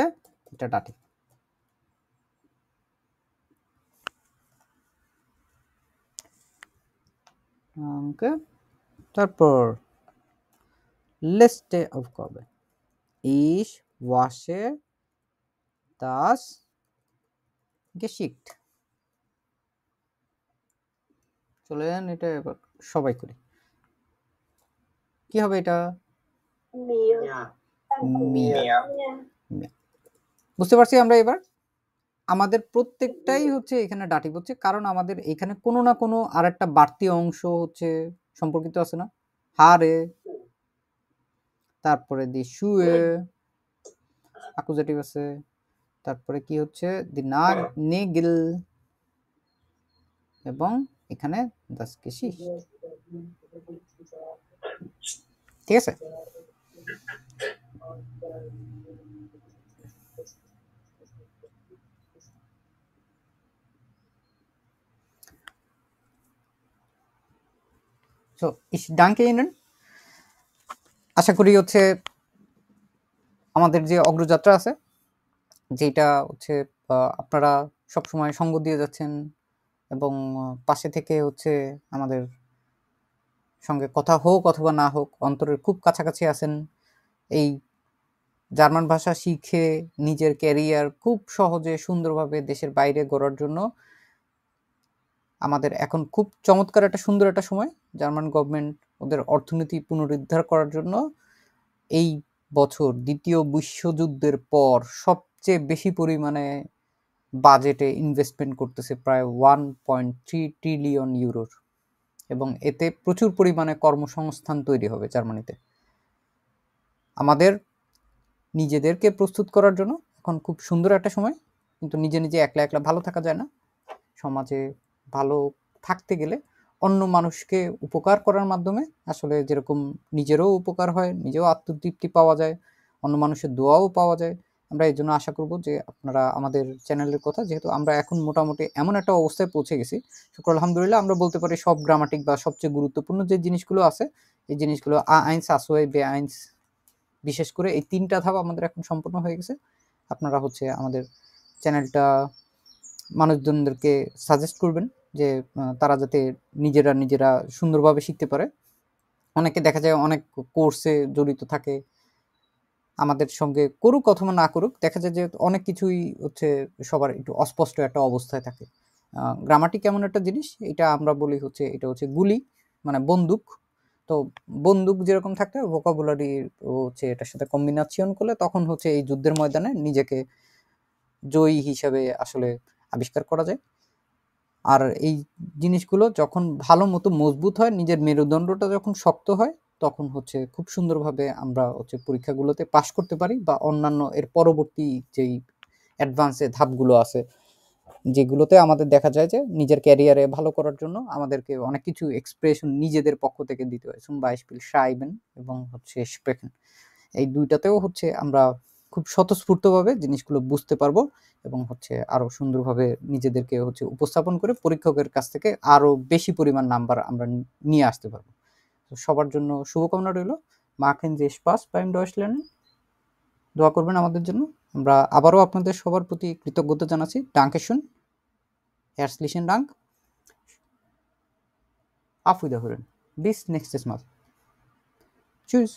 এটা ডাটিভ। ওকে, তারপর letzte Aufgabe. Ich wasche das geschickt. চলেন এটা এবার সবাই করি। কি হবে এটা? মিয়া মিয়া। বুঝতে পারছি আমরা এবার আমাদের প্রত্যেকটাই হচ্ছে এখানে ডাটিভ হচ্ছে, কারণ আমাদের এখানে কোনো না কোনো আরেকটা বাড়তি অংশ হচ্ছে সম্পর্কিত আছে না। হারে, তারপরে দি শুয়ে অ্যাকুজেটিভ আছে, তারপরে কি হচ্ছে দি নেগেল, এবং এখানে দাস কেশি। ঠিক আছে, সো ich danke Ihnen। আশা করি হচ্ছে আমাদের যে অগ্রযাত্রা আছে যেটা হচ্ছে আপনারা সবসময় সঙ্গ দিয়ে যাচ্ছেন এবং পাশে থেকে হচ্ছে আমাদের সঙ্গে কথা হোক অথবা না হোক অন্তরের খুব কাছাকাছি আছেন। এই জার্মান ভাষা শিখে নিজের ক্যারিয়ার খুব সহজে সুন্দরভাবে দেশের বাইরে গড়ার জন্য আমাদের এখন খুব চমৎকার একটা সুন্দর একটা সময়। জার্মান গভর্নমেন্ট ওদের অর্থনীতি পুনরুদ্ধার করার জন্য এই বছর দ্বিতীয় বিশ্বযুদ্ধের পর সবচেয়ে বেশি পরিমাণে বাজেটে ইনভেস্টমেন্ট করতেছে, প্রায় 1.3 ট্রিলিয়ন ইউরোর, এবং এতে প্রচুর পরিমাণে কর্মসংস্থান তৈরি হবে জার্মানিতে। আমাদের নিজেদেরকে প্রস্তুত করার জন্য এখন খুব সুন্দর একটা সময়, কিন্তু নিজে নিজে একলা একলা ভালো থাকা যায় না। সমাজে ভালো থাকতে গেলে অন্য মানুষকে উপকার করার মাধ্যমে আসলে যেরকম নিজেরও উপকার হয়, নিজেও আত্মতৃপ্তি পাওয়া যায়, অন্য মানুষের দোয়াও পাওয়া যায়। আমরা এই জন্য আশা করব যে আপনারা আমাদের চ্যানেলের কথা, যেহেতু আমরা এখন মোটামুটি এমন একটা অবস্থায় পৌঁছে গেছি, শুক্র আলহামদুলিল্লাহ, আমরা বলতে পারি সব গ্রামাটিক বা সবচেয়ে গুরুত্বপূর্ণ যে জিনিসগুলো আছে এই জিনিসগুলো আইনস আসোয় বে আইনস, বিশেষ করে এই 3টা ধাপ আমাদের এখন সম্পূর্ণ হয়ে গেছে। আপনারা হচ্ছে আমাদের চ্যানেলটা মানুষজনদেরকে সাজেস্ট করবেন যে তারা যাতে নিজেরা সুন্দরভাবে শিখতে পারে। অনেকে দেখা যায় অনেক কোর্সে জড়িত থাকে, আমাদের সঙ্গে করুক অথবা না করুক, দেখা যায় যে অনেক কিছুই হচ্ছে সবার একটু অস্পষ্ট একটা অবস্থায় থাকে। গ্রামাটিক এমন একটা জিনিস, এটা আমরা বলি হচ্ছে এটা হচ্ছে গুলি, মানে বন্দুক। তো বন্দুক যেরকম থাকতে ভোকাবুলারি হচ্ছে এটার সাথে কম্বিনেশন করলে তখন হচ্ছে এই যুদ্ধের ময়দানে নিজেকে জয়ী হিসাবে আসলে আবিষ্কার করা যায়। আর এই জিনিসগুলো যখন ভালো মতো মজবুত হয়, নিজের মেরুদণ্ডটা যখন শক্ত হয়, তখন হচ্ছে খুব সুন্দরভাবে আমরা হচ্ছে পরীক্ষাগুলোতে পাশ করতে পারি, বা অন্যান্য এর পরবর্তী যেই অ্যাডভান্সে ধাপগুলো আছে যেগুলোতে আমাদের দেখা যায় যে নিজের ক্যারিয়ারে ভালো করার জন্য আমাদেরকে অনেক কিছু এক্সপ্রেশন নিজেদের পক্ষ থেকে দিতে হয়, zum Beispiel schreiben এবং হচ্ছে sprechen। এই দুইটাতেও হচ্ছে আমরা খুব স্বতঃস্ফূর্তভাবে জিনিসগুলো বুঝতে পারবো এবং হচ্ছে আরো সুন্দরভাবে নিজেদেরকে হচ্ছে উপস্থাপন করে পরীক্ষকের কাছ থেকে আরো বেশি পরিমাণ নাম্বার আমরা নিয়ে আসতে পারবো। তো সবার জন্য শুভকামনা রইল। machen Sie Spaß beim Deutsch lernen। দোয়া করবেন আমাদের জন্য। আমরা আবারও আপনাদের সবার প্রতি কৃতজ্ঞতা জানাচ্ছি। Dankeschön, herzlichen Dank, auf Wiederhören, bis nächstes Mal, tschüss।